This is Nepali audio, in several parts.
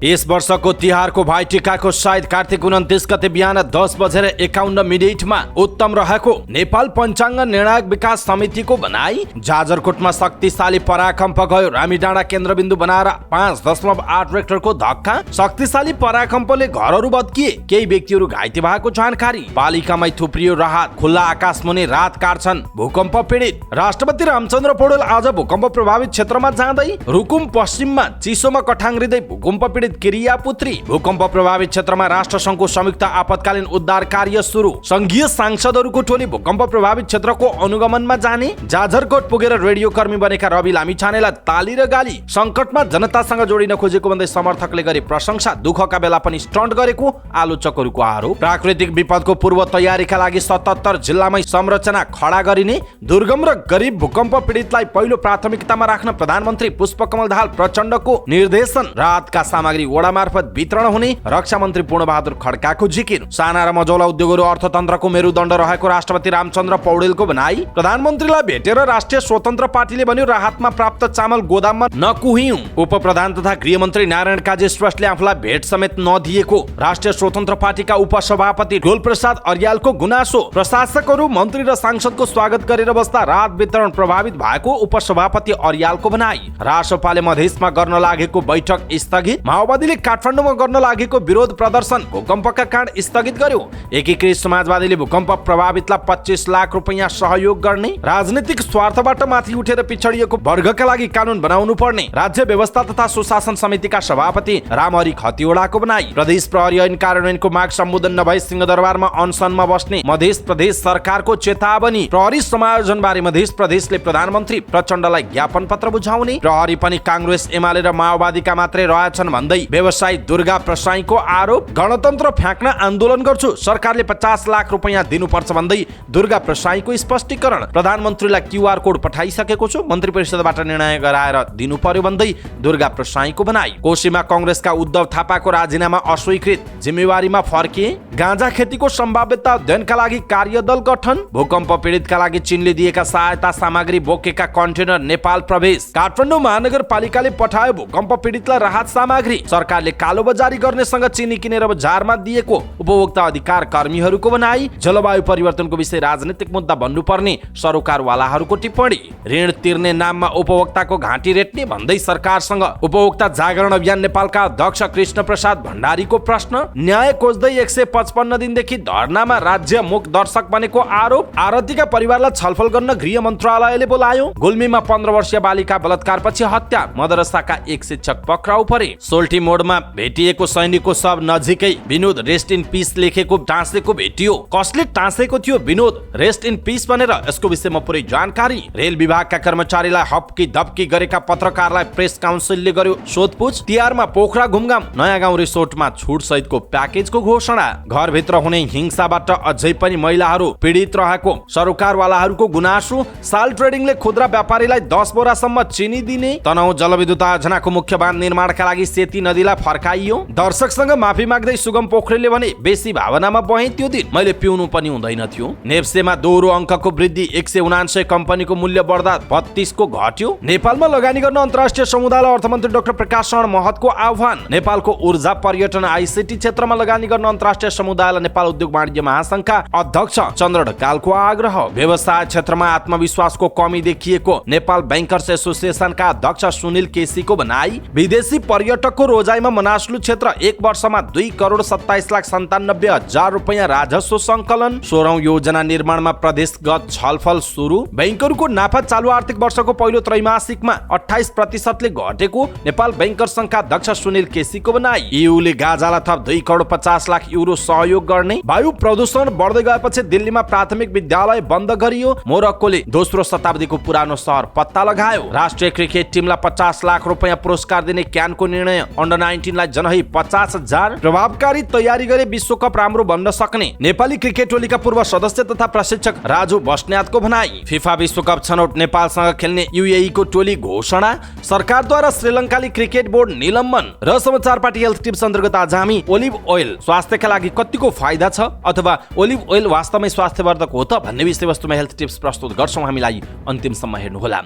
यस वर्षको तिहारको भाइटिकाको सायद कार्तिक 29 गते बिहान 10:51 उत्तम रहेको नेपाल पञ्चाङ्ग निर्णायक विकास समितिको भनाई। जाजरकोटमा शक्तिशाली पराकम्प गयो। रामीडाँडा केन्द्रबिन्दु बनाएर 5.8 रेक्टरको धक्का। शक्तिशाली पराकम्पले घरहरू भत्किए, केही व्यक्तिहरू घाइते भएको जानकारी। पालिकामै थुप्रियो राहत। खुल्ला आकाशमुनि रात काट्छन् भूकम्प पीडित। राष्ट्रपति रामचन्द्र पौडेल आज भूकम्प प्रभावित क्षेत्रमा जाँदै। रुकुम पश्चिममा चिसोमा कठाङ्ग्रिँदै भूकम्प पीडित किरियापुत्री। भूकम्प प्रभावित क्षेत्रमा राष्ट्रसङ्घको संयुक्त आपतकालीन उद्धार कार्य सुरु। संघीय सांसदहरूको टोली भूकम्प प्रभावित क्षेत्रको अनुगमनमा जाने। जाजरकोट पुगेर रेडियो कर्मी बनेका रवि लामिछानेलाई ताली र गाली। संकटमा जनतासँग जोडिन खोजेको भन्दै समर्थकले गरे प्रशंसा। दुःखका बेला पनि स्टन्ट गरेको आलोचकहरूको आरोप। प्राकृतिक विपदको पूर्व तयारीका लागि 77 जिल्लामै संरचना खडा गरिने। दुर्गम र गरिब भूकम्प पीडितलाई पहिलो प्राथमिकतामा राख्न प्रधानमन्त्री पुष्पकमल दाहाल प्रचण्डको निर्देशन। राहतका सामग्री वडा मार्फत वितरण हुने। रक्षा मन्त्री पूर्णबहादुर खड्काको जिकिर। साना र मझौला उद्योगहरू अर्थतन्त्रको मेरुदण्ड रहेको राष्ट्रपति रामचन्द्र पौडेलको भनाई। प्रधानमन्त्रीलाई भेटेर राष्ट्रिय स्वतन्त्र पार्टीले भन्यो राहतमा प्राप्त चामल गोदाममा नकुहियौं। उपप्रधान तथा गृहमन्त्री नारायण काजी श्रेष्ठले आफूलाई भेट समेत नदिएको राष्ट्रिय स्वतन्त्र पार्टीका उपसभापति ढोल प्रसाद अर्यालको गुनासो। प्रशासकहरू मन्त्री र सांसदको स्वागत गरेर बस्दा राहत वितरण प्रभावित भएको उपसभापति अर्यालको भनाई। रासोपाले मधेसमा गर्न लागेको बैठक स्थगित। माओवादीले काठमाडौँमा गर्न लागेको विरोध प्रदर्शन भूकम्पका कारण स्थगित गर्यो। एकीकृत समाजवादीले भूकम्प प्रभावितलाई 25 लाख रुपैयाँ सहयोग गर्ने। राजनीतिक स्वार्थबाट माथि उठेर पिछडिएको वर्गका लागि कानून बनाउनु पर्ने राज्य व्यवस्था तथा सुशासन समितिका सभापति रामहरि खतिवडाको भनाई। प्रदेश प्रहरी ऐन कार्यान्वयनको माग सम्बोधन नभई सिंहदरबारमा अनसनमा बस्ने मधेस प्रदेश सरकारको चेतावनी। प्रहरी समायोजन बारे मधेस प्रदेशले प्रधानमन्त्री प्रचण्डलाई ज्ञापन पत्र बुझाउने। प्रहरी पनि कांग्रेस एमाले र माओवादीका मात्रै रहेछन् भन्दै व्यवसायी दुर्गा प्रसाईको आरोप। गणतन्त्र फ्याँक्न आन्दोलन गर्छु, सरकारले 50 लाख रुपैयाँ दिनुपर्छ भन्दै दुर्गा प्रसाईको स्पष्टीकरण। प्रधानमन्त्रीलाई क्यूआर कोड पठाइसकेको छु, मन्त्री परिषदबाट निर्णय गराएर दिनु पर्यो भन्दै दुर्गा प्रसाईको भनाई। कोशीमा कंग्रेसका उद्धव थापाको राजीनामा अस्वीकृत। जिम्मेवारीमा फर्किए। गाँजा खेतीको सम्भाव्यता अध्ययनका लागि कार्यदल गठन। भूकम्प पीडितका लागि चीनले दिएका सहायता सामग्री बोकेका कन्टेनर नेपाल प्रवेश। काठमाडौँ महानगरपालिकाले पठायो भूकम्प पीडितलाई राहत सामग्री। सरकारले कालोबजारी गर्नेसँग चिनी किनेर बजारमा दिएको उपभोक्ता अधिकार कर्मीहरूको भनाई। जलवायु परिवर्तनको विषय राजनीतिक मुद्दा बन्नुपर्ने सरोकारवालाहरूको टिप्पणी। ऋण तिर्ने नाममा उपभोक्ताको घाँटी रेट्ने भन्दै सरकारसँग उपभोक्ता जागरण अभियान नेपालका अध्यक्ष कृष्ण प्रसाद भण्डारीको प्रश्न। न्याय खोज्दै 155 दिनदेखि धरनामा राज्य मुख दर्शक बनेको आरोप। आरतीका परिवारलाई छलफल गर्न गृह मन्त्रालयले बोलायो। गुल्मीमा 15 वर्षीय बालिका बलात्कारपछि हत्या। मदरसाका एक शिक्षक पक्राउ परे। सोल्टी मोडमा भेटिएको सैनिकको शव नजिकै विनोद रेस्ट इन पीस लेखेको टाँसेको भेटियो। कसले टाँसेको थियो विनोद रेस्ट इन पीस भनेर, यसको विषयमा पुरै जानकारी। रेल विभागका कर्मचारीलाई हप्की धप्की गरेका पत्रकारलाई प्रेस काउन्सिलले गर्यो सोधपुछ। तिहारमा पोखरा घुमघाम नयाँ गाउँ रिसोर्टमा छुट सहितको प्याकेजको घोषणा। घरभित्र हुने हिंसाबाट अझै पनि महिलाहरू पीडित रहेको सरोकारवालाहरूको गुनासो। साल ट्रेडिङले खुद्रा व्यापारीलाई 10 बोरासम्म चिनी दिने। तनहुँ जलविद्युत आयोजनाको मुख्य बाँध निर्माणका लागि सेती नदीलाई फर्काइयो। दर्शकसँग माफी माग्दै सुगम पोखरेलले भने बेसी भावनामा बहे त्यो दिन मैले पिउनु पनि हुँदैन थियो। नेप्सेमा दोहोरो अङ्कको वृद्धि। 179 कम्पनीको मूल्य बढ्दा 32 को घट्यो। नेपालमा लगानी गर्न अन्तर्राष्ट्रिय समुदायलाई अर्थमन्त्री डाक्टर प्रकाश शरण महतको आह्वान। नेपालको ऊर्जा पर्यटन आईसीटी क्षेत्रमा लगानी गर्न अन्तर्राष्ट्रिय समुदायलाई नेपाल उद्योग वाणिज्य महासंघका अध्यक्ष चन्द्र ढकालको आग्रह। व्यवसाय क्षेत्रमा आत्मविश्वासको कमी देखिएको नेपाल बैंकर्स एसोसिएसनका अध्यक्ष सुनिल केसीको भनाई। विदेशी पर्यटकको रोजाइमा मनासलु क्षेत्र 1 वर्षमा 2,27,97,000 रुपैयाँ राजस्व संकलन। 16औं योजना निर्माणमा प्रदेशगत छलफल सुरु। बैंकरको नाफा चालु आर्थिक वर्षको पहिलो त्रैमासिकमा 28% घटेको नेपाल बैंकर संघका अध्यक्ष सुनिल केसीको भनाई। ईयूले गाजालाई थप 2,50,00,000 युरो सहयोग गर्ने। वायु प्रदूषण बढ्दै गएपछि दिल्लीमा प्राथमिक विद्यालय बन्द गरियो। मोरक्कोले दोस्रो शताब्दीको पुरानो सहर पत्ता लगायो। राष्ट्रिय क्रिकेट टिमलाई 50 लाख रुपैयाँ पुरस्कार दिने क्यानको निर्णय। अन्डर 19 लाई जनही 50,000। प्रभावकारी तयारी गरे विश्वकप राम्रो बन्न सक्ने नेपाली क्रिकेट टोलीका पूर्व सदस्य तथा प्रशिक्षक राजु बस्नेतको भनाई। फिफा विश्वकप छनौट नेपालसँग खेल्ने यूएई को टोली घोषणा। सरकारद्वारा श्रीलङ्काली क्रिकेट बोर्ड निलम्बन। र समाचार पार्टी हेल्थ टिप्स अन्तर्गत आज हामी ओलिभ ओइल स्वास्थ्यका लागि कतिको फाइदा छ अथवा ओलिभ ओइल वास्तवमै स्वास्थ्यवर्धक हो त भन्ने विषयवस्तुमा हेल्थ टिप्स प्रस्तुत गर्छौं। हामीलाई अन्तिमसम्म हेर्नुहोला।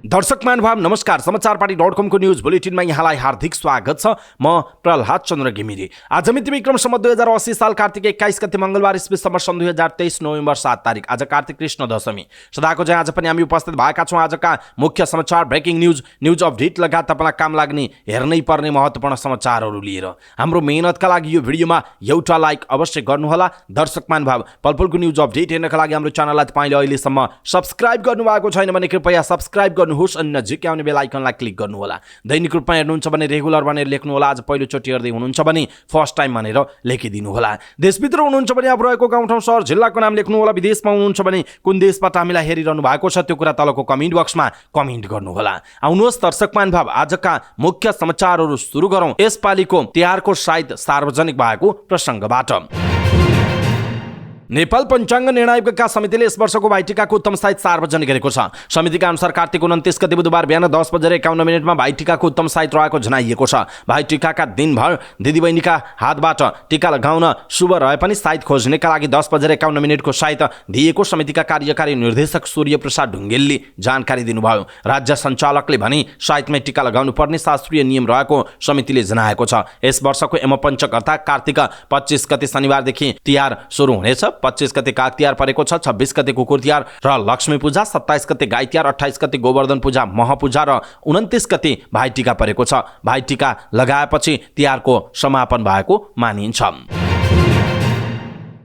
दर्शक महानुभाव नमस्कार। समाचारपाटी.com को न्यूज बुलेटिनमा यहाँलाई हार्दिक स्वागत छ। म प्रहलाद चन्द्र घिमिरे। आज मिति विक्रम सम्वत 2080 साल कार्तिक 21 गते मंगलबार ईस्वी सम्वत सन् 2023 नोभेम्बर 7 तारिक। आज कार्तिक कृष्ण दशमी। सदाको चाहिँ आज पनि हामी उपस्थित भएका छौँ। आजका मुख्य समाचार, ब्रेकिङ न्यूज अपडेट लगायत तपाईँलाई काम लाग्ने हेर्नै पर्ने महत्त्वपूर्ण समाचारहरू लिएर हाम्रो मेहनतका लागि यो भिडियोमा एउटा लाइक अवश्य गर्नुहोला। दर्शक महानुभाव, पलपलको न्यूज अपडेट हेर्नका लागि हाम्रो च्यानललाई तपाईँले अहिलेसम्म सब्स्क्राइब गर्नुभएको छैन भने कृपया सब्स्क्राइब गर्नुहोस् अनि नजिकै आउने बेल आइकनलाई क्लिक गर्नुहोला। दैनिक रूपमा हेर्नुहुन्छ भने रेगुलर भनेर लेख्नुहोला। आज पहिलोचोटि हेर्दै हुनुहुन्छ भने फर्स्ट टाइम भनेर लेखिदिनुहोला। देशभित्र हुनुहुन्छ भने अब रहेको गाउँठाउँ सहर जिल्लाको नाम लेख्नुहोला। विदेशमा हुनुहुन्छ भने कुन देशबाट हामीलाई हेरिरहनु भएको छ त्यो कुरा तलको कमेन्ट बक्समा कमेन्ट गर्नुहोला। आउनुहोस् दर्शक महानुभाव, आजका मुख्य समाचारहरू सुरु गरौँ यसपालिको तिहारको सायद सार्वजनिक भएको प्रसङ्गबाट। नेपाल पञ्चाङ्ग निर्णय विकास समितिले यस वर्षको भाइटिकाको उत्तम साइत सार्वजनिक गरेको छ। समितिका अनुसार कार्तिक 29 गते बुधबार बिहान 10:51 भाइटिकाको उत्तम साइत रहेको जनाइएको छ। भाइटिकाका दिनभर दिदीबहिनीका हातबाट टिका लगाउन शुभ रहे पनि साइत खोज्नेका लागि 10:51 को साइत दिएको समितिका कार्यकारी निर्देशक सूर्य प्रसाद ढुङ्गेलले जानकारी दिनुभयो। राज्य सञ्चालकले भने साइतमै टिका लगाउनु पर्ने शास्त्रीय नियम रहेको समितिले जनाएको छ। यस वर्षको यमपञ्चक अर्थात् कार्तिक 25 गते शनिबारदेखि तिहार सुरु हुनेछ। 25 गते काग तिहार परेको छ, 26 गते कुकुर तिहार र लक्ष्मी पूजा, 27 गते गाई तिहार, 28 गते गोवर्धन पूजा महापूजा र 29 गते भाइटिका परेको छ। भाइटिका लगाएपछि तिहारको समापन भएको मानिन्छ।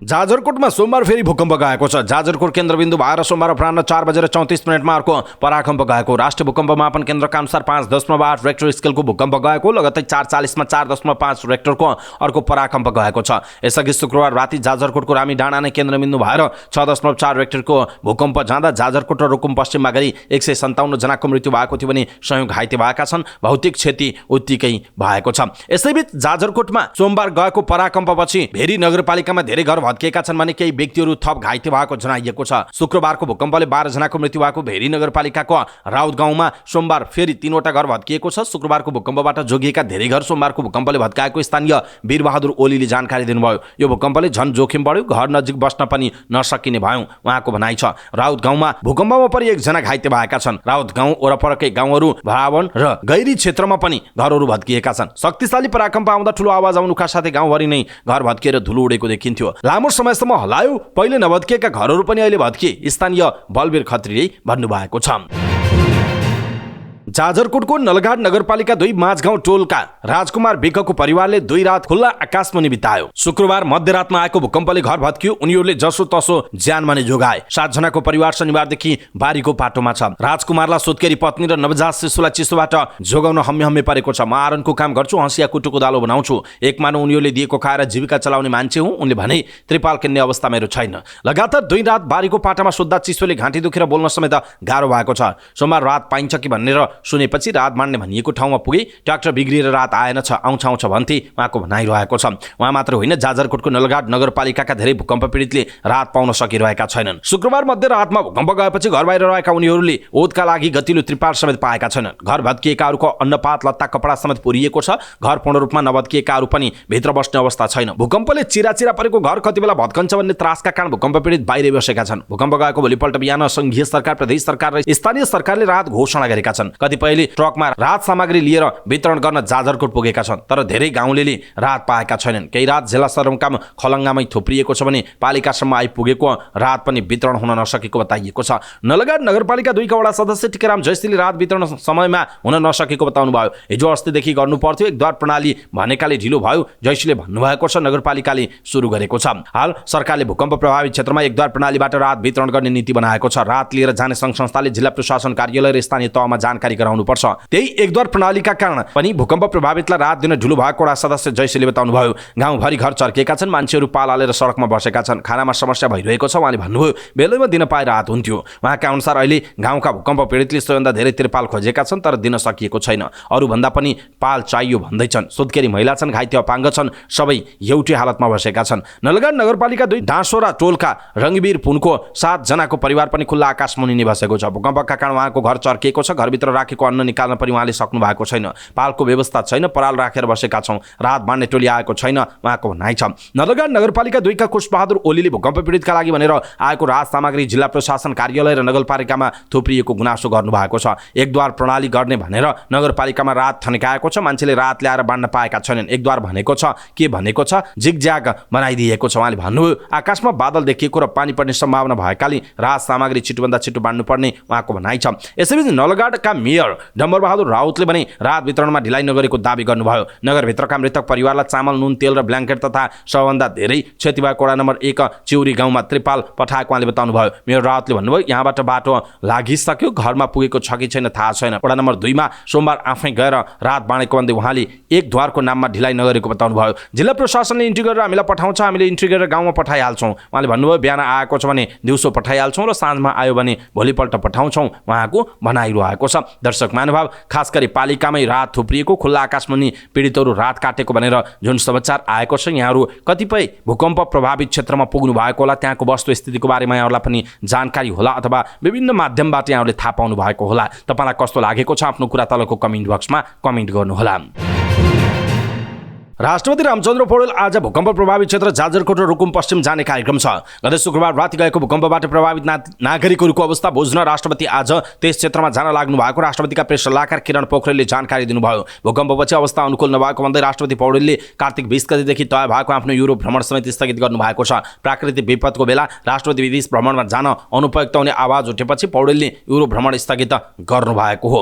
जाजरकोटमा सोमबार फेरि भूकम्प गएको छ। जाजरकोट केन्द्रबिन्दु भएर सोमबार अपराह्न 4:34 अर्को पराकम्प गएको। राष्ट्रिय भूकम्प मापन केन्द्रका अनुसार 5.8 रेक्टर स्केलको भूकम्प गएको। लगत्तै 4:40 मा 4.5 रेक्टरको अर्को पराकम्प गएको छ। यसअघि शुक्रबार राति जाजरकोटको रामी डाँडा नै केन्द्रबिन्दु भएर 6.4 रेक्टरको भूकम्प जाँदा जाजरकोट र रुकुम पश्चिममा गरी 157 जनाको मृत्यु भएको थियो भने 100 घाइते भएका छन्। भौतिक क्षति उत्तिकै भएको छ। यसैबीच जाजरकोटमा सोमबार गएको पराकम्पपछि भेरी नगरपालिकामा धेरै घर भत्किएका छन् भने केही व्यक्तिहरू थप घाइते भएको जनाइएको छ। शुक्रबारको भूकम्पले 12 जनाको मृत्यु भएको भेरी नगरपालिकाको राउत गाउँमा सोमबार फेरि 3वटा घर भत्किएको छ। शुक्रबारको भूकम्पबाट जोगिएका धेरै घर सोमबारको भूकम्पले भत्काएको स्थानीय वीरबहादुर ओलीले जानकारी दिनुभयो। यो भूकम्पले झन् जोखिम बढ्यो, घर नजिक बस्न पनि नसकिने भयो उहाँको भनाइ छ। राउत गाउँमा भूकम्पमा परि 1 जना घाइते भएका छन्। राउत गाउँ वरपरकै गाउँहरू भरावन र गैरी क्षेत्रमा पनि घरहरू भत्किएका छन्। शक्तिशाली पराकम्प आउँदा ठुलो आवाज आउनुका साथै गाउँभरि नै घर भत्किएर धुलो उडेको देखिन्थ्यो। लामो समयसम्म हलायो, पहिले नभत्किएका घरहरू पनि अहिले भत्किए, स्थानीय बलवीर खत्रीले भन्नुभएको छ। जाजरकोटको नलघाट नगरपालिका 2 माझगाउँ टोलका राजकुमार विकको परिवारले 2 रात खुल्ला आकाशमुनि बितायो। शुक्रबार मध्यरातमा आएको भूकम्पले घर भत्कियो। उनीहरूले जसो तसो ज्यानमाने जोगाए। 7 जनाको परिवार शनिबारदेखि बारीको पाटोमा छ। राजकुमारलाई सुत्केरी पत्नी र नवजात शिशुलाई चिसोबाट जोगाउन हम्मे परेको छ। म आरनको काम गर्छु, हँसिया कुटुको दालो बनाउँछु। एक मानव उनीहरूले दिएको खाएर जीविका चलाउने मान्छे हुँ। उनले भने त्रिपाल किन्ने अवस्था मेरो छैन। लगातार 2 रात बारीको पाटामा सुत्दा चिसोले घाँटी दुखेर बोल्न समेत गाह्रो भएको छ। सोमबार रात पाइन्छ कि भनेर सुनेपछि रात मान्ने भनिएको ठाउँमा पुगे। ट्र्याक्टर बिग्रिएर रात आएन छ, आउँछ भन्थे उहाँको भनाइरहेको छ। उहाँ मात्र होइन, जाजरकोटको नलघाट नगरपालिकाका धेरै भूकम्प पीडितले रात पाउन सकिरहेका छैनन्। शुक्रबार मध्यरातमा भूकम्प गएपछि घर बाहिर रहेका उनीहरूले ओतका लागि गतिलो त्रिपाल समेत पाएका छैनन्। घर भत्किएकाहरूको अन्नपात लत्ता कपडा समेत पुरिएको छ। घर पूर्ण रूपमा नभत्किएकाहरू पनि भित्र बस्ने अवस्था छैन। भूकम्पले चिराचिरा परेको घर कति बेला भत्कन्छ भन्ने त्रासका कारण भूकम्प पीडित बाहिर बसेका छन्। भूकम्प गएको भोलिपल्ट बिहान संघीय सरकार, प्रदेश सरकार र स्थानीय सरकारले राहत घोषणा गरेका छन्। कतिपयले ट्रकमा राहत सामग्री लिएर वितरण गर्न जाजरकोट पुगेका छन्, तर धेरै गाउँलेले राहत पाएका छैनन्। केही राहत जिल्ला सदरमुकाम खलङ्गामै थुप्रिएको छ भने पालिकासम्म आइपुगेको राहत पनि वितरण हुन नसकेको बताइएको छ। नलघाट नगरपालिका 2 का वडा सदस्य टिकाराम जयश्रीले राहत वितरण समयमा हुन नसकेको बताउनुभयो। हिजो अस्तिदेखि गर्नु पर्थ्यो, एक द्वार प्रणाली भनेकाले ढिलो भयो जयश्रीले भन्नुभएको छ। नगरपालिकाले सुरु गरेको छ। हाल सरकारले भूकम्प प्रभावित क्षेत्रमा एक द्वार प्रणालीबाट राहत वितरण गर्ने नीति बनाएको छ। राहत लिएर जाने सङ्घ संस्थाले जिल्ला प्रशासन कार्यालय र स्थानीय तहमा जानकारी गराउनुपर्छ। त्यही एकद्वार प्रणालीका कारण पनि भूकम्प प्रभावितलाई राहत दिन ढिलो भएको वडा सदस्य जयश्रीले बताउनुभयो। गाउँभरि घर चर्केका छन्, मान्छेहरू पाल हालेर सडकमा बसेका छन्, खानामा समस्या भइरहेको छ। उहाँले भन्नुभयो बेलैमा दिन पाए राहत हुन्थ्यो। उहाँका अनुसार अहिले गाउँका भूकम्प पीडितले सबैभन्दा धेरै त्रिपाल खोजेका छन्, तर दिन सकिएको छैन। अरूभन्दा पनि पाल चाहियो भन्दैछन्। सुत्केरी महिला छन्, घाइते अपाङ्ग छन्, सबै एउटै हालतमा बसेका छन्। नलघाट नगरपालिका 2 डाँसोरा टोलका रङ्गवीर पुनको 7 जनाको परिवार पनि खुल्ला आकाशमुनि नै बसेको छ। भूकम्पका कारण उहाँको घर चर्किएको छ। घरभित्र राखेको अन्न निकाल्न पनि उहाँले सक्नु भएको छैन। पालको व्यवस्था छैन, पराल राखेर बसेका छौँ, राहत बाँड्ने टोली आएको छैन उहाँको भनाइ छ। नगरगाउँ नगरपालिका 2 का कुशबहादुर ओलीले भूकम्प पीडितका लागि भनेर आएको राहत सामग्री जिल्ला प्रशासन कार्यालय र नगरपालिकामा थुप्रिएको गुनासो गर्नुभएको छ। एकद्वार प्रणाली गर्ने भनेर नगरपालिकामा राहत थन्काएको छ, मान्छेले राहत ल्याएर बाँड्न पाएका छैनन्। एकद्वार भनेको छ, के भनेको छ, जिगज्याग बनाइदिएको छ। उहाँले भन्नुभयो आकाशमा बादल देखिएको र पानी पर्ने सम्भावना भएकाले राहत सामग्री छिटोभन्दा छिटो बाँड्नुपर्ने उहाँको भनाइ छ। यसैबीच नलगाडका मेयर डम्बरबहादुर राउतले भने राहत वितरणमा ढिलाइ नगरेको दावी गर्नुभयो। नगरभित्रका मृतक परिवारलाई चामल, नुन, तेल र ब्ल्याङ्केट तथा सबभन्दा धेरै क्षति भएको वडा नम्बर 1 चिउरी गाउँमा त्रिपाल पठाएको उहाँले बताउनुभयो। मेयर राउतले भन्नुभयो यहाँबाट बाटो लागिसक्यो, घरमा पुगेको छ कि छैन थाहा छैन। वडा नम्बर 2 मा सोमबार आफै गएर राहत बाँडेको भन्दै उहाँले एक द्वारको नाममा ढिलाइ नगरेको बताउनुभयो। जिल्ला प्रशासनले इन्ट्री गरेर हामीलाई पठाउँछ, हामीले इन्ट्री गरेर गाउँमा पठाइहाल्छौँ। उहाँले भन्नुभयो बिहान आएको छ भने दिउँसो पठाइहाल्छौँ र साँझमा आयो भने भोलिपल्ट पठाउँछौँ उहाँको भनाइरहेको छ। दर्शक महानुभाव, खास गरी पालिकामै राहत थुप्रिएको, खुल्ला आकाशमुनि पीडितहरू राहत काटेको भनेर जुन समाचार आएको छ, यहाँहरू कतिपय भूकम्प प्रभावित क्षेत्रमा पुग्नु भएको होला, त्यहाँको वस्तुस्थितिको बारेमा यहाँहरूलाई पनि जानकारी होला अथवा विभिन्न माध्यमबाट यहाँहरूले थाहा पाउनु भएको होला। तपाईँलाई कस्तो लागेको छ आफ्नो कुरा तलको कमेन्ट बक्समा कमेन्ट गर्नुहोला। राष्ट्रपति रामचन्द्र पौडेल आज भूकम्प प्रभावित क्षेत्र जाजरकोट र रुकुम पश्चिम जाने कार्यक्रम छ। गत शुक्रबार राति गएको भूकम्पबाट प्रभावित नागरिकहरूको अवस्था बुझ्न राष्ट्रपति आज त्यस क्षेत्रमा जान लाग्नु भएको राष्ट्रपतिका प्रेस सल्लाहकार किरण पोखरेलले जानकारी दिनुभयो। भूकम्पपछि अवस्था अनुकूल नभएको भन्दै राष्ट्रपति पौडेलले कार्तिक 20 गतेदेखि तय भएको आफ्नो युरोप भ्रमण समेत स्थगित गर्नुभएको छ। प्राकृतिक विपदको बेला राष्ट्रपति विदेश भ्रमणमा जान अनुपयुक्त हुने आवाज उठेपछि पौडेलले युरोप भ्रमण स्थगित गर्नुभएको हो।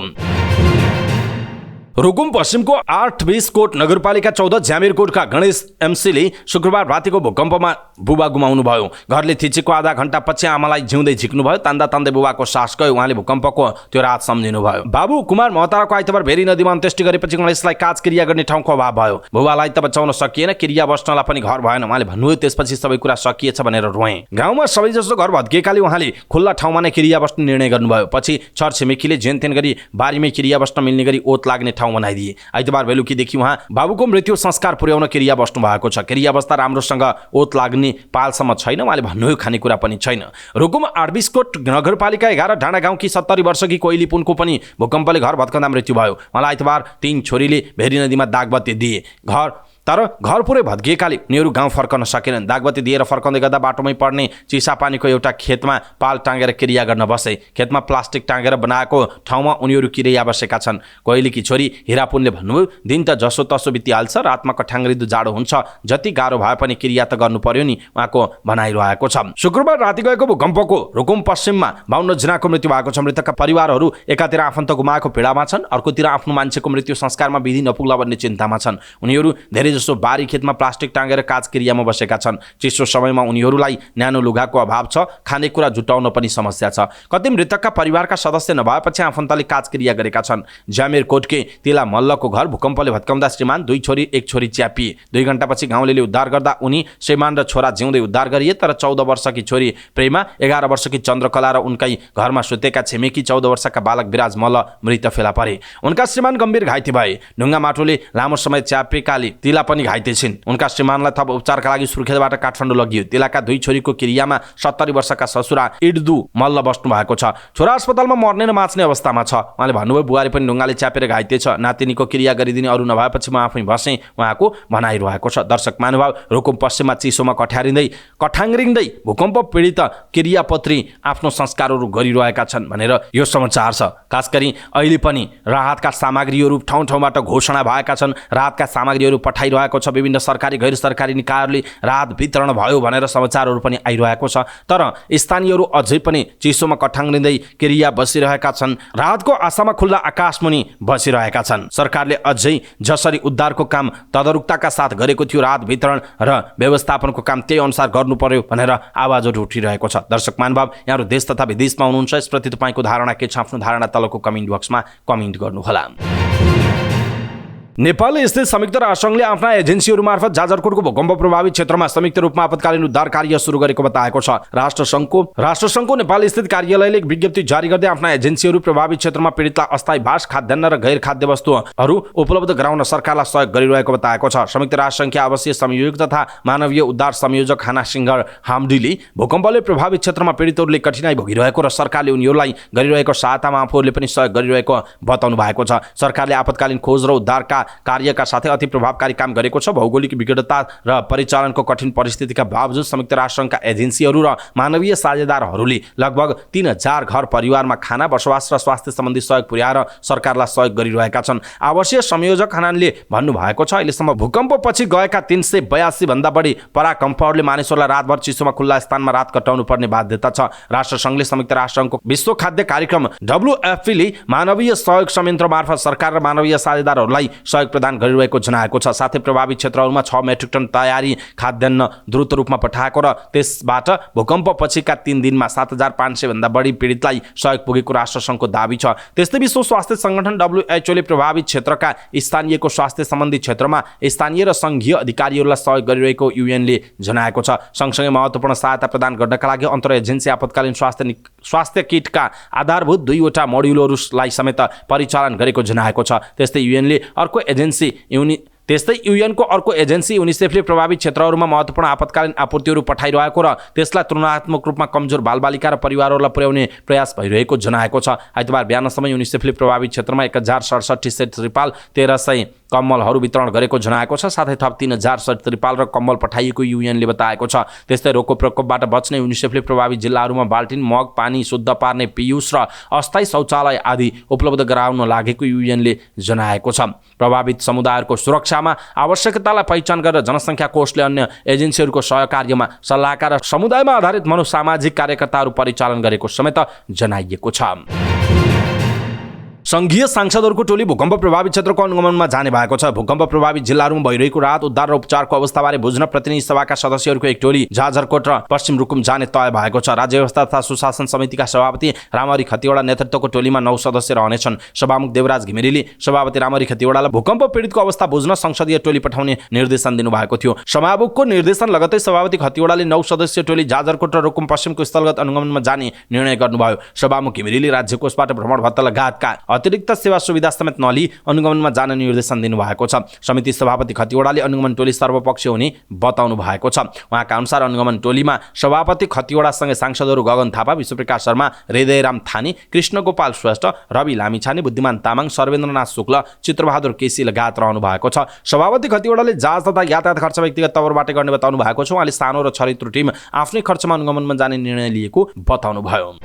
रुकुम पश्चिमको 8-20 कोट नगरपालिका 14 ज्यामिरकोटका गणेश एमसीले शुक्रबार रातिको भूकम्पमा बुबा गुमाउनु भयो। घरले थिचेको आधा घण्टापछि आमालाई जिउँदै झिक्नुभयो। तान्दा तान्दै बुबाको सास गयो। उहाँले भूकम्पको त्यो रात सम्झिनुभयो। बाबु कुमार महताराको आइतबार भेरी नदीमा अन्त्येष्टि गरेपछि गणेशलाई काज क्रिया गर्ने ठाउँको अभाव भयो। बुबालाई त बचाउन सकिएन, क्रिया बस्नलाई पनि घर भएन। उहाँले भन्नुभयो त्यसपछि सबै कुरा सकिएछ भनेर रोए। गाउँमा सबैजसो घर भत्किएकाले उहाँले खुल्ला ठाउँमा नै क्रिया बस्ने निर्णय गर्नुभयो। पछि छरछिमेकीले जेनतेन गरी बारीमै क्रिया बस्न मिल्ने गरी ओत लाग्ने ठाउँ बनाइदिए। आइतबार बेलुकीदेखि उहाँ बाबुको मृत्यु संस्कार पुर्याउन क्रिया बस्नु भएको छ। क्रिया बस्दा राम्रोसँग ओत लाग्ने पालसम्म छैन। उहाँले भन्नुभयो खानेकुरा पनि छैन। रुकुम 8-20 कोट नगरपालिका 11 डाँडा गाउँकी 70 वर्षकी कोइली पुनको पनि भूकम्पले घर भत्कँदा मृत्यु भयो। उहाँलाई आइतबार 3 छोरीले भेरी नदीमा दागबत्ती दिए। घर पुरै भत्किएकाले उनीहरू गाउँ फर्कन सकेनन्। दागबत्ती दिएर फर्काउँदै गर्दा बाटोमै पर्ने चिसापानीको एउटा खेतमा पाल टाँगेर क्रिया गर्न बसे। खेतमा प्लास्टिक टाँगेर बनाएको ठाउँमा उनीहरू क्रिया बसेका छन्। कोइलीकी छोरी हिरापुनले भन्नुभयो दिन त जसो तसो बितिहाल्छ, रातमा कठ्याङ्ग्रिदो जाडो हुन्छ, जति गाह्रो भए पनि क्रिया त गर्नु पर्यो नि, उहाँको भनाइरहेको छ। शुक्रबार राति गएको भूकम्पको रुकुम पश्चिममा 52 जनाको मृत्यु भएको छ। मृतकका परिवारहरू एकातिर आफन्त गुमाएको पीडामा छन्, अर्कोतिर आफ्नो मान्छेको मृत्यु संस्कारमा विधि नपुग्ला भन्ने चिन्तामा छन्। उनीहरू धेरै जसो बारी खेतमा प्लास्टिक टाँगेर काज क्रियामा बसेका छन्। चिसो समयमा उनीहरूलाई न्यानो लुगाको अभाव छ, खानेकुरा जुटाउन पनि समस्या छ। कतै मृतकका परिवारका सदस्य नभएपछि आफन्तले काज क्रिया गरेका छन्। ज्यामेर कोटके तिला मल्लको घर भूकम्पले भत्काउँदा श्रीमान 2 छोरी 1 छोरी च्यापिए। 2 घण्टापछि गाउँलेले उद्धार गर्दा उनी श्रीमान र छोरा जिउँदै उद्धार गरिए। तर 14 वर्षकी छोरी प्रेमा, 11 वर्षकी चन्द्रकला र उनकै घरमा सुतेका छिमेकी 14 वर्षका बालक विराज मल्ल मृत फेला परे। उनका श्रीमान गम्भीर घाइते भए। ढुङ्गा माटोले लामो समय च्यापेकाले तिला पनि घाइते छिन्। उनका श्रीमानलाई थप उपचारका लागि सुर्खेतबाट काठमाडौँ लगियो। तिलाका 2 छोरीको क्रियामा 70 वर्षका ससुरा इड्दु मल्ल बस्नु भएको छ। छोरा अस्पतालमा मर्ने र बाँच्ने अवस्थामा छ। उहाँले भन्नुभयो बुहारी पनि ढुङ्गाले च्यापेर घाइते छ। नातिनीको क्रिया गरिदिने अरू नभएपछि म आफै बसेँ, उहाँको भनाइरहेको छ। दर्शक महानुभाव, रुकुम पश्चिममा चिसोमा कठ्याङ्ग्रिँदै भूकम्प पीडित क्रियापत्री आफ्नो संस्कारहरू गरिरहेका छन् भनेर यो समाचार छ। खास गरी अहिले पनि राहतका सामग्रीहरू ठाउँ ठाउँबाट घोषणा भएका छन्। राहतका सामग्रीहरू पठाइरहेको छ। विभिन्न सरकारी गैर सरकारी निकायहरूले राहत वितरण भयो भनेर समाचारहरू पनि आइरहेको छ। तर स्थानीयहरू अझै पनि चिसोमा कठ्याङ्ग्रिँदै क्रिया बसिरहेका छन्। राहतको आशामा खुल्ला आकाशमुनि बसिरहेका छन्। सरकारले अझै जसरी उद्धारको काम तदारुकताका साथ गरेको थियो, राहत वितरण र व्यवस्थापनको काम त्यही अनुसार गर्नु पर्यो भनेर आवाजहरू उठिरहेको छ। दर्शक महानुभाव, यहाँहरू देश तथा विदेशमा हुनुहुन्छ, यसप्रति तपाईँको धारणा के छ? आफ्नो धारणा तलको कमेन्ट बक्समा कमेन्ट गर्नुहोला। नेपाल स्थित संयुक्त राष्ट्रसङ्घले आफ्ना एजेन्सीहरू मार्फत जाजरकोटको भूकम्प प्रभावित क्षेत्रमा संयुक्त रूपमा आपतकालीन उद्धार कार्य सुरु गरेको बताएको छ। राष्ट्रसङ्घको नेपाल स्थित कार्यालयले एक विज्ञप्ति जारी गर्दै आफ्ना एजेन्सीहरू प्रभावित क्षेत्रमा पीडितलाई अस्थायी बास, खाद्यान्न र गैर खाद्य वस्तुहरू उपलब्ध गराउन सरकारलाई सहयोग गरिरहेको बताएको छ। संयुक्त राष्ट्रसङ्घका आवासीय संयोजक तथा मानवीय उद्धार संयोजक हाना सिंह हाम्डीले भूकम्पले प्रभावित क्षेत्रमा पीडितहरूले कठिनाई भोगिरहेको र सरकारले उनीहरूलाई गरिरहेको सहायतामा आफूहरूले पनि सहयोग गरिरहेको बताउनु भएको छ। सरकारले आपतकालीन खोज र उद्धारका कार्यका साथै अति प्रभावकारी काम गरेको छ। भौगोलिक विकटता र परिचालनको कठिन परिस्थितिका बावजुद संयुक्त राष्ट्रसङ्घका एजेन्सीहरू र मानवीय साझेदारहरूले लगभग 3000 घर परिवारमा खाना, बसोबास र स्वास्थ्य सम्बन्धी सहयोग पुर्याएर सरकारलाई सहयोग गरिरहेका छन्। आवासीय संयोजक खनानले भन्नुभएको छ, अहिलेसम्म भूकम्पपछि गएका 382 भन्दा बढी पराकम्पहरूले मानिसहरूलाई रातभर चिसोमा खुल्ला स्थानमा रात कटाउनु पर्ने बाध्यता छ। राष्ट्रसङ्घले संयुक्त राष्ट्रसङ्घको विश्व खाद्य कार्यक्रम WFP ले मानवीय सहयोग संयन्त्र मार्फत सरकार र मानवीय साझेदारहरूलाई सहयोग प्रदान गरिरहेको जनाएको छ। साथै प्रभावित क्षेत्रहरूमा 6 मेट्रिक टन तयारी खाद्यान्न द्रुत रूपमा पठाएको र त्यसबाट भूकम्पपछिका 3 दिनमा 7500 भन्दा बढी पीडितलाई सहयोग पुगेको राष्ट्रसङ्घको दाबी छ। त्यस्तै विश्व स्वास्थ्य संगठन WHO ले प्रभावित क्षेत्रका स्थानीयको स्वास्थ्य सम्बन्धी क्षेत्रमा स्थानीय र सङ्घीय अधिकारीहरूलाई सहयोग गरिरहेको UN ले जनाएको छ। सँगसँगै महत्त्वपूर्ण सहायता प्रदान गर्नका लागि अन्तर एजेन्सी आपतकालीन स्वास्थ्य किटका आधारभूत 2वटा मोड्युलहरूलाई समेत परिचालन गरेको जनाएको छ। त्यस्तै युएनको अर्को एजेन्सी युनिसेफले प्रभावित क्षेत्रहरूमा महत्त्वपूर्ण आपतकालीन आपूर्तिहरू पठाइरहेको र त्यसलाई तुलनात्मक रूपमा कमजोर बालबालिका र परिवारहरूलाई पुर्याउने प्रयास भइरहेको जनाएको छ। आइतबार बिहानसम्म युनिसेफले प्रभावित क्षेत्रमा 1067 सेट त्रिपाल, 1300 कम्मलहरू वितरण गरेको जनाएको छ। साथै थप 3000 सेट त्रिपाल र कम्मल पठाइएको युएनले बताएको छ। त्यस्तै रोगको प्रकोपबाट बच्ने युनिसेफले प्रभावित जिल्लाहरूमा बाल्टिन, मग, पानी शुद्ध पार्ने पियुष र अस्थायी शौचालय आदि उपलब्ध गराउन लागेको युएनले जनाएको छ। प्रभावित समुदायहरूको सुरक्षामा आवश्यकतालाई पहिचान गरेर जनसङ्ख्या कोषले अन्य एजेन्सीहरूको सहकार्यमा सल्लाहकार र समुदायमा आधारित मनोसामाजिक कार्यकर्ताहरू परिचालन गरेको समेत जनाइएको छ। संघीय सांसदहरूको टोली भूकम्प प्रभावित क्षेत्रको अनुगमनमा जाने भएको छ। भूकम्प प्रभावित जिल्लाहरूमा भइरहेको राहत, उद्धार र उपचारको अवस्थाबारे बुझ्न प्रतिनिधि सभाका सदस्यहरूको एक टोली जाजरकोट र पश्चिम रुकुम जाने तय भएको छ। राज्य व्यवस्था तथा सुशासन समितिका सभापति रामहरि खतिवडा नेतृत्वको टोलीमा 9 सदस्य रहनेछन्। सभामुख देवराज घिमिरेले सभापति रामहरि खतिवडालाई भूकम्प पीडितको अवस्था बुझ्न संसदीय टोली पठाउने निर्देशन दिनुभएको थियो। सभामुखको निर्देशन लगत्तै सभापति खतिवडाले 9 सदस्यीय टोली जाजरकोट र रुकुम पश्चिमको स्थलगत अनुगमनमा जाने निर्णय गर्नुभयो। सभामुख घिमिरेले राज्य कोषबाट भ्रमण भत्ता लगायतका अतिरिक्त सेवा सुविधा समेत नलिई अनुगमनमा जान निर्देशन दिनुभएको छ। समिति सभापति खतिवडाले अनुगमन टोली सर्वपक्षीय हुने बताउनु भएको छ। उहाँका अनुसार अनुगमन टोलीमा सभापति खतिवडासँगै सांसदहरू गगन थापा, विश्वप्रकाश शर्मा, हृदयराम थानी, कृष्णगोपाल श्रेष्ठ, रवि लामिछाने, बुद्धिमान तामाङ, सर्वेन्द्रनाथ शुक्ल, चित्रबहादुर केसी लगायत रहनु भएको छ। सभापति खतिवडाले जहाज तथा यातायात खर्च व्यक्तिगत तौरबाट गर्ने बताउनु भएको छ। उहाँले सानो र छरितो टिम आफ्नै खर्चमा अनुगमनमा जाने निर्णय लिएको बताउनु भयो।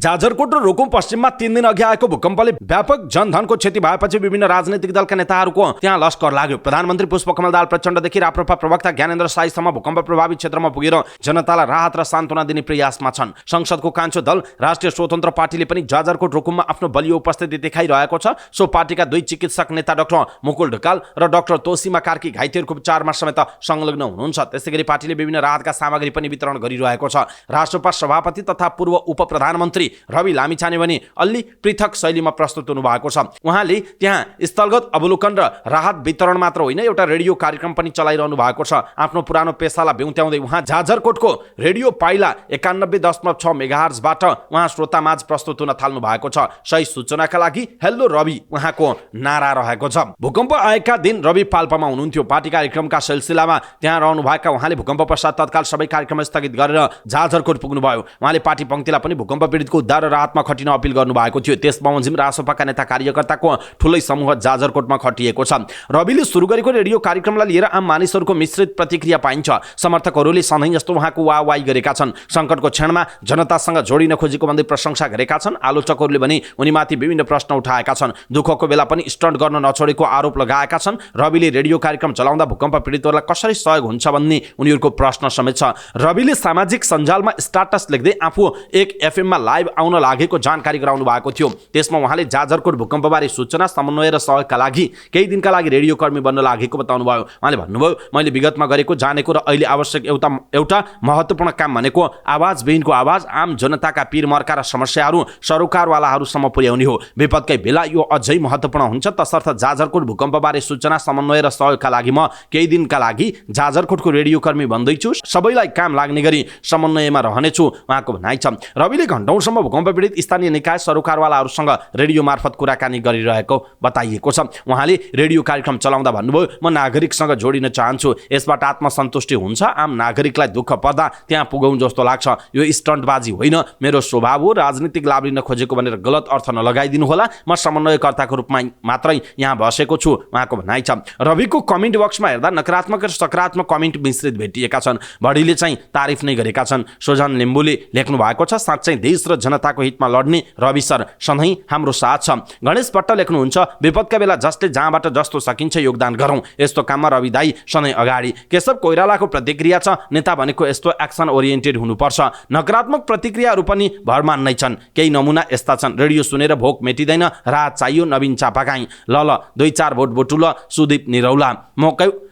जाजरकोट र रुकुम पश्चिममा 3 दिन अघि आएको भूकम्पले व्यापक जनधनको क्षति भएपछि विभिन्न राजनैतिक दलका नेताहरूको त्यहाँ लस्कर लाग्यो। प्रधानमन्त्री पुष्पकमल दाहाल प्रचण्डदेखि राप्रपा प्रवक्ता ज्ञानेन्द्र साईसम्म भूकम्प प्रभावित क्षेत्रमा पुगेर जनतालाई राहत र सान्त्वना दिने प्रयासमा छन्। संसदको कान्छो दल राष्ट्रिय स्वतन्त्र पार्टीले पनि जाजरकोट रुकुममा आफ्नो बलियो उपस्थिति देखाइरहेको छ। सो पार्टीका 2 चिकित्सक नेता डाक्टर मुकुल ढकाल र डाक्टर तोसीमा कार्की घाइतेहरूको उपचारमा समेत संलग्न हुनुहुन्छ। त्यसैगरी पार्टीले विभिन्न राहतका सामग्री पनि वितरण गरिरहेको छ। राष्ट्रपा सभापति तथा पूर्व उप प्रधानमन्त्री रवि लामिछाने पनि अलि पृथक शैलीमा प्रस्तुत हुनुभएको छ। उहाँले त्यहाँ स्थलगत अवलोकन र राहत वितरण मात्र होइन, एउटा रेडियो कार्यक्रम पनि चलाइरहनु भएको छ। आफ्नो पुरानो पेसालाई बेउत्याउँदै उहाँ जाजरकोटको रेडियो पाइला 91.6 मेगाहर्जबाट उहाँ श्रोतामाझ प्रस्तुत हुन थाल्नु भएको छ। सही सूचनाका लागि हेलो रवि उहाँको नारा रहेको छ। भूकम्प आएका दिन रवि पाल्पामा हुनुहुन्थ्यो। पार्टी कार्यक्रमका सिलसिलामा त्यहाँ रहनुभएका उहाँले भूकम्प पश्चात तत्काल सबै कार्यक्रम स्थगित गरेर जाजरकोट पुग्नुभयो। उहाँले पार्टी पङ्क्तिलाई पनि भूकम्प पीडितको उद्धार र राहतमा खटिन अपिल गर्नुभएको थियो। त्यस बमोजिम रासोपाका नेता कार्यकर्ताको ठुलै समूह जाजरकोटमा खटिएको छ। रविले सुरु गरेको रेडियो कार्यक्रमलाई लिएर आम मानिसहरूको मिश्रित प्रतिक्रिया पाइन्छ। समर्थकहरूले सधैँ जस्तो उहाँको वाहवाही गरेका छन्। सङ्कटको क्षणमा जनतासँग जोडिन खोजेको भन्दै प्रशंसा गरेका छन्। आलोचकहरूले भने उनीमाथि विभिन्न प्रश्न उठाएका छन्। दुःखको बेला पनि स्टन्ट गर्न नछोडेको आरोप लगाएका छन्। रविले रेडियो कार्यक्रम चलाउँदा भूकम्प पीडितहरूलाई कसरी सहयोग हुन्छ भन्ने उनीहरूको प्रश्न समेत छ। रविले सामाजिक सञ्जालमा स्ट्याटस लेख्दै आफू 1 FM मा लाइभ आउन लागेको जानकारी गराउनु भएको थियो। त्यसमा उहाँले जाजरकोट भूकम्पबारे सूचना समन्वय र सहयोगका लागि केही दिनका लागि रेडियो कर्मी बन्न लागेको बताउनु भयो। उहाँले भन्नुभयो, मैले विगतमा गरेको जानेको र अहिले आवश्यक एउटा महत्त्वपूर्ण काम भनेको आवाजविहीनको आवाज, आम जनताका पीरमर्का र समस्याहरू सरोकारवालाहरूसम्म पुर्याउने हो। विपदकै बेला यो अझै महत्त्वपूर्ण हुन्छ। तसर्थ जाजरकोट भूकम्पबारे सूचना समन्वय र सहयोगका लागि म केही दिनका लागि जाजरकोटको रेडियो कर्मी बन्दैछु। सबैलाई काम लाग्ने गरी समन्वयमा रहनेछु उहाँको भनाइ छ। रविले घण्टौँसम्म भूकम्प पीडित स्थानीय निकाय सरोकारवालाहरूसँग रेडियो मार्फत कुराकानी गरिरहेको बताइएको छ। उहाँले रेडियो कार्यक्रम चलाउँदा भन्नुभयो, म नागरिकसँग जोडिन चाहन्छु। यसबाट आत्मसन्तुष्टि हुन्छ। आम नागरिकलाई दुःख पर्दा त्यहाँ पुगौँ जस्तो लाग्छ। यो स्टन्टबाजी होइन, मेरो स्वभाव हो। राजनीतिक लाभ लिन खोजेको भनेर गलत अर्थ नलगाइदिनु होला। म समन्वयकर्ताको रूपमा मात्रै यहाँ बसेको छु उहाँको भनाइ छ। रविको कमेन्ट बक्समा हेर्दा नकारात्मक र सकारात्मक कमेन्ट मिश्रित भेटिएका छन्। बढीले चाहिँ तारिफ नै गरेका छन्। सोजन लिम्बुले लेख्नु भएको छ, साँच्चै देश र जनताको हितमा लड्ने रवि सर सधैँ हाम्रो साथ छ। गणेश भट्ट लेख्नुहुन्छ, विपदका बेला जसले जहाँबाट जस्तो सकिन्छ योगदान गरौँ। यस्तो काममा रवि दाई सधैँ अगाडि। केशव कोइरालाको प्रतिक्रिया छ, नेता भनेको यस्तो एक्सन ओरिएन्टेड हुनुपर्छ। नकारात्मक प्रतिक्रियाहरू पनि भर मान्नै छन्। केही नमुना यस्ता छन्, रेडियो सुनेर भोक मेटिँदैन, राहत चाहियो, नवीन चापागाई, ल 2-4 भोट बटुल, सुदीप निरौला।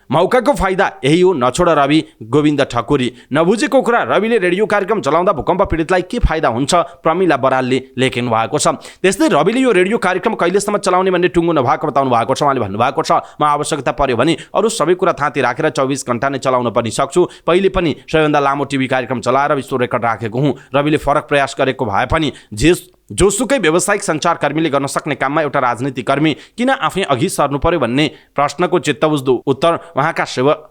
मौकाको फाइदा यही हो, नछोड रवि। गोविन्द ठकुरी, नबुझेको कुरा, रविले रेडियो कार्यक्रम चलाउँदा भूकम्प पीडितलाई के फाइदा हुन्छ? प्रमिला बरालले लेख्नु भएको छ। त्यस्तै रविले यो रेडियो कार्यक्रम कहिलेसम्म चलाउने भन्ने टुङ्गो नभएको बताउनु भएको छ। उहाँले भन्नुभएको छ, म आवश्यकता पर्यो भने अरू सबै कुरा थाँती राखेर 24 घण्टा नै चलाउन पनि सक्छु। पहिले पनि सबैभन्दा लामो टिभी कार्यक्रम चलाएर विश्व रेकर्ड राखेको हुँ। रविले फरक प्रयास गरेको भए पनि जोसुकै व्यावसायिक सञ्चारकर्मीले गर्न सक्ने काममा एउटा राजनीतिक कर्मी किन आफै अघि सर्नु पर्यो भन्ने प्रश्नको चित्तबुझ्दो उत्तर उहाँका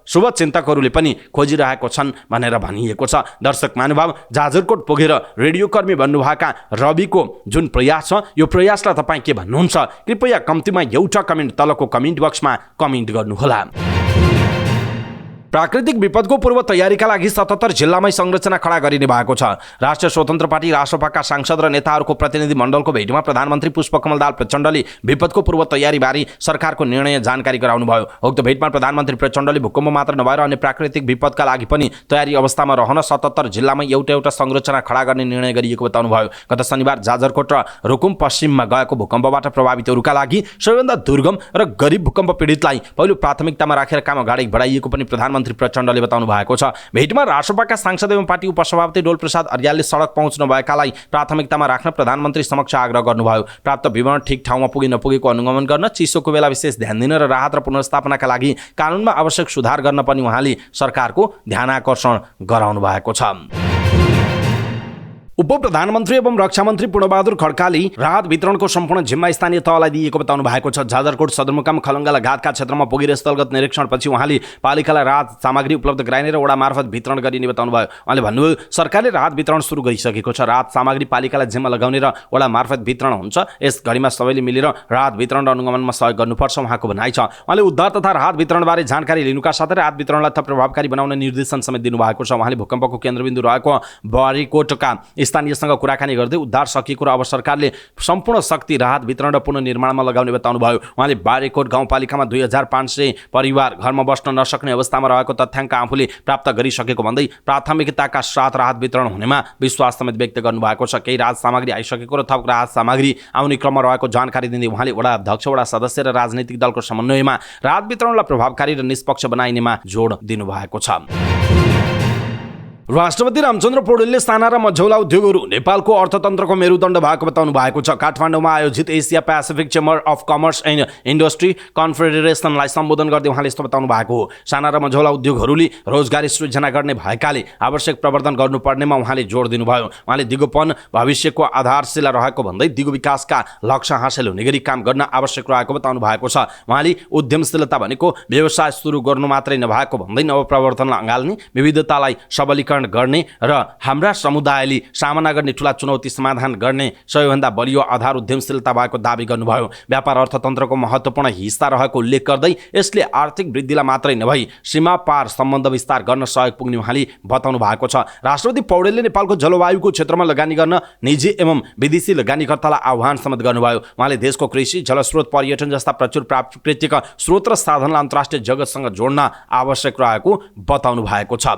शुभचिन्तकहरूले पनि खोजिरहेको छन् भनेर भनिएको छ। दर्शक महानुभाव, जाजरकोट पुगेर रेडियो कर्मी बन्नुभएका रविको जुन प्रयास छ, यो प्रयासलाई तपाईँ के भन्नुहुन्छ? कृपया कम्तीमा एउटा कमेन्ट तलको कमेन्ट बक्समा कमेन्ट गर्नुहोला। प्राकृतिक विपदको पूर्व तयारीका लागि 77 जिल्लामै संरचना खडा गरिने भएको छ। राष्ट्रिय स्वतन्त्र पार्टी रासपाका सांसद र नेताहरूको प्रतिनिधि मण्डलको भेटमा प्रधानमन्त्री पुष्पकमल दाहाल प्रचण्डले विपदको पूर्व तयारीबारे सरकारको निर्णय जानकारी गराउनुभयो। उक्त भेटमा प्रधानमन्त्री प्रचण्डले भूकम्प मात्र नभएर अन्य प्राकृतिक विपदका लागि पनि तयारी अवस्थामा रहन 77 जिल्लामा एउटा संरचना खडा गर्ने निर्णय गरिएको बताउनुभयो। गत शनिबार जाजरकोट र रुकुम पश्चिममा गएको भूकम्पबाट प्रभावितहरूका लागि सबैभन्दा दुर्गम र गरिब भूकम्प पीडितलाई पहिलो प्राथमिकतामा राखेर काम अगाडि बढाइएको पनि प्रधानमन्त्री प्रचण्डले बताउनु भएको छ। भेटमा रासपाका सांसद एवं पार्टी उपसभापति डोल प्रसाद अर्यालले सडक पहुँच नभएकालाई प्राथमिकतामा राख्न प्रधानमन्त्री समक्ष आग्रह गर्नुभयो। प्राप्त विवरण ठिक ठाउँमा पुगे नपुगेको अनुगमन गर्न, चिसोको बेला विशेष ध्यान दिन र राहत र पुनर्स्थापनाका लागि कानुनमा आवश्यक सुधार गर्न पनि उहाँले सरकारको ध्यानाकर्षण गराउनु भएको छ। उप प्रधानमन्त्री एवं रक्षा मन्त्री पूर्णबहादुर खड्काले राहत वितरणको सम्पूर्ण जिम्मा स्थानीय तहलाई दिएको बताउनु भएको छ। जाजरकोट सदरमुकाम खलङ्गा घाटका क्षेत्रमा पुगेर स्थलगत निरीक्षणपछि उहाँले पालिकालाई राहत सामग्री उपलब्ध गराइने र वडा मार्फत वितरण गरिने बताउनु भयो। उहाँले भन्नुभयो, सरकारले राहत वितरण सुरु गरिसकेको छ। राहत सामग्री पालिकालाई जिम्मा लगाउने र वडा मार्फत वितरण हुन्छ। यस घडीमा सबैले मिलेर राहत वितरण र अनुगमनमा सहयोग गर्नुपर्छ उहाँको भनाइ छ। उहाँले उद्धार तथा राहत वितरणबारे जानकारी लिनुका साथै राहत वितरणलाई थप प्रभावकारी बनाउने निर्देशन समेत दिनुभएको छ। उहाँले भूकम्पको केन्द्रबिन्दु रहेको बारीकोटका स्थानीयसँग कुराकानी गर्दै उद्धार सकिएको र अब सरकारले सम्पूर्ण शक्ति राहत वितरण र पुनर्निर्माणमा लगाउने बताउनु भयो। उहाँले बारीकोट गाउँपालिकामा 2500 परिवार घरमा बस्न नसक्ने अवस्थामा रहेको तथ्याङ्क आफूले प्राप्त गरिसकेको भन्दै प्राथमिकताका साथ राहत वितरण हुनेमा विश्वास समेत व्यक्त गर्नुभएको छ। केही राहत सामग्री आइसकेको र थप राहत सामग्री आउने क्रममा रहेको जानकारी दिँदै उहाँले वडा अध्यक्ष, वडा सदस्य र राजनीतिक दलको समन्वयमा राहत वितरणलाई प्रभावकारी र निष्पक्ष बनाइनेमा जोड दिनुभएको छ। राष्ट्रपति रामचन्द्र पौडेलले साना र मझौला उद्योगहरू नेपालको अर्थतन्त्रको मेरुदण्ड भएको बताउनु भएको छ। काठमाडौँमा आयोजित Asia Pacific chamber of commerce and industry कन्फेडरेसनलाई सम्बोधन गर्दै उहाँले यस्तो बताउनु भएको हो। साना र मझौला उद्योगहरूले रोजगारी सृजना गर्ने भएकाले आवश्यक प्रवर्धन गर्नुपर्नेमा उहाँले जोड दिनुभयो। उहाँले दिगोपन भविष्यको आधारशिला रहेको भन्दै दिगो विकासका लक्ष्य हासिल हुने गरी काम गर्न आवश्यक रहेको बताउनु भएको छ। उहाँले उद्यमशीलता भनेको व्यवसाय सुरु गर्नु मात्रै नभएको भन्दै नवप्रवर्तनलाई अँगाल्ने, विविधतालाई सबलीकरण गर्ने र हाम्रा समुदायले सामना गर्ने ठूला चुनौती समाधान गर्ने सबैभन्दा बलियो आधार उद्यमशीलता भएको दावी गर्नुभयो। व्यापार अर्थतन्त्रको महत्त्वपूर्ण हिस्सा रहेको उल्लेख गर्दै यसले आर्थिक वृद्धिलाई मात्रै नभई सीमा पार सम्बन्ध विस्तार गर्न सहयोग पुग्ने उहाँले बताउनु भएको छ। राष्ट्रपति पौडेलले नेपालको जलवायुको क्षेत्रमा लगानी गर्न निजी एवं विदेशी लगानीकर्तालाई आह्वान समेत गर्नुभयो। उहाँले देशको कृषि, जलस्रोत, पर्यटन जस्ता प्रचुर प्राकृतिक स्रोत र साधनलाई अन्तर्राष्ट्रिय जगतसँग जोड्न आवश्यक रहेको बताउनु भएको छ।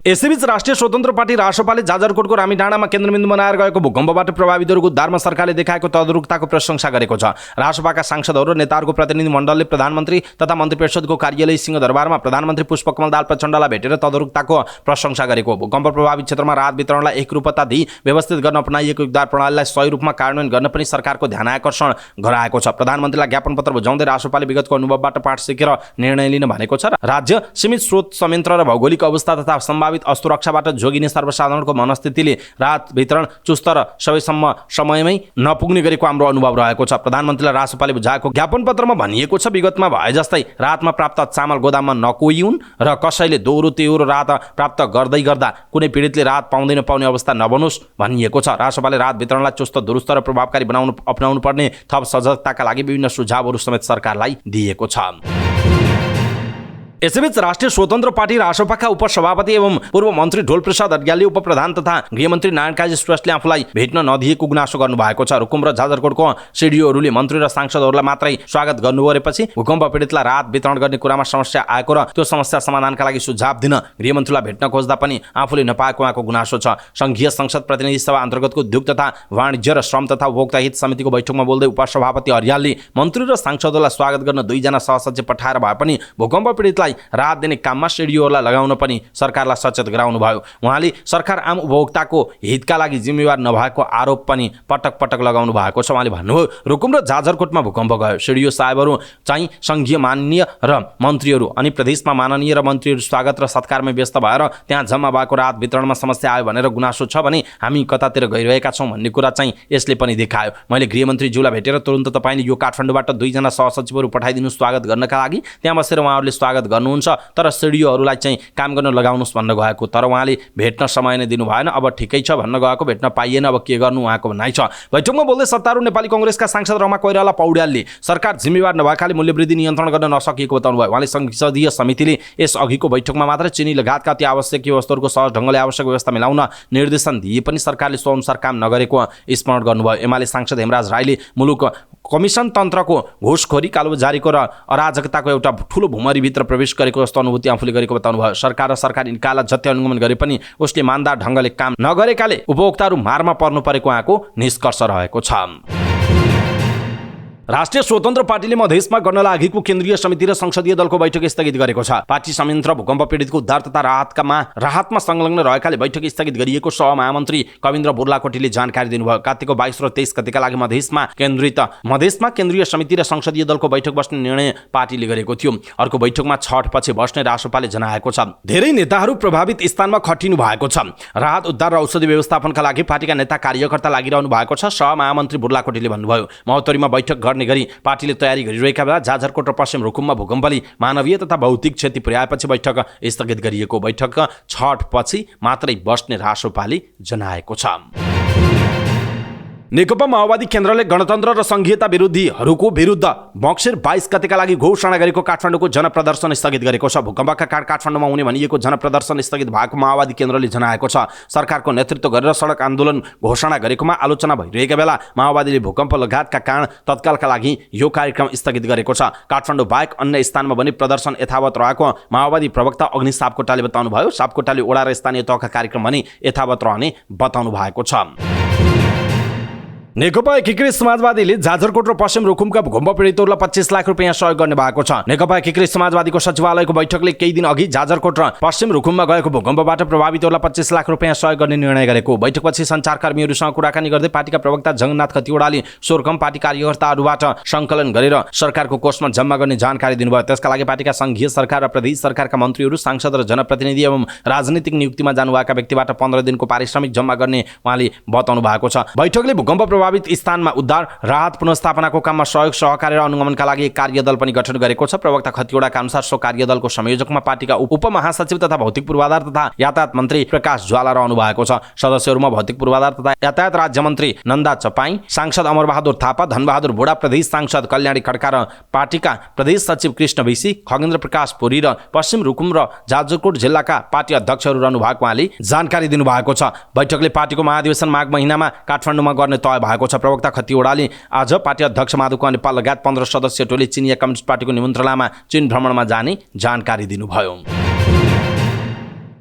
यसैबीच राष्ट्रिय स्वतन्त्र पार्टी रासपाले जाजरकोटको रामीडाँडामा केन्द्रबिन्दु बनाएर गएको भूकम्पबाट प्रभावितहरूको उद्धारमा सरकारले देखाएको तत्परताको प्रशंसा गरेको छ। रासपाका सांसदहरू र नेताहरूको प्रतिनिधि मण्डलले प्रधानमन्त्री तथा मन्त्री परिषदको कार्यालय सिंहदरबारमा प्रधानमन्त्री पुष्पकमल दाहाल प्रचण्डलाई भेटेर तत्परताको प्रशंसा गरेको। भूकम्प प्रभावित क्षेत्रमा राहत वितरणलाई एकरूपता दिई व्यवस्थित गर्न अपनाइएको उद्धार प्रणालीलाई सही रूपमा कार्यान्वयन गर्न पनि सरकारको ध्यान आकर्षण गराएको छ। प्रधानमन्त्रीलाई ज्ञापन पत्र बुझाउँदै रासपाले विगतको अनुभवबाट पाठ सिकेर निर्णय लिन भनेको छ। राज्य सीमित स्रोत संयन्त्र र भौगोलिक अवस्था तथा सम्भावित असुरक्षाबाट जोगिने सर्वसाधारणको मनस्थितिले राहत वितरण चुस्त र सबैसम्म समयमै नपुग्ने गरेको हाम्रो अनुभव रहेको छ। प्रधानमन्त्रीलाई रासपाले बुझाएको ज्ञापन पत्रमा भनिएको छ, विगतमा भए जस्तै राहतमा प्राप्त चामल गोदाममा नकोइउन् र कसैले दोहोरो तेहोरो राहत प्राप्त गर्दै गर्दा कुनै पीडितले राहत पाउने अवस्था नबनोस् भनिएको छ। रासपाले राहत वितरणलाई चुस्त दुरुस्त र प्रभावकारी अपनाउनु पर्ने थप सजगताका लागि विभिन्न सुझावहरू समेत सरकारलाई दिएको छ। यसैबीच राष्ट्रिय स्वतन्त्र पार्टी रासपाका उपसभापति एवं पूर्व मन्त्री ढोलप्रसाद अड्यालले उपप्रधान तथा गृहमन्त्री नारायण काजी श्रेष्ठले आफूलाई भेट्न नदिएको गुनासो गर्नुभएको छ। रुकुम र जाजरकोटको सिडिओहरूले मन्त्री र सांसदहरूलाई मात्रै स्वागत गर्नु गरेपछि भूकम्प पीडितलाई राहत वितरण गर्ने कुरामा समस्या आएको र त्यो समस्या समाधानका लागि सुझाव दिन गृहमन्त्रीलाई भेट्न खोज्दा पनि आफूले नपाएको उहाँको गुनासो छ। संघीय संसद प्रतिनिधि सभा अन्तर्गतको उद्योग तथा वाणिज्य र श्रम तथा उपभोक्ता हित समितिको बैठकमा बोल्दै उपसभापति अड्यालले मन्त्री र सांसदहरूलाई स्वागत गर्न 2 जना सहसचिव पठाएर भए पनि भूकम्प पीडितलाई राहत दिने काममा सिडिओहरूलाई लगाउन पनि सरकारलाई सचेत गराउनु भयो। उहाँले सरकार आम उपभोक्ताको हितका लागि जिम्मेवार नभएको आरोप पनि पटक पटक लगाउनु भएको छ। उहाँले भन्नुभयो, रुकुम र जाजरकोटमा भूकम्प गयो, सिडिओ साहेबहरू चाहिँ संघीय माननीय र मन्त्रीहरू अनि प्रदेशमा माननीय र मन्त्रीहरू स्वागत र सत्कारमा व्यस्त भएर त्यहाँ जम्मा भएको राहत वितरणमा समस्या आयो भनेर गुनासो छ भने हामी कतातिर गइरहेका छौँ भन्ने कुरा चाहिँ यसले पनि देखायो। मैले गृहमन्त्रीज्यूलाई भेटेर तुरुन्त तपाईँले यो काठमाडौँबाट 2 जना सहसचिवहरू पठाइदिनु स्वागत गर्नका लागि, त्यहाँ बसेर उहाँहरूले स्वागत गर्नुहुन्छ तर सिडिओहरूलाई चाहिँ काम गर्न लगाउनुहोस् भन्न गएको, तर उहाँले भेट्न समय नै दिनु भएन। अब ठिकै छ भन्न गएको, भेट्न पाइएन, अब के गर्नु उहाँको भनाइ छ। बैठकमा बोल्दै सत्तारूढ नेपाली कांग्रेसका सांसद रमा कोइराला पौड्यालले सरकार जिम्मेवार नभएकाले मूल्यवृद्धि नियन्त्रण गर्न नसकेको बताउनु भयो। उहाँले संसदीय समितिले यस अघिको बैठकमा मात्र चिनी लगायतका अति आवश्यक वस्तुहरूको सहज ढङ्गले आवश्यक व्यवस्था मिलाउन निर्देशन दिए पनि सरकारले सो अनुसार काम नगरेको स्मरण गर्नुभयो। एमाले सांसद हेमराज राईले मुलुक कमिसन तन्त्रको घुसखोरी कालोबजारीको र अराजकताको एउटा ठूलो भुमरीभित्र प्रवेश गरेको जस्तो अनुभूति आफूले गरेको बताउनु भयो। सरकार र सरकारी निकायलाई जति अनुगमन गरे पनि उसले इमानदार ढङ्गले काम नगरेकाले उपभोक्ताहरू मारमा पर्नु परेको उहाँको निष्कर्ष रहेको छ। राष्ट्रिय स्वतन्त्र पार्टीले मधेसमा गर्न लागेको केन्द्रीय समिति र संसदीय दलको बैठक स्थगित गरेको छ। पार्टी संयन्त्र भूकम्प पीडितको उद्धार तथा राहतमा संलग्न रहेकाले बैठक स्थगित गरिएको सहमहामन्त्री कविन्द्र बुर्लाकोटीले जानकारी दिनुभयो। कार्तिकको 22 र 23 गतेका लागि मधेसमा केन्द्रीय समिति र संसदीय दलको बैठक बस्ने निर्णय पार्टीले गरेको थियो। अर्को बैठकमा छठपछि बस्ने रासपाले जनाएको छ। धेरै नेताहरू प्रभावित स्थानमा खटिनु भएको छ। राहत उद्धार र औषधि व्यवस्थापनका लागि पार्टीका नेता कार्यकर्ता लागिरहनु भएको छ। सहमहामन्त्री बुर्लाकोटीले भन्नुभयो, महोत्तरीमा बैठक गर्ने गरी पार्टीले तयारी गरिरहेका बेला जाजरकोट र पश्चिम रुकुममा भूकम्पले मानवीय तथा भौतिक क्षति पुर्याएपछि बैठक स्थगित गरिएको। बैठक छठपछि मात्रै बस्ने रासपाले जनाएको छ। नेकपा माओवादी केन्द्रले गणतन्त्र र संघीयता विरोधीहरूको विरुद्ध मक्सिर 22 गतेका लागि घोषणा गरेको काठमाडौँको जनप्रदर्शन स्थगित गरेको छ। भूकम्पका कारण काठमाडौँमा हुने भनिएको जनप्रदर्शन स्थगित भएको माओवादी केन्द्रले जनाएको छ। सरकारको नेतृत्व गरेर सडक आन्दोलन घोषणा गरेकोमा आलोचना भइरहेका बेला माओवादीले भूकम्प लगायतका कारण तत्कालका लागि यो कार्यक्रम स्थगित गरेको छ। काठमाडौँ बाहेक अन्य स्थानमा पनि प्रदर्शन यथावत रहेको माओवादी प्रवक्ता अग्नि सापकोटाले बताउनुभयो। सापकोटाले वडा र स्थानीय तहका कार्यक्रम भने यथावत रहने बताउनु भएको छ। नेकपा एकीकृत समाजवादीले जाजरकोट र पश्चिम रुकुमका भूकम्प पीडितहरूलाई 25 लाख रुपियाँ सहयोग गर्ने भएको छ। नेकपा एकीकृत समाजवादीको सचिवालयको बैठकले केही दिन अघि जाजरकोट र पश्चिम रुकुममा गएको भूकम्पबाट प्रभावितहरूलाई 25 लाख रुपियाँ सहयोग गर्ने निर्णय गरेको। बैठकपछि सञ्चारकर्मीहरूसँग कुराकानी गर्दै पार्टीका प्रवक्ता जगन्नाथ खतिवडाले सोरकम पार्टी कार्यकर्ताहरूबाट सङ्कलन गरेर सरकारको कोषमा जम्मा गर्ने जानकारी दिनुभयो। त्यसका लागि पार्टीका संघीय सरकार र प्रदेश सरकारका मन्त्रीहरू, सांसद र जनप्रतिनिधि एवं राजनीतिक नियुक्तिमा जानुभएका व्यक्तिबाट 15 दिनको पारिश्रमिक जम्मा गर्ने उहाँले बताउनु भएको छ। बैठकले भूकम्प प्रभावित स्थानमा उद्धार राहत पुनर्स्थापनाको काममा सहयोग सहकारी र अनुगमनका लागि कार्यदल पनि गठन गरेको छ। प्रवक्ता खतिवडाका अनुसार सो कार्यदलको संयोजकमा पार्टीका उपमहासचिव तथा भौतिक पूर्वाधार तथा यातायात मन्त्री प्रकाश ज्वाला रहनु भएको छ। सदस्यहरूमा भौतिक पूर्वाधार तथा यातायात राज्य मन्त्री नन्दा चपाई, सांसद अमरबहादुर थापा, धनबहादुर बुढा, प्रदेश सांसद कल्याणी खड्का र पार्टीका प्रदेश सचिव कृष्ण विसी, खगेन्द्र प्रकाश पुरी र पश्चिम रुकुम र जाजरकोट जिल्लाका पार्टी अध्यक्षहरू रहनु भएको उहाँले जानकारी दिनुभएको छ। बैठकले पार्टीको महाधिवेशन माघ महिनामा काठमाडौँमा गर्ने तय भएको छ। प्रवक्ता खतिवडाले आज पार्टी अध्यक्ष माधुका नेपाल लगायत 15 सदस्यीय टोली चिनिया कम्युनिस्ट पार्टीको निमन्त्रणामा चीन भ्रमणमा जाने जानकारी दिनुभयो।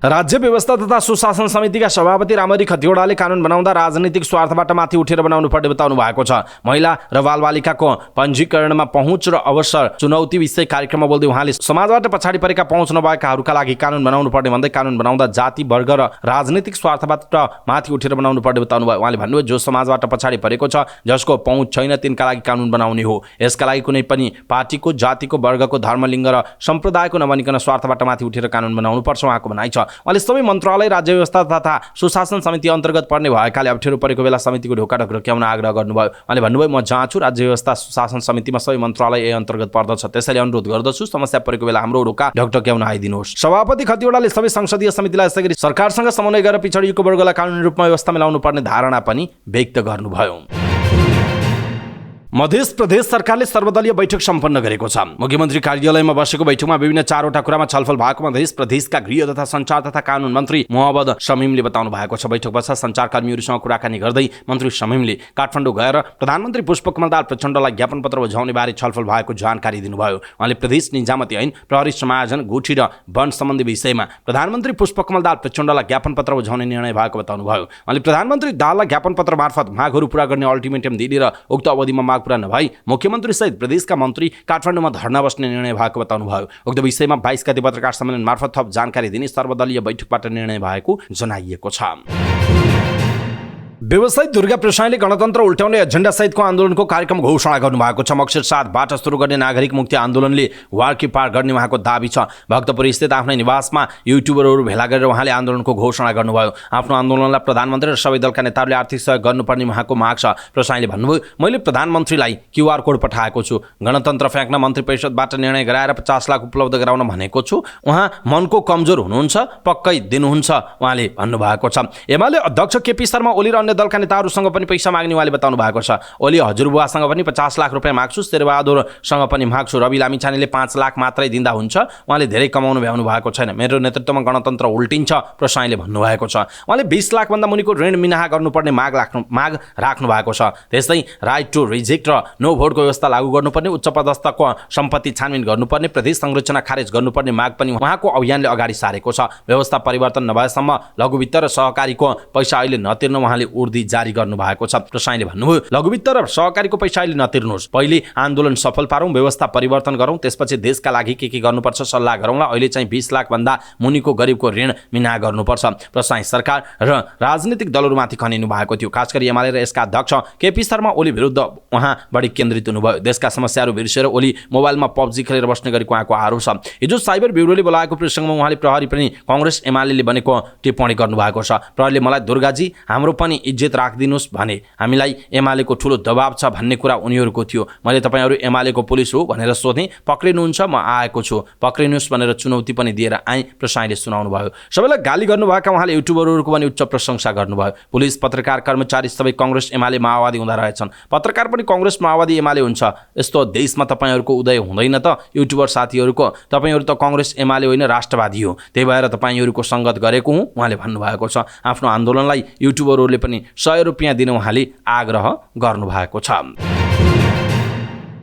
राज्य व्यवस्था तथा सुशासन समितिका सभापति रामरी खतिवड़ाले कानुन बनाउँदा राजनीतिक स्वार्थबाट माथि उठेर बनाउनु पर्ने बताउनु भएको छ। महिला र बालबालिकाको पञ्जीकरणमा पहुँच र अवसर चुनौती विषय कार्यक्रममा बोल्दै उहाँले समाजबाट पछाडि परेका पहुँच नभएकाहरूका लागि कानुन बनाउनु पर्ने भन्दै कानुन बनाउँदा जाति वर्ग र राजनीतिक स्वार्थबाट माथि उठेर बनाउनु पर्ने बताउनु भयो। उहाँले भन्नुभयो जो समाजबाट पछाडि परेको छ, जसको पहुँच छैन, तिनका लागि कानुन बनाउने हो। यसका लागि कुनै पनि पार्टीको, जातिको, वर्गको, धर्म, लिङ्ग र सम्प्रदायको नबनिकन स्वार्थबाट माथि उठेर कानुन बनाउनु पर्छ उहाँको भनाइ छ। उहाँले सबै मन्त्रालय, राज्य व्यवस्था तथा सुशासन समिति अन्तर्गत पर्ने भएकाले अप्ठ्यारो परेको बेला समितिको ढोका ढोक्याउन आग्रह गर्नुभयो। उहाँले भन्नुभयो म जहाँ छु राज्य व्यवस्था सुशासन समितिमा सबै मन्त्रालय यही अन्तर्गत पर्दछ, त्यसैले अनुरोध गर्दछु समस्या परेको बेला हाम्रो ढोका ढोक्याउन आइदिनुहोस्। सभापति खतिवड़ाले सबै संसदीय समितिलाई यसै गरी सरकारसँग समन्वय गरेर पिछडिएको वर्गलाई कानुनी रूपमा व्यवस्था मिलाउनु पर्ने धारणा पनि व्यक्त गर्नुभयो। मध्य प्रदेश सरकारले सर्वदलीय बैठक सम्पन्न गरेको छ। मुख्यमन्त्री कार्यालयमा बसेको बैठकमा विभिन्न 4वटा कुरामा छलफल भएको मध्य प्रदेशका गृह तथा सञ्चार तथा कानुन मन्त्री मोहम्मद शमीमले बताउनु भएको छ। बैठक पश्चात सञ्चारकर्मीहरूसँग कुराकानी गर्दै मन्त्री शमीमले काठमाडौँ गएर प्रधानमन्त्री पुष्पकमल दाहाल प्रचण्डलाई ज्ञापन पत्र बुझाउने बारे छलफल भएको जानकारी दिनुभयो। उहाँले प्रदेश निजामती ऐन, प्रहरी समायोजन, गुठी र वन सम्बन्धी विषयमा प्रधानमन्त्री पुष्पकमल दाहाल प्रचण्डलाई ज्ञापन पत्र बुझाउने निर्णय भएको बताउनुभयो। उहाँले प्रधानमन्त्री दाहाललाई ज्ञापन पत्र मार्फत मागहरू पूरा गर्ने अल्टिमेटम दिने र उक्त अवधिमा माग पूरा नभई मुख्यमन्त्री सहित प्रदेशका मन्त्री काठमाडौँमा धरना बस्ने निर्णय भएको बताउनुभयो। उक्त विषयमा 22 गते पत्रकार सम्मेलन मार्फत थप जानकारी दिने सर्वदलीय बैठकबाट निर्णय भएको जनाइएको छ। व्यवसायी दुर्गा प्रसाईले गणतन्त्र उल्ट्याउने एजेन्डा सहितको आन्दोलनको कार्यक्रम घोषणा गर्नुभएको छ। मक्सिर 7बाट सुरु गर्ने नागरिक मुक्ति आन्दोलनले वार्की पार गर्ने उहाँको दाबी छ। भक्तपुर स्थित आफ्नै निवासमा युट्युबरहरू भेला गरेर उहाँले आन्दोलनको घोषणा गर्नुभयो। आफ्नो आन्दोलनलाई प्रधानमन्त्री र सबै दलका नेताहरूले आर्थिक सहयोग गर्नुपर्ने उहाँको माग छ। प्रसाईले भन्नुभयो मैले प्रधानमन्त्रीलाई QR कोड पठाएको छु। गणतन्त्र फ्याँक्न मन्त्री परिषदबाट निर्णय गराएर 50 लाख उपलब्ध गराउन भनेको छु। उहाँ मनको कमजोर हुनुहुन्छ, पक्कै दिनुहुन्छ उहाँले भन्नुभएको छ। एमाले अध्यक्ष केपी शर्मा ओली र दलका नेताहरूसँग पनि पैसा माग्ने उहाँले बताउनु भएको छ। ओली हजुरबुवासँग पनि 50 लाख रुपियाँ माग्छु, शेरबहादुरसँग पनि माग्छु, रवि लामिछानेले 5 लाख मात्रै दिँदा हुन्छ, उहाँले धेरै कमाउनु भ्याउनु भएको छैन, मेरो नेतृत्वमा गणतन्त्र उल्टिन्छ प्रसाईले भन्नुभएको छ। उहाँले 20 लाखभन्दा मुनिको ऋण मिनाहा गर्नुपर्ने माग राख्नु भएको छ। त्यस्तै राइट टु रिजेक्ट र नो भोटको व्यवस्था लागू गर्नुपर्ने, उच्च पदस्थको सम्पत्ति छानबिन गर्नुपर्ने, प्रदेश संरचना खारेज गर्नुपर्ने माग पनि उहाँको अभियानले अगाडि सारेको छ। व्यवस्था परिवर्तन नभएसम्म लघुवित्त र सहकारीको पैसा अहिले नतिर्न उहाँले उर्दी जारी गर्नु भएको छ। प्रसाईले भन्नुभयो लघुवित्त र सहकारीको पैसा अहिले नतिर्नुहोस्, पहिले आन्दोलन सफल पारौँ, व्यवस्था परिवर्तन गरौँ, त्यसपछि देशका लागि के गर्नुपर्छ सल्लाह गरौँला। अहिले चाहिँ 20 लाख भन्दा मुनिको गरिबको ऋण मिनाहा गर्नुपर्छ। प्रसाई सरकार र राजनीतिक दलहरूमाथि खनिनु भएको थियो। खास गरी एमाले र यसका अध्यक्ष केपी शर्मा ओली विरुद्ध उहाँ बढी केन्द्रित हुनुभयो। देशका समस्याहरू बिर्सेर ओली मोबाइलमा PUBG खेलेर बस्ने गरेको उहाँको आरोप छ। हिजो साइबर ब्युरोले बोलाएको प्रसङ्गमा उहाँले प्रहरी पनि कांग्रेस एमाले बनेको टिप्पणी गर्नुभएको छ। प्रहरीले मलाई दुर्गाजी हाम्रो पनि इज्जत राखिदिनुहोस् भने, हामीलाई एमालेको ठुलो दबाब छ भन्ने कुरा उनीहरूको थियो। मैले तपाईँहरू एमालेको पुलिस हो भनेर सोधेँ, पक्रिनुहुन्छ, म आएको छु, पक्रिनुहोस् भनेर चुनौती पनि दिएर आएँ, प्रसाईले सुनाउनु भयो। सबैलाई गाली गर्नुभएका उहाँले युट्युबरहरूको पनि उच्च प्रशंसा गर्नुभयो। पुलिस, पत्रकार, कर्मचारी सबै कांग्रेस एमाले माओवादी हुँदा रहेछन्, पत्रकार पनि कांग्रेस माओवादी एमाले हुन्छ। यस्तो देशमा तपाईँहरूको उदय हुँदैन त युट्युबर साथीहरूको, तपाईँहरू त कांग्रेस एमाले होइन राष्ट्रवादी हो, त्यही भएर तपाईँहरूको सङ्गत गरेको हुँ उहाँले भन्नुभएको छ। आफ्नो आन्दोलनलाई युट्युबरहरूले पनि 100 रुपियाँ दिन उहाँले आग्रह गर्नुभएको छ।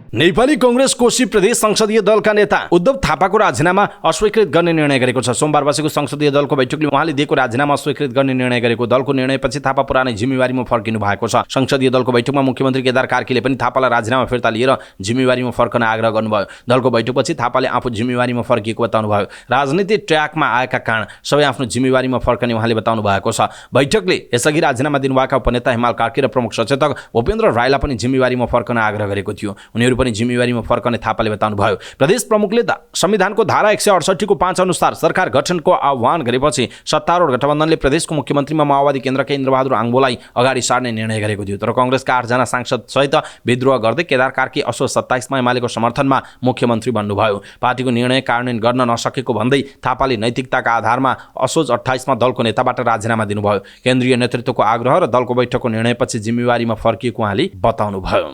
नेपाली कांग्रेस कोशी प्रदेश संसदीय दलका नेता उद्धव थापाको राजीनामा अस्वीकृत गर्ने निर्णय गरेको छ। सोमबार बसेको संसदीय दलको बैठकले उहाँले दिएको राजीनामा अस्वीकृत गर्ने निर्णय गरेको दलको निर्णयपछि थापा पुरानै जिम्मेवारीमा फर्किनु भएको छ। संसदीय दलको बैठकमा मुख्यमन्त्री केदार कार्कीले पनि थापालाई राजीनामा फिर्ता लिएर जिम्मेवारीमा फर्कन आग्रह गर्नुभयो। दलको बैठकपछि थापाले आफू जिम्मेवारीमा फर्किएको बताउनुभयो। राजनीतिक ट्र्याकमा आएका कारण सबै आफ्नो जिम्मेवारीमा फर्कने उहाँले बताउनु भएको छ। बैठकले यसअघि राजीनामा दिनुभएका उपनेता हिमाल कार्की र प्रमुख सचेतक भूपेन्द्र राईलाई पनि जिम्मेवारीमा फर्कन आग्रह गरेको थियो। उनीहरू पनि जिम्मेवारीमा फर्कने थापाले बताउनुभयो। प्रदेश प्रमुखले संविधानको धारा 168 को 5 अनुसार सरकार गठनको आह्वान गरेपछि सत्तारूढ गठबन्धनले प्रदेशको मुख्यमन्त्रीमा माओवादी केन्द्रका इन्द्रबहादुर आङ्बोलाई अगाडि सार्ने निर्णय गरेको थियो। तर कांग्रेसका 8 जना सांसद सहित विद्रोह गर्दै केदार कार्की असोज 27 मा एमालेको समर्थनमा मुख्यमन्त्री बन्नुभयो। पार्टीको निर्णय कार्यान्वयन गर्न नसकेको भन्दै थापाले नैतिकताका आधारमा असोज 28 मा दलको नेताबाट राजीनामा दिनुभयो। केन्द्रीय नेतृत्वको आग्रह र दलको बैठकको निर्णयपछि जिम्मेवारीमा फर्किएको उहाँले बताउनुभयो।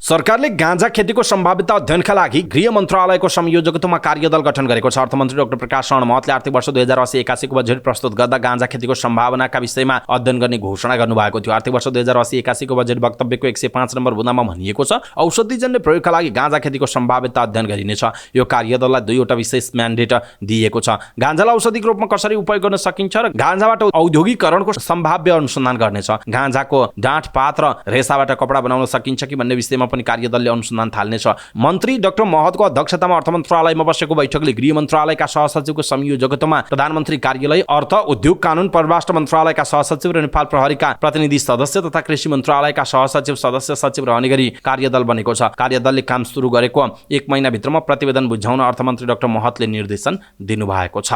सरकारले गाँजा खेतीको सम्भाव्यता अध्ययनका लागि गृह मन्त्रालयको संयोजकत्वमा कार्यदल गठन गरेको छ। अर्थमन्त्री डाक्टर प्रकाश शरण महतले आर्थिक वर्ष 2080-81 को बजेट प्रस्तुत गर्दा गाँजा खेतीको सम्भावनाका विषयमा अध्ययन गर्ने घोषणा गर्नुभएको थियो। आर्थिक वर्ष 2080-81 को बजेट वक्तव्यको 105 नम्बर बुँदामा भनिएको छ, औषधिजन्य प्रयोगका लागि गाँजा खेतीको सम्भाव्यता अध्ययन गरिनेछ। यो कार्यदललाई 2वटा विशेष म्यान्डेट दिएको छ। गाँजालाई औषधिको रूपमा कसरी उपयोग गर्न सकिन्छ र गाँजाबाट औद्योगिकरणको सम्भाव्य अनुसन्धान गर्नेछ। गाँजाको डाँठ पात र रेसाबाट कपडा बनाउन सकिन्छ कि भन्ने विषयमा पनि कार्यदलले अनुसन्धान थाल्नेछ। मन्त्री डाक्टर महतको अध्यक्षतामा अर्थ मन्त्रालयमा बसेको बैठकले गृह मन्त्रालयका सहसचिवको संयोजकत्वमा प्रधानमन्त्री कार्यालय, अर्थ, उद्योग, कानुन, परराष्ट्र मन्त्रालयका सहसचिव र नेपाल प्रहरीका प्रतिनिधि सदस्य तथा कृषि मन्त्रालयका सहसचिव, सदस्य सचिव रहने गरी कार्यदल बनेको छ। कार्यदलले काम सुरु गरेको 1 महिनाभित्रमा प्रतिवेदन बुझाउन अर्थमन्त्री डाक्टर महतले निर्देशन दिनुभएको छ।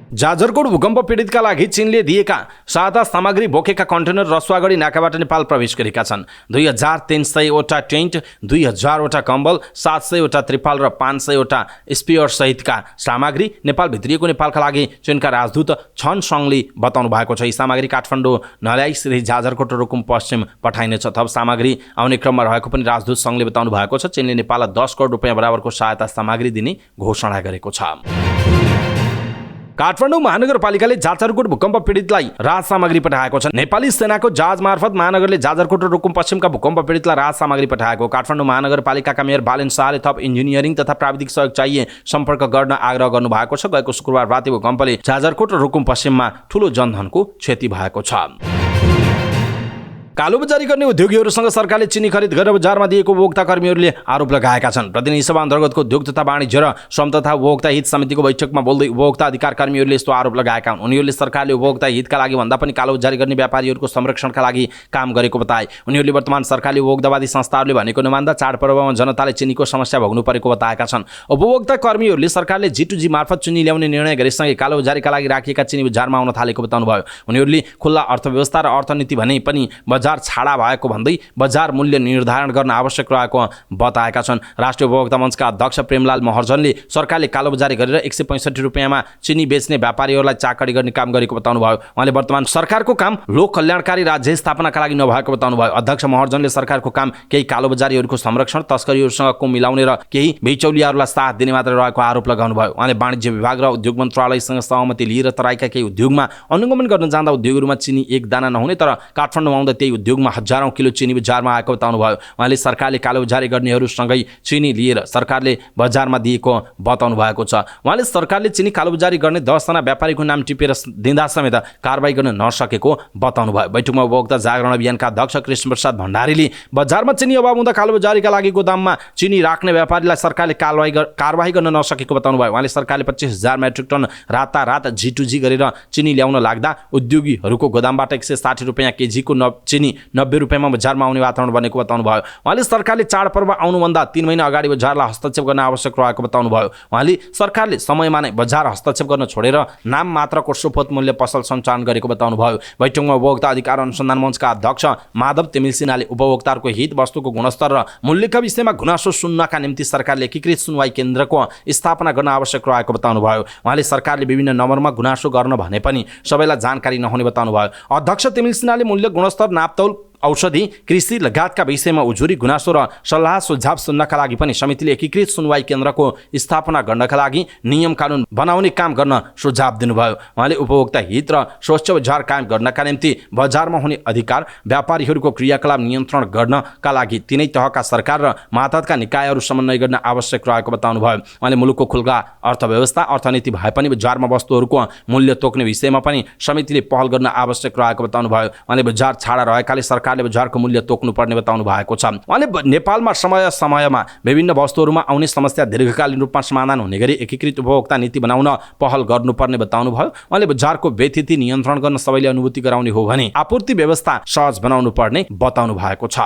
जाजरकोट भूकम्प पीडितका लागि चीनले दिएका सहायता सामग्री बोकेका कन्टेनर रसुवागढी नाकाबाट नेपाल प्रवेश गरेका छन्। 2300 वटा टेन्ट, 2000 वटा कम्बल, 700 वटा त्रिपाल र 500 वटा स्पियर सहितका सामग्री नेपाल भित्रिएको नेपालका लागि चीनका राजदूत छन सङले बताउनु भएको छ। यी सामग्री काठमाडौँ नल्याई सिधै जाजरकोट र रुकुम पश्चिम पठाइनेछ। थप सामग्री आउने क्रममा रहेको पनि राजदूत सङले बताउनु भएको छ। चीनले नेपाललाई 10 करोड रुपियाँ बराबरको सहायता सामग्री दिने घोषणा गरेको छ। काठमाडौँ महानगरपालिकाले जाजरकोट भूकम्प पीडितलाई राहत सामग्री पठाएको छ। नेपाली सेनाको जहाज मार्फत महानगरले जाजरकोट र रुकुम पश्चिमका भूकम्प पीडितलाई राहत सामग्री पठाएको। काठमाडौँ महानगरपालिकाका मेयर बालेन शाहले थप इन्जिनियरिङ तथा प्राविधिक सहयोग चाहिए सम्पर्क गर्न आग्रह गर्नुभएको छ। गएको शुक्रबार राति भूकम्पले जाजरकोट र रुकुम पश्चिममा ठूलो जनधनको क्षति भएको छ। कालोबजारी गर्ने उद्योगीहरूसँग सरकारले चिनी खरिद गरेर बजारमा दिएको उपभोक्ता कर्मीहरूले आरोप लगाएका छन्। प्रतिनिधि सभा अन्तर्गतको उद्योग तथा वाणिज्य र श्रम तथा उपभोक्ता हित समितिको बैठकमा बोल्दै उपभोक्ता अधिकार कर्मीहरूले यस्तो आरोप लगाएका हुन्। उनीहरूले सरकारले उपभोक्ता हितका लागि भन्दा पनि कालोबजारी गर्ने व्यापारीहरूको संरक्षणका लागि काम गरेको बताए। उनीहरूले वर्तमान सरकारले उपभोक्तावादी संस्थाहरूले भनेको नमान्दा चाडपर्वमा जनताले चिनीको समस्या भोग्नु परेको बताएका छन्। उपभोक्ता कर्मीहरूले सरकारले G2G मार्फत चिनी ल्याउने निर्णय गरेसँगै कालोबजारीका लागि राखिएका चिनी बजारमा आउन थालेको बताउनुभयो। उनीहरूले खुल्ला अर्थव्यवस्था र अर्थनीति भने पनि बजार छाडा भएको भन्दै बजार मूल्य निर्धारण गर्न आवश्यक रहेको बताएका छन्। राष्ट्रिय उपभोक्ता मञ्चका अध्यक्ष प्रेमलाल महर्जनले सरकारले कालोबजारी गरेर 165 रुपियाँमा चिनी बेच्ने व्यापारीहरूलाई चाकडी गर्ने काम गरेको बताउनुभयो। उहाँले वर्तमान सरकारको काम लोक कल्याणकारी राज्य स्थापनाका लागि नभएको बताउनुभयो। अध्यक्ष महर्जनले सरकारको काम केही कालोबजारीहरूको संरक्षण, तस्करीहरूसँगको मिलाउने र केही बिचौलियाहरूलाई साथ दिने मात्र रहेको आरोप लगाउनुभयो। उहाँले वाणिज्य विभाग र उद्योग मन्त्रालयसँग सहमति लिएर तराईका केही उद्योगमा अनुगमन गर्न जाँदा उद्योगहरूमा चिनी एक दाना नहुने तर काठमाडौँमा आउँदा त्यही उद्योगमा हजारौं किलो चिनी बजारमा आएको बताउनुभयो। उहाँले सरकारले कालोबजारी गर्नेहरूसँगै चिनी लिएर सरकारले बजारमा दिएको बताउनु भएको छ। उहाँले सरकारले चिनी कालोबजारी गर्ने 10 जना व्यापारीको नाम टिपेर दिँदा समेत कारबाही गर्न नसकेको बताउनु भयो। बैठकमा उपभोक्ता जागरण अभियानका अध्यक्ष कृष्ण प्रसाद भण्डारीले बजारमा चिनी अभाव हुँदा कालोबजारीका लागि गोदाममा चिनी राख्ने व्यापारीलाई सरकारले कारबाही गर्न नसकेको बताउनु भयो। उहाँले सरकारले 25,000 मेट्रिक टन रातारात G2G गरेर चिनी ल्याउन लाग्दा उद्योगीहरूको गोदामबाट 160 रुपियाँ केजीको चिनी 90 रुपियाँमा बजारमा आउने वातावरण बनेको बताउनु भयो। उहाँले सरकारले चाडपर्व आउनुभन्दा 3 महिना अगाडि बजारलाई हस्तक्षेप गर्न आवश्यक रहेको बताउनु भयो। उहाँले सरकारले समयमा नै बजार हस्तक्षेप गर्न छोडेर नाम मात्रको सुपथ मूल्य पसल सञ्चालन गरेको बताउनु भयो। बैठकमा उपभोक्ता अधिकार अनुसन्धान मञ्चका अध्यक्ष माधव तिमिल सिन्हाले उपभोक्ताहरूको हित, वस्तुको गुणस्तर र मूल्यका विषयमा गुनासो सुन्नका निम्ति सरकारले एकीकृत सुनवाई केन्द्रको स्थापना गर्न आवश्यक रहेको बताउनु भयो। उहाँले सरकारले विभिन्न नम्बरमा गुनासो गर्न भने पनि सबैलाई जानकारी नहुने बताउनु भयो। अध्यक्ष तिमिल सिन्हाले मूल्य, गुणस्तर, नापतौल, औषधि, कृषि लगायतका विषयमा उजुरी, गुनासो र सल्लाह सुझाव सुन्नका लागि पनि समितिले एकीकृत सुनवाई केन्द्रको स्थापना गर्नका लागि नियम कानुन बनाउने काम गर्न सुझाव दिनुभयो। उहाँले उपभोक्ता हित र स्वच्छ बजार कायम गर्नका निम्ति बजारमा हुने अधिकार, व्यापारीहरूको क्रियाकलाप नियन्त्रण गर्नका लागि तिनै तहका सरकार र मातहतका निकायहरू समन्वय गर्न आवश्यक रहेको बताउनु भयो। उहाँले मुलुकको खुल्ला अर्थव्यवस्था, अर्थनीति भए पनि बजारमा वस्तुहरूको मूल्य तोक्ने विषयमा पनि समितिले पहल गर्न आवश्यक रहेको बताउनु भयो। उहाँले बजार छाडा रहेकाले सरकारले बजारको मूल्य तोक्नु पर्ने बताउनु भएको छ। उहाँले नेपालमा समय समयमा विभिन्न वस्तुहरूमा आउने समस्या दीर्घकालीन रूपमा समाधान हुने गरी एकीकृत उपभोक्ता नीति बनाउन पहल गर्नुपर्ने बताउनु भयो। उहाँले बजारको व्यथिति नियन्त्रण गर्न सबैले अनुभूति गराउने हो भने आपूर्ति व्यवस्था सहज बनाउनु पर्ने बताउनु भएको छ।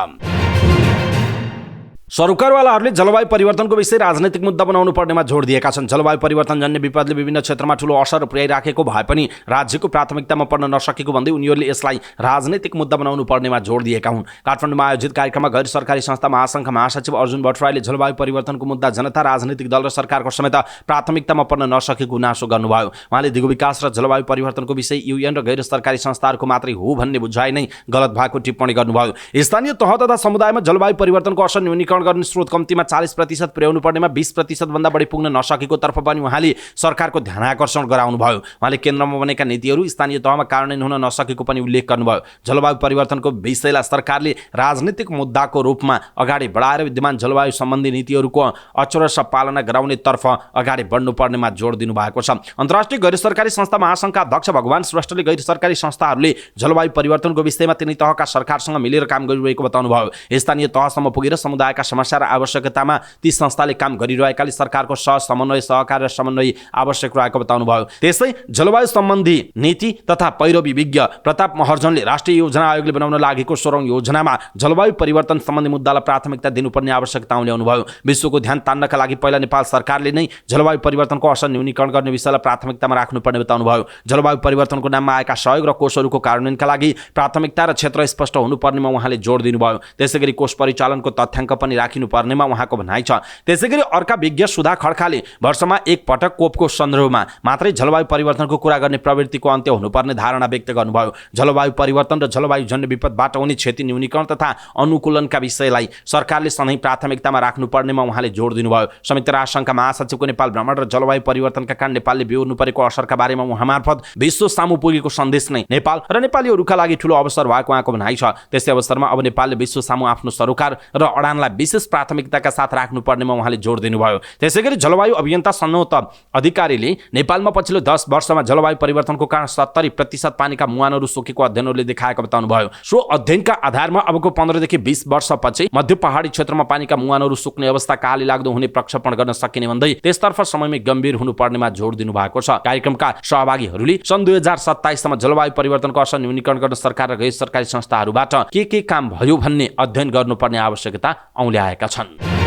सरकारवालाहरूले जलवायु परिवर्तनको विषय राजनैतिक मुद्दा बनाउनु पर्नेमा जोड दिएका छन्। जलवायु परिवर्तनजन्य विपदले विभिन्न क्षेत्रमा ठूलो असर पुर्याइराखेको भए पनि राज्यको प्राथमिकतामा पर्न नसकेको भन्दै उनीहरूले यसलाई राजनैतिक मुद्दा बनाउनु पर्नेमा जोड दिएका हुन्। काठमाडौँमा आयोजित कार्यक्रममा गैर सरकारी संस्था महासङ्घका महासचिव अर्जुन भट्टराईले जलवायु परिवर्तनको मुद्दा जनता, राजनीतिक दल र सरकारको समेत प्राथमिकतामा पर्न नसकेको गुनासो गर्नुभयो। उहाँले दिगो विकास र जलवायु परिवर्तनको विषय UN र गैर सरकारी संस्थाहरूको मात्रै हो भन्ने बुझाइ नै गलत भएको टिप्पणी गर्नुभयो। स्थानीय तह तथा समुदायमा जलवायु परिवर्तनको असर न्यूनीकरण गर्ने स्रोत कम्तीमा 40% पुर्याउनु पर्नेमा 20% भन्दा बढी पुग्न नसकेको तर्फ पनि उहाँले सरकारको ध्यान आकर्षण गराउनुभयो। उहाँले केन्द्रमा बनेका नीतिहरू स्थानीय तहमा कार्यान्वयन हुन नसकेको पनि उल्लेख गर्नुभयो। जलवायु परिवर्तनको विषयलाई सरकारले राजनीतिक मुद्दाको रूपमा अगाडि बढाएर विद्यमान जलवायु सम्बन्धी नीतिहरूको अचरस पालना गराउने तर्फ अगाडि बढ्नु पर्नेमा जोड दिनु भएको छ। अन्तर्राष्ट्रिय गैर सरकारी संस्था महासङ्घका अध्यक्ष भगवान श्रेष्ठले गैर सरकारी संस्थाहरूले जलवायु परिवर्तनको विषयमा तिनै तहका सरकारसँग मिलेर काम गरिरहेको बताउनुभयो। स्थानीय तहसम्म पुगेर समुदायका समस्या र आवश्यकतामा ती संस्थाले काम गरिरहेकाले सरकारको समन्वय, सहकार र समन्वय आवश्यक रहेको बताउनुभयो। त्यसै जलवायु सम्बन्धी नीति तथा पैरवी विज्ञ प्रताप महर्जनले राष्ट्रिय योजना आयोगले बनाउन लागेको 16औं योजनामा जलवायु परिवर्तन सम्बन्धी मुद्दालाई प्राथमिकता दिनुपर्ने आवश्यकता ल्याउनुभयो। विश्वको ध्यान तान्नका लागि पहिला नेपाल सरकारले नै जलवायु परिवर्तनको असर न्यूनीकरण गर्ने विषयलाई प्राथमिकतामा राख्नुपर्ने बताउनुभयो। जलवायु परिवर्तनको नाममा आएका सहयोग र कोषहरूको कार्यान्वयनका लागि प्राथमिकता र क्षेत्र स्पष्ट हुनुपर्नेमा उहाँले जोड दिनुभयो। त्यसैगरी कोष परिचालनको तथ्याङ्क पनि राखिनुपर्नेमा उहाँको भनाइ छ। त्यसैगरी अर्का विज्ञ सुधा खड्काले वर्षमा एक पटक कोपको सन्दर्भमा मात्रै जलवायु परिवर्तनको कुरा गर्ने प्रवृत्तिको अन्त्य हुनुपर्ने धारणा व्यक्त गर्नुभयो। जलवायु परिवर्तन र जलवायुजन्य विपदबाट हुने क्षति न्यूनीकरण तथा अनुकूलनका विषयलाई सरकारले सधैँ प्राथमिकतामा राख्नुपर्नेमा उहाँले जोड दिनुभयो। संयुक्त राष्ट्रसङ्घका महासचिवको नेपाल भ्रमण र जलवायु परिवर्तनका कारण नेपालले बेहोर्नु परेको असरका बारेमा उहाँ मार्फत विश्व सामु पुगेको सन्देश नै नेपाल र नेपालीहरूका लागि ठूलो अवसर भएको उहाँको भनाइ छ। त्यसै अवसरमा अब नेपालले विश्व सामु आफ्नो सरोकार र अडानलाई विशेष प्राथमिकताका साथ राख्नुपर्नेमा उहाँले जोड दिनुभयो। त्यसैगरी जलवायु अभियन्ता सनौत अधिकारीले नेपालमा पछिल्लो 10 वर्षमा जलवायु परिवर्तनको कारण 70% पानीका मुहानहरू सुकेको अध्ययनहरूले देखाएको बताउनुभयो। सो अध्ययनका आधारमा अबको 15 देखि 20 वर्षपछि मध्य पहाडी क्षेत्रमा पानीका मुहानहरू सुक्ने अवस्था कहाँले लाग्दो हुने प्रक्षेपण गर्न सकिने भन्दै त्यसतर्फ समयमै गम्भीर हुनुपर्नेमा जोड दिनुभएको छ। कार्यक्रमका सहभागीहरूले सन् 2027 सम्म जलवायु परिवर्तनको असर न्यूनीकरण गर्न सरकार र गैर सरकारी संस्थाहरूबाट के काम भयो भन्ने अध्ययन गर्नुपर्ने आवश्यकता औल्याएका छन्।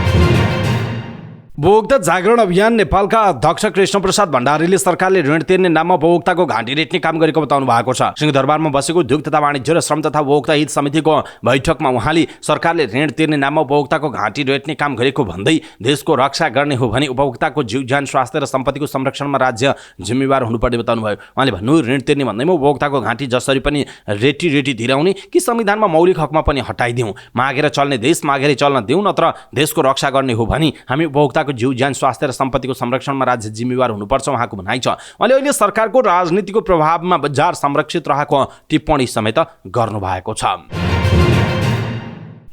उपभोक्ता जागरण अभियान नेपालका अध्यक्ष कृष्ण प्रसाद भण्डारीले सरकारले ऋण तिर्ने नाममा उपभोक्ताको घाँटी रेट्ने काम गरेको बताउनु भएको छ। सिंहदरबारमा बसेको उद्योग तथा वाणिज्य र श्रम तथा उपभोक्ता हित समितिको बैठकमा उहाँले सरकारले ऋण तिर्ने नाममा उपभोक्ताको घाँटी रेट्ने काम गरेको भन्दै देशको रक्षा गर्ने हो भने उपभोक्ताको जीव ज्यान स्वास्थ्य र सम्पत्तिको संरक्षणमा राज्य जिम्मेवार हुनुपर्ने बताउनुभयो। उहाँले भन्नु ऋण तिर्ने भन्दैमा उपभोक्ताको घाँटी जसरी पनि रेटी दिलाउने कि संविधानमा मौलिक हकमा पनि हटाइदिउँ। मागेर चल्ने देश मागेरै चल्न दिउँ, नत्र देशको रक्षा गर्ने हो भने हामी उपभोक्ता जीव ज्यान स्वास्थ्य र सम्पत्तिको संरक्षणमा राज्य जिम्मेवार हुनुपर्छ उहाँको भनाइ छ। उहाँले अहिले सरकारको राजनीतिको प्रभावमा बजार संरक्षित रहेको टिप्पणी समेत गर्नुभएको छ।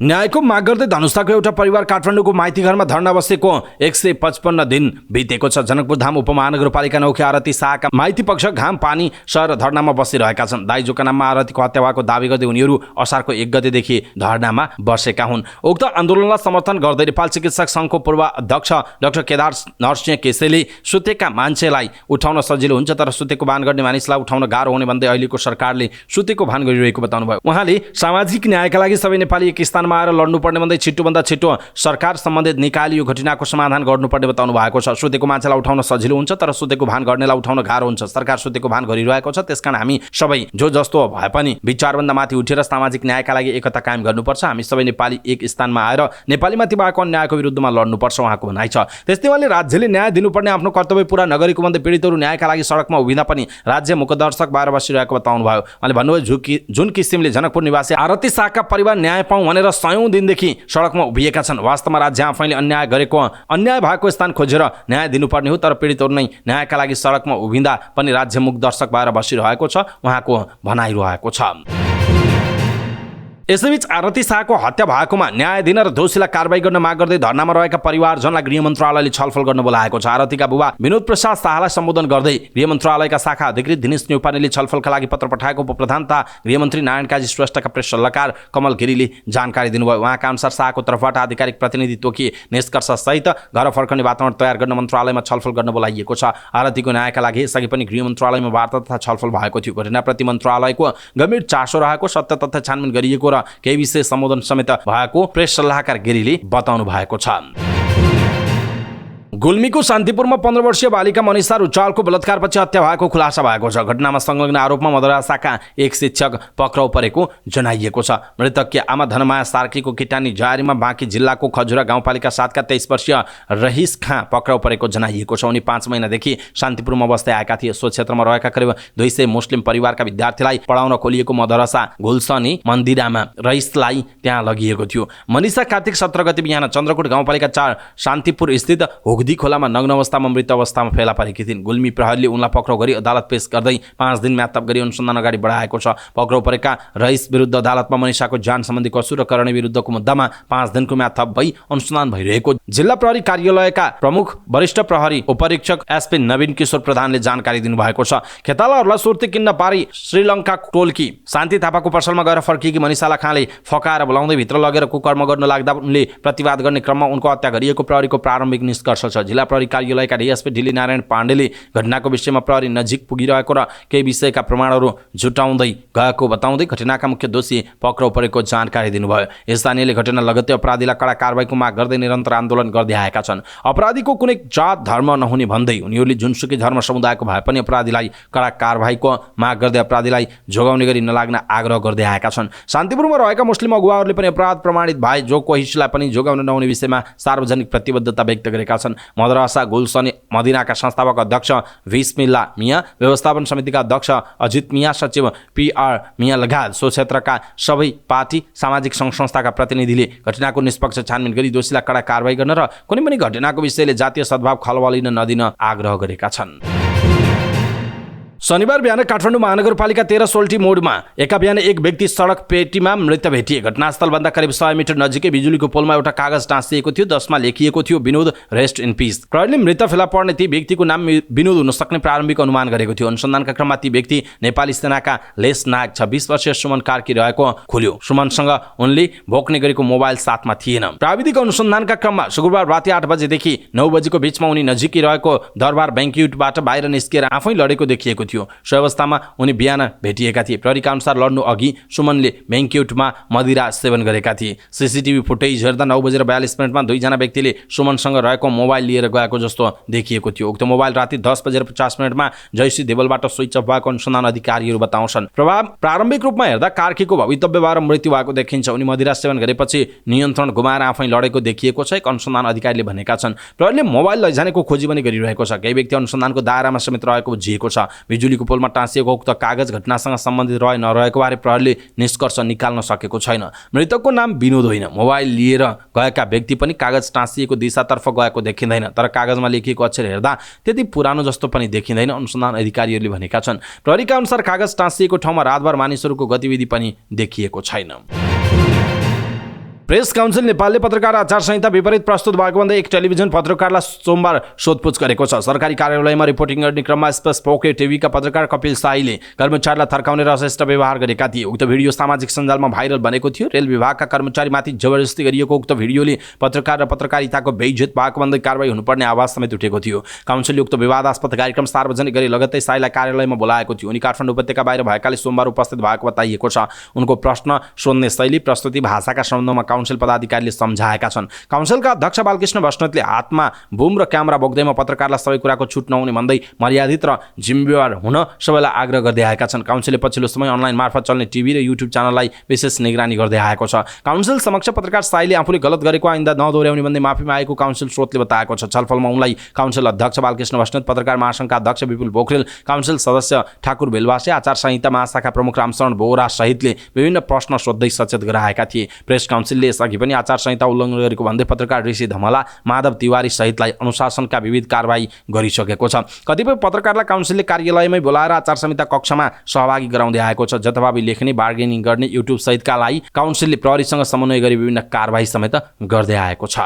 न्यायको माग गर्दै धनुषाको एउटा परिवार काठमाडौँको माइती घरमा धर्ना बसेको 155 दिन बितेको छ। जनकपुर धाम उपमहानगरपालिका 9 आरती शाहका माइती पक्ष घाम पानी सर धर्नामा बसिरहेका छन्। दाइजोका नाममा आरतीको हत्या भएको दावी गर्दै उनीहरू असारको 1 गतेदेखि धर्नामा बसेका हुन्। उक्त आन्दोलनलाई समर्थन गर्दै नेपाल चिकित्सक सङ्घको पूर्व अध्यक्ष डाक्टर केदार नरसिंह केसीले सुतेका मान्छेलाई उठाउन सजिलो हुन्छ तर सुतेको भान गर्ने मानिसलाई उठाउन गाह्रो हुने भन्दै अहिलेको सरकारले सुतेको भान गरिरहेको बताउनुभयो। उहाँले सामाजिक न्यायका लागि सबै नेपाली एक स्थानमा आएर लड्नुपर्ने भन्दै छिटोभन्दा छिटो सरकार सम्बन्धित निकायले यो घटनाको समाधान गर्नुपर्ने बताउनु भएको छ। सुतेको मान्छेलाई उठाउन सजिलो हुन्छ तर सुतेको भान गर्नेलाई उठाउन गाह्रो हुन्छ। सरकार सुतेको भान गरिरहेको छ, त्यसकारण हामी सबै जो जस्तो भए पनि विचारभन्दा माथि उठेर सामाजिक न्यायका लागि एकता कायम गर्नुपर्छ। हामी सबै नेपाली एक स्थानमा आएर नेपालीमाथि भएको अन्यायको विरुद्धमा लड्नुपर्छ उहाँको भनाइ छ। त्यस्तै उहाँले राज्यले न्याय दिनुपर्ने आफ्नो कर्तव्य पूरा नगरेको भन्दै पीडितहरू न्यायका लागि सडकमा उभिँदा पनि राज्य मुखदर्शक भएर बसिरहेको बताउनु भयो। उहाँले भन्नुभयो जुन किसिमले जनकपुर निवासी आरती शाहका परिवार न्याय पाउँ भनेर 100औं दिनदेखि सडकमा उभिएका छन्। वास्तवमा राज्य आफैले अन्याय भएको स्थान खोजेर न्याय दिनुपर्ने हो तर पीडितहरू नै न्यायका लागि सडकमा उभिँदा पनि राज्य मुखदर्शक भएर बसिरहेको छ उहाँको भनाइरहेको छ। यसैबीच आरती शाहको हत्या भएकोमा न्याय दिन र दोषीलाई कारबाही गर्न माग गर्दै धर्नामा रहेका परिवारजनलाई गृह मन्त्रालयले छलफल गर्न बोलाएको छ। आरतीका बुबा विनोद प्रसाद शाहलाई सम्बोधन गर्दै गृह मन्त्रालयका शाखा अधिकृत दिनेश न्यौपानेले छलफलका लागि पत्र पठाएको उपप्रधान तथा गृहमन्त्री नारायण काजी श्रेष्ठका प्रेस सल्लाहकार कमल गिरीले जानकारी दिनुभयो। उहाँका अनुसार शाहको तर्फबाट आधिकारिक प्रतिनिधित्व कि निष्कर्ष सहित घर फर्कने वातावरण तयार गर्न मन्त्रालयमा छलफल गर्न बोलाइएको छ। आरतीको न्यायका लागि यसअघि पनि गृह मन्त्रालयमा वार्ता तथा छलफल भएको थियो। घटनाप्रति मन्त्रालयको गम्भीर चासो रहेको, सत्य तथ्य छानबिन गरिएको र केही विषय सम्बोधन समेत भएको प्रेस सल्लाहकार गिरीले बताउनु भएको छ। गुल्मीको शान्तिपुरमा 15 वर्षीय बालिका मनिषा रुचालको बलात्कारपछि हत्या भएको खुलासा भएको छ। घटनामा संलग्न आरोपमा मदरसाका एक शिक्षक पक्राउ परेको जनाइएको छ। मृतककी आमा धनमाया सार्कीको किटानी जारीमा बाँकी जिल्लाको खजुरा गाउँपालिका 7 का 23 वर्षीय रहिस खाँ पक्राउ परेको जनाइएको छ। उनी 5 महिनादेखि शान्तिपुरमा बस्दै आएका थिए। सो क्षेत्रमा रहेका करिब 200 मुस्लिम परिवारका विद्यार्थीलाई पढाउन खोलिएको मदरसा गुलसनी मन्दिरामा रहिसलाई त्यहाँ लगिएको थियो। मनिषा कार्तिक 17 गते बिहान चन्द्रकोट गाउँपालिका 4 शान्तिपुर स्थित हुग्दी खोलामा नग्न अवस्थामा मृत अवस्थामा फेला परेकी थिइन्। गुल्मी प्रहरीले उनलाई पक्राउ गरी अदालत पेश गर्दै 5 दिन म्याद गरी अनुसन्धान अगाडि बढाएको छ। पक्राउ परेका रहिस विरुद्ध अदालतमा मनिषाको जान सम्बन्धी कसुर र करणी विरुद्धको मुद्दामा 5 दिनको म्याद थप भई अनुसन्धान भइरहेको जिल्ला प्रहरी कार्यालयका प्रमुख वरिष्ठ प्रहरी उपरीक्षक एसपी नवीन किशोर प्रधानले जानकारी दिनुभएको छ। खेतालाहरूलाई सुर्ती किन्न पारी श्रीलङ्का टोलकी शान्ति थापाको पसलमा गएर फर्किएकी मनिषालाई खाँले फकाएर बोलाउँदै भित्र लगेर कुकर्म गर्न लाग्दा उनले प्रतिवाद गर्ने क्रममा उनको हत्या गरिएको प्रहरीको प्रारम्भिक निष्कर्ष छ। जिल्ला प्रहरी कार्यालयका डीएसपी ढिली नारायण पाण्डेले घटनाको विषयमा प्रहरी नजिक पुगिरहेको र केही विषयका प्रमाणहरू जुटाउँदै गएको बताउँदै घटनाका मुख्य दोषी पक्राउ परेको जानकारी दिनुभयो। स्थानीयले घटना लगत्तै अपराधीलाई कडा कारबाहीको माग गर्दै निरन्तर आन्दोलन गर्दै आएका छन्। अपराधीको कुनै जात धर्म नहुने भन्दै उनीहरूले जुनसुकै धर्म समुदायको भए पनि अपराधीलाई कडा कारबाहीको माग गर्दै अपराधीलाई जोगाउने गरी नलाग्न आग्रह गर्दै आएका छन्। शान्तिपुरमा रहेका मुस्लिम अगुवाहरूले पनि अपराध प्रमाणित भए जो कोहीलाई पनि जोगाउन नहुने विषयमा सार्वजनिक प्रतिबद्धता व्यक्त गरेका छन्। मदरसा गुलसनी मदिनाका संस्थापक अध्यक्ष बिस्मिल्ला मिया, व्यवस्थापन समितिका अध्यक्ष अजित मिया, सचिव पीआर मिया लगायत सो क्षेत्रका सबै पार्टी सामाजिक सङ्घ संस्थाका प्रतिनिधिले घटनाको निष्पक्ष छानबिन गरी दोषीलाई कडा कारबाही गर्न र कुनै पनि घटनाको विषयले जातीय सद्भाव खलबलिन नदिन आग्रह गरेका छन्। शनिबार बिहान काठमाडौँ महानगरपालिका 13 सोल्टी मोडमा एका बिहान एक व्यक्ति सडक पेटीमा मृत भेटिए। घटनास्थलभन्दा करिब 100 मिटर नजिकै बिजुलीको पोलमा एउटा कागज टाँसिएको थियो जसमा लेखिएको थियो विनोद रेस्ट इन पिस। प्रहरीले मृत फेला पर्ने ती व्यक्तिको नाम विनोद हुन सक्ने प्रारम्भिक अनुमान गरेको थियो। अनुसन्धानका क्रममा ती व्यक्ति नेपाली सेनाका लेस नायक 26 वर्षीय सुमन कार्की रहेको खुल्यो। सुमनसँग उनले भोग्ने गरेको मोबाइल साथमा थिएन। प्राविधिक अनुसन्धानका क्रममा शुक्रबार राति 8 बजेदेखि 9 बजेको बीचमा उनी नजिकै रहेको दरबार बैंक्युटबाट बाहिर निस्किएर आफै लडेको देखिएको थियो। सो अवस्थामा उनी बिहान भेटिएका थिए। प्रहरीका अनुसार लड्नु अघि सुमनले बैंक्युटमा मदिरा सेवन गरेका थिए। सीसीटीभी फुटेज हेर्दा 9:42 दुईजना व्यक्तिले सुमनसँग रहेको मोबाइल लिएर गएको जस्तो देखिएको थियो। उक्त मोबाइल राति 10:50 जयश्री देवलबाट स्विच अफ भएको अनुसन्धान अधिकारीहरू बताउँछन्। प्रारम्भिक रूपमा हेर्दा कार्कीको भवितव्य भएर मृत्यु भएको देखिन्छ। उनी मदिरा सेवन गरेपछि नियन्त्रण गुमाएर आफै लडेको देखिएको छ, एक अनुसन्धान अधिकारीले भनेका छन्। प्रहरीले मोबाइल लैजानेको खोजी पनि गरिरहेको छ। केही व्यक्ति अनुसन्धानको दायरामा समेत रहेको बुझिएको छ। बिजुलीको पोलमा टाँसिएको उक्त कागज घटनासँग सम्बन्धित रहे नरहेको बारे प्रहरीले निष्कर्ष निकाल्न सकेको छैन। मृतकको नाम विनोद होइन। मोबाइल लिएर गएका व्यक्ति पनि कागज टाँसिएको दिशातर्फ गएको देखिँदैन, तर कागजमा लेखिएको अक्षर हेर्दा त्यति पुरानो जस्तो पनि देखिँदैन, अनुसन्धान अधिकारीहरूले भनेका छन्। प्रहरीका अनुसार कागज टाँसिएको ठाउँमा रातभर मानिसहरूको गतिविधि पनि देखिएको छैन। प्रेस काउन्सिल नेपालले पत्रकार आचार संहिता विपरीत प्रस्तुत भएको भन्दै एक टेलिभिजन पत्रकारलाई सोमबार सोधपुछ गरेको छ। सरकारी कार्यालयमा रिपोर्टिङ गर्ने क्रममा स्पेसपोके टिभीका पत्रकार कपिल साईले कर्मचारीलाई थर्काउने र अशिष्ट व्यवहार गरेका थिए। उक्त भिडियो सामाजिक सञ्जालमा भाइरल बनेको थियो। रेल विभागका कर्मचारीमाथि जबरजस्ती गरिएको उक्त भिडियोले पत्रकार र पत्रकारिताको बेइज्जत भएको भन्दै कारबाही हुनुपर्ने आवाज समेत उठेको थियो। काउन्सिलले उक्त विवादास्पद कार्यक्रम सार्वजनिक गरी लगत्तै साईलाई कार्यालयमा बोलाएको थियो। उनी काठमाडौँ उपत्यका बाहिर भएकाले सोमबार उपस्थित भएको बताइएको छ। उनको प्रश्न सोध्ने शैली, प्रस्तुति, भाषाका सम्बन्धमा काउन्सिल पदाधिकारीले सम्झाएका छन्। काउन्सिलका अध्यक्ष बालकृष्ण बस्नेतले हातमा बुम र क्यामेरा बोक्दैमा पत्रकारलाई सबै कुराको छुट नहुने भन्दै मर्यादित र जिम्मेवार हुन सबैलाई आग्रह गर्दै आएका छन्। काउन्सिलले पछिल्लो समय अनलाइन मार्फत चल्ने टिभी र युट्युब च्यानललाई विशेष निगरानी गर्दै आएको छ। काउन्सिल समक्ष पत्रकार साईले आफूले गलत गरेको आइन्दा नदोहोर्याउने भन्दै माफी मागेको काउन्सिल स्रोतले बताएको छ। छलफलमा उनलाई काउन्सिल अध्यक्ष बालकृष्ण बस्नेत, पत्रकार महासङ्घका अध्यक्ष विपुल पोखरेल, काउन्सिल सदस्य ठाकुर बेलवासे, आचार संहिता महाशाखा प्रमुख रामशरण बोहरा सहितले विभिन्न प्रश्न सोध्दै सचेत गराएका थिए। प्रेस काउन्सिलले यसअघि पनि आचार संहिता उल्लङ्घन गरेको भन्दै पत्रकार ऋषि धमला, माधव तिवारी सहितलाई अनुशासनका विविध कारबाही गरिसकेको छ। कतिपय पत्रकारलाई काउन्सिलले कार्यालयमै बोलाएर आचार संहिता कक्षमा सहभागी गराउँदै आएको छ। जथाभावी लेख्ने, बार्गेनिङ गर्ने, युट्युब सहितकालाई काउन्सिलले प्रहरीसँग समन्वय गरी विभिन्न कारबाही समेत गर्दै आएको छ।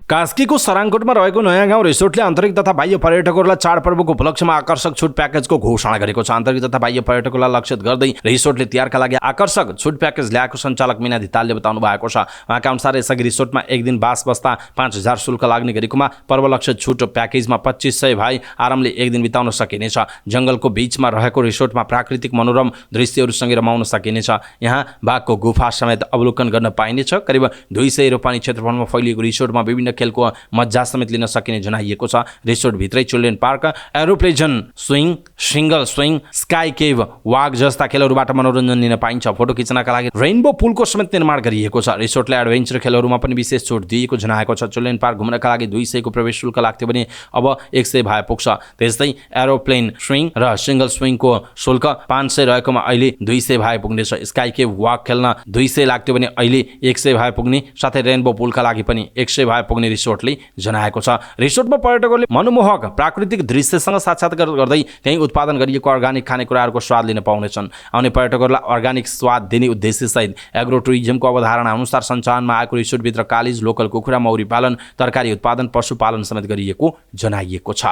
कास्कीको सराङकोटमा रहेको नयाँ गाउँ रिसोर्टले आन्तरिक तथा बाह्य पर्यटकहरूलाई चाडपर्वको उपलक्ष्यमा आकर्षक छुट प्याकेजको घोषणा गरेको छ। आन्तरिक तथा बाह्य पर्यटकहरूलाई लक्षित गर्दै रिसोर्टले तिहारका लागि आकर्षक छुट प्याकेज ल्याएको सञ्चालक मीना धितालले बताउनु भएको छ। उहाँका अनुसार यसअघि रिसोर्टमा एक दिन बास बस्दा 5000 शुल्क लाग्ने गरेकोमा पर्व लक्षित छुट प्याकेजमा 2500 भाइ आरामले एक दिन बिताउन सकिनेछ। जङ्गलको बीचमा रहेको रिसोर्टमा प्राकृतिक मनोरम दृश्यहरूसँगै रमाउन सकिनेछ। यहाँ बाघको गुफा समेत अवलोकन गर्न पाइनेछ। करिब 200 रोपनी क्षेत्रफलमा फैलिएको रिसोर्टमा विभिन्न खेलको मजा समेत लिन सकिने जनाइएको छ। रिसोर्टभित्रै children park, aeroplane swing, single swing, sky cave, walk जस्ता खेलहरूबाट मनोरञ्जन लिन पाइन्छ। फोटो खिच्नका लागि रेनबो पुलको समेत निर्माण गरिएको छ। रिसोर्टले एडभेन्चर खेलहरूमा पनि विशेष छुट दिएको जनाएको छ। चिल्ड्रेन पार्क घुम्नका लागि 200 को प्रवेश शुल्क लाग्थ्यो भने अब 100 भए पुग्छ। त्यस्तै एरोप्लेन स्विङ र सिंगल स्विङको शुल्क 500 रहेकोमा अहिले 200 भए पुग्नेछ। स्काई केभ वाक खेल्न 200 लाग्थ्यो भने अहिले 100 भए पुग्ने, साथै रेनबो पुलका लागि पनि 100 भए पुग्ने रिसोर्टले जनाएको छ। रिसोर्टमा पर्यटकहरूले मनमोहक प्राकृतिक दृश्यसँग साक्षात्कार गर्दै त्यही उत्पादन गरिएको अर्गानिक खानेकुराहरूको स्वाद लिन पाउनेछन्। आउने पर्यटकहरूलाई अर्गानिक स्वाद दिने उद्देश्यसहित एग्रो टुरिज्मको अवधारणा अनुसार सञ्चालनमा आएको रिसोर्टभित्र कालिज, लोकल कुखुरा, मौरी पालन, तरकारी उत्पादन, पशुपालन समेत गरिएको जनाइएको छ।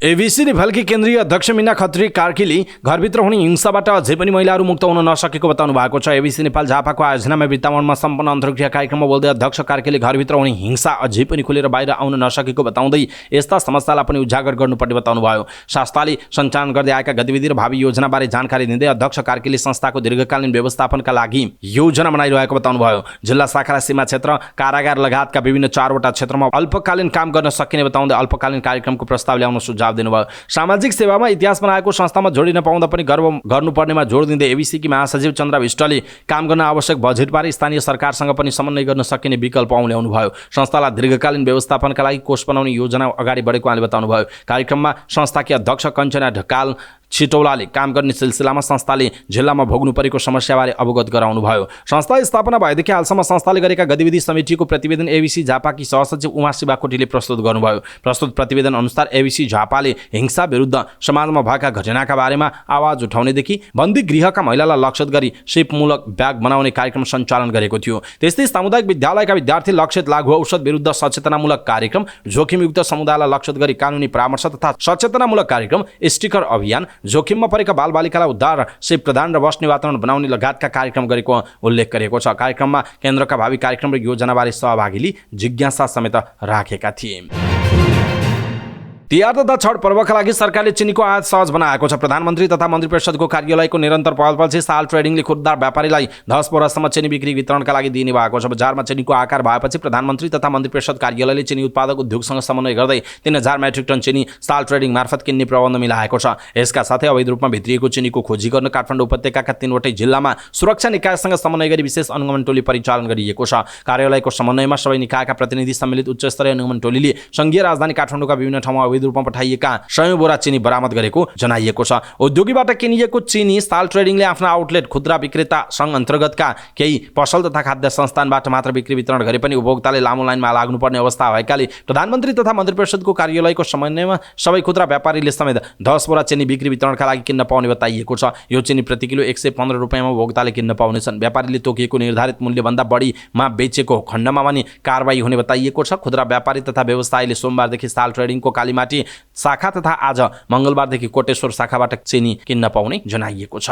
एबिसी नेपालकी केन्द्रीय अध्यक्ष मीना खत्री कार्कीले घरभित्र हुने हिंसाबाट अझै पनि महिलाहरू मुक्त हुन नसकेको बताउनु भएको छ। एबिसी नेपाल झापाको आयोजनामा वृन्दावनमा सम्पन्न अन्तर्क्रिया कार्यक्रममा बोल्दै अध्यक्ष कार्कीले घरभित्र हुने हिंसा अझै पनि खुलेर बाहिर आउन नसकेको बताउँदै यस्ता समस्यालाई पनि उजागर गर्नुपर्ने बताउनुभयो। संस्थाले सञ्चालन गर्दै आएका गतिविधि र भावी योजनाबारे जानकारी दिँदै अध्यक्ष कार्कीले संस्थाको दीर्घकालीन व्यवस्थापनका लागि योजना बनाइरहेको बताउनुभयो। जिल्ला शाखा र सीमा क्षेत्र, कारागार लगायतका विभिन्न 4वटा क्षेत्रमा अल्पकालीन काम गर्न सकिने बताउँदै अल्पकालीन कार्यक्रमको प्रस्ताव ल्याउन सुझाव दिनुभयो। सामाजिक सेवामा इतिहास बनाएको संस्थामा जोडिन पाउँदा पनि गर्व गर्नुपर्नेमा जोड दिँदै एबिसीकी महासचिव चन्द्र विष्टले काम गर्न आवश्यक बजेटबारे स्थानीय सरकारसँग पनि समन्वय गर्न सकिने विकल्प ल्याउनु भयो। संस्थालाई दीर्घकालीन व्यवस्थापनका लागि कोष बनाउने योजना अगाडि बढेको उहाँले बताउनुभयो। कार्यक्रममा संस्थाकी अध्यक्ष कञ्चना ढकाल छिटौलाले काम गर्ने सिलसिलामा संस्थाले जिल्लामा भोग्नु परेको समस्याबारे अवगत गराउनुभयो। संस्था स्थापना भएदेखि हालसम्म संस्थाले गरेका गतिविधि समितिको प्रतिवेदन एबिसी झापाकी सहसचिव उमा शिवाकोटीले प्रस्तुत गर्नुभयो। प्रस्तुत प्रतिवेदन अनुसार एबिसी झापाले हिंसा विरुद्ध समाजमा भएका घटनाका बारेमा आवाज उठाउनेदेखि बन्दी गृहका महिलालाई लक्षित गरी सिपमूलक ब्याग बनाउने कार्यक्रम सञ्चालन गरेको थियो। त्यस्तै सामुदायिक विद्यालयका विद्यार्थी लक्षित लागु औषध विरुद्ध सचेतनामूलक कार्यक्रम, जोखिमयुक्त समुदायलाई लक्षित गरी कानुनी परामर्श तथा सचेतनामूलक कार्यक्रम, स्टिकर अभियान, जोखिममा परेका बालबालिकालाई उद्धार, सेप प्रदान र बस्ने वातावरण बनाउने लगायतका कार्यक्रम गरेको उल्लेख गरेको छ। कार्यक्रममा केन्द्रका भावी कार्यक्रम र योजनाबारे सहभागीले जिज्ञासा समेत राखेका थिए। तिहार तथा छठ पर्वका लागि सरकारले चिनीको आयात सहज बनाएको छ। प्रधानमन्त्री तथा मन्त्री परिषदको कार्यालयको निरन्तर पहलपछि साल ट्रेडिङले खुद्दार व्यापारीलाई 10 बोरासम्म चिनी बिक्री वितरणका लागि दिने भएको छ। बजारमा चिनीको आकार भएपछि प्रधानमन्त्री तथा मन्त्री परिषद कार्यालयले चिनी उत्पादक उद्योगसँग समन्वय गर्दै 3000 मेट्रिक टन चिनी साल ट्रेडिङ मार्फत किन्ने प्रबन्ध मिलाएको छ। यसका साथै अवैध रूपमा भित्रिएको चिनीको खोजी गर्न काठमाडौँ उपत्यकाका 3वटै जिल्लामा सुरक्षा निकायसँग समन्वय गरी विशेष अनुगमन टोली परिचालन गरिएको छ। कार्यालयको समन्वयमा सबै निकायका प्रतिनिधि सम्मिलित उच्चस्तरीय अनुगमन टोलीले संघीय राजधानी काठमाडौँका विभिन्न ठाउँमा अवैध रूपमा पठाइएका 100 बोरा चिनी बरामद गरेको जनाइएको छ। उद्योगीबाट किनिएको चिनी साल ट्रेडिङले आफ्ना आउटलेट, खुद्रा विक्रेता सङ्घ अन्तर्गतका केही पसल तथा खाद्य संस्थानबाट मात्र बिक्री वितरण गरे पनि उपभोक्ताले लामो लाइनमा लाग्नुपर्ने अवस्था भएकाले प्रधानमन्त्री तथा मन्त्री परिषदको कार्यालयको समन्वयमा सबै खुद्रा व्यापारीले समेत 10 बोरा चिनी बिक्री वितरणका लागि किन्न पाउने बताइएको छ। यो चिनी प्रति किलो 115 रुपियाँमा उपभोक्ताले किन्न पाउनेछन्। व्यापारीले तोकिएको निर्धारित मूल्यभन्दा बढीमा बेचेको खण्डमा पनि कारबाही हुने बताइएको छ। खुद्रा व्यापारी तथा व्यवसायीले सोमबारदेखि साल ट्रेडिङको कालीमाटी शाखा तथा आज मंगलबारदेखि कोटेश्वर शाखाबाट चिनी किन्न पाउने जनाइएको छ।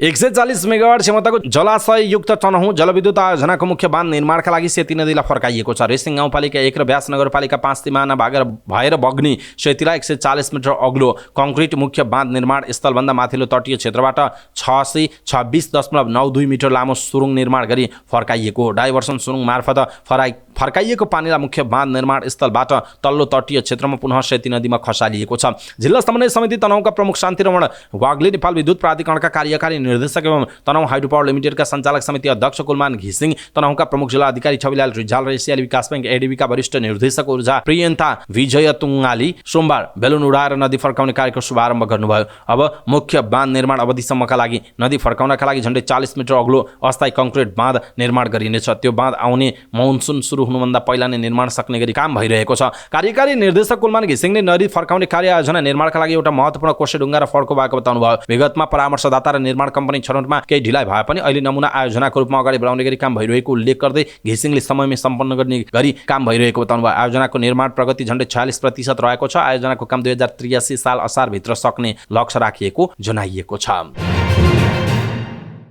140 मेगावाट क्षमताको जलाशययुक्त तनहुँ जलविद्युत आयोजनाको मुख्य बाँध निर्माणका लागि सेती नदीलाई फर्काइएको छ। रेसिङ गाउँपालिका 1 र व्यास नगरपालिका 5 तिमाना भएर बग्ने सेतीलाई 140 मिटर अग्लो कङ्क्रिट मुख्य बाँध निर्माण स्थलभन्दा माथिल्लो तटीय क्षेत्रबाट 626.92 मिटर लामो सुरुङ निर्माण गरी फर्काइएको। डाइभर्सन सुरुङ मार्फत फर्काइएको पानीलाई मुख्य बाँध निर्माण स्थलबाट तल्लो तटीय क्षेत्रमा पुनः सेती नदीमा खसालिएको छ। जिल्ला समन्वय समिति तनहुँका प्रमुख शान्तिरमण वाग्ले, नेपाल विद्युत प्राधिकरणका कार्यकारी निर्देशक एवं तनहुँ हाइड्रो पावर लिमिटेडका सञ्चालक समिति अध्यक्ष कुलमान घिसिङ, तनहुँका प्रमुख जिल्ला अधिकारी छविलाल रिजाल र एसियाली विकास बैंक एडीबीका वरिष्ठ निर्देशक ऊर्जा प्रियन्ता विजयतुङ्गाली सोमबार बेलुन उडाएर नदी फर्काउने कार्यको शुभारम्भ गर्नुभयो। अब मुख्य बाँध निर्माण अवधिसम्मका लागि नदी फर्काउनका लागि झन्डै 40 मिटर अग्लो अस्थायी कङ्क्रिट बाँध निर्माण गरिनेछ। त्यो बाँध आउने मनसुन सुरु सुरु हुनुभन्दा पहिला नै निर्माण सक्ने गरी काम भइरहेको छ। कार्यकारी निर्देशक कुलमान घिसिङले नदी फर्काउने कार्य आयोजना निर्माणका लागि एउटा महत्त्वपूर्ण कोसेढुङ्गा र फड्को भएको बताउनुभयो। विगतमा परामर्शदाता र निर्माण कम्पनी छनौटमा केही ढिलाइ भए पनि अहिले नमुना आयोजनाको रूपमा अगाडि बढाउने गरी काम भइरहेको उल्लेख गर्दै घिसिङले समयमै सम्पन्न गर्ने गरी काम भइरहेको बताउनुभयो। आयोजनाको निर्माण प्रगति झन्डै 46% रहेको छ। आयोजनाको काम 2083 साल असारभित्र सक्ने लक्ष्य राखिएको जनाइएको छ।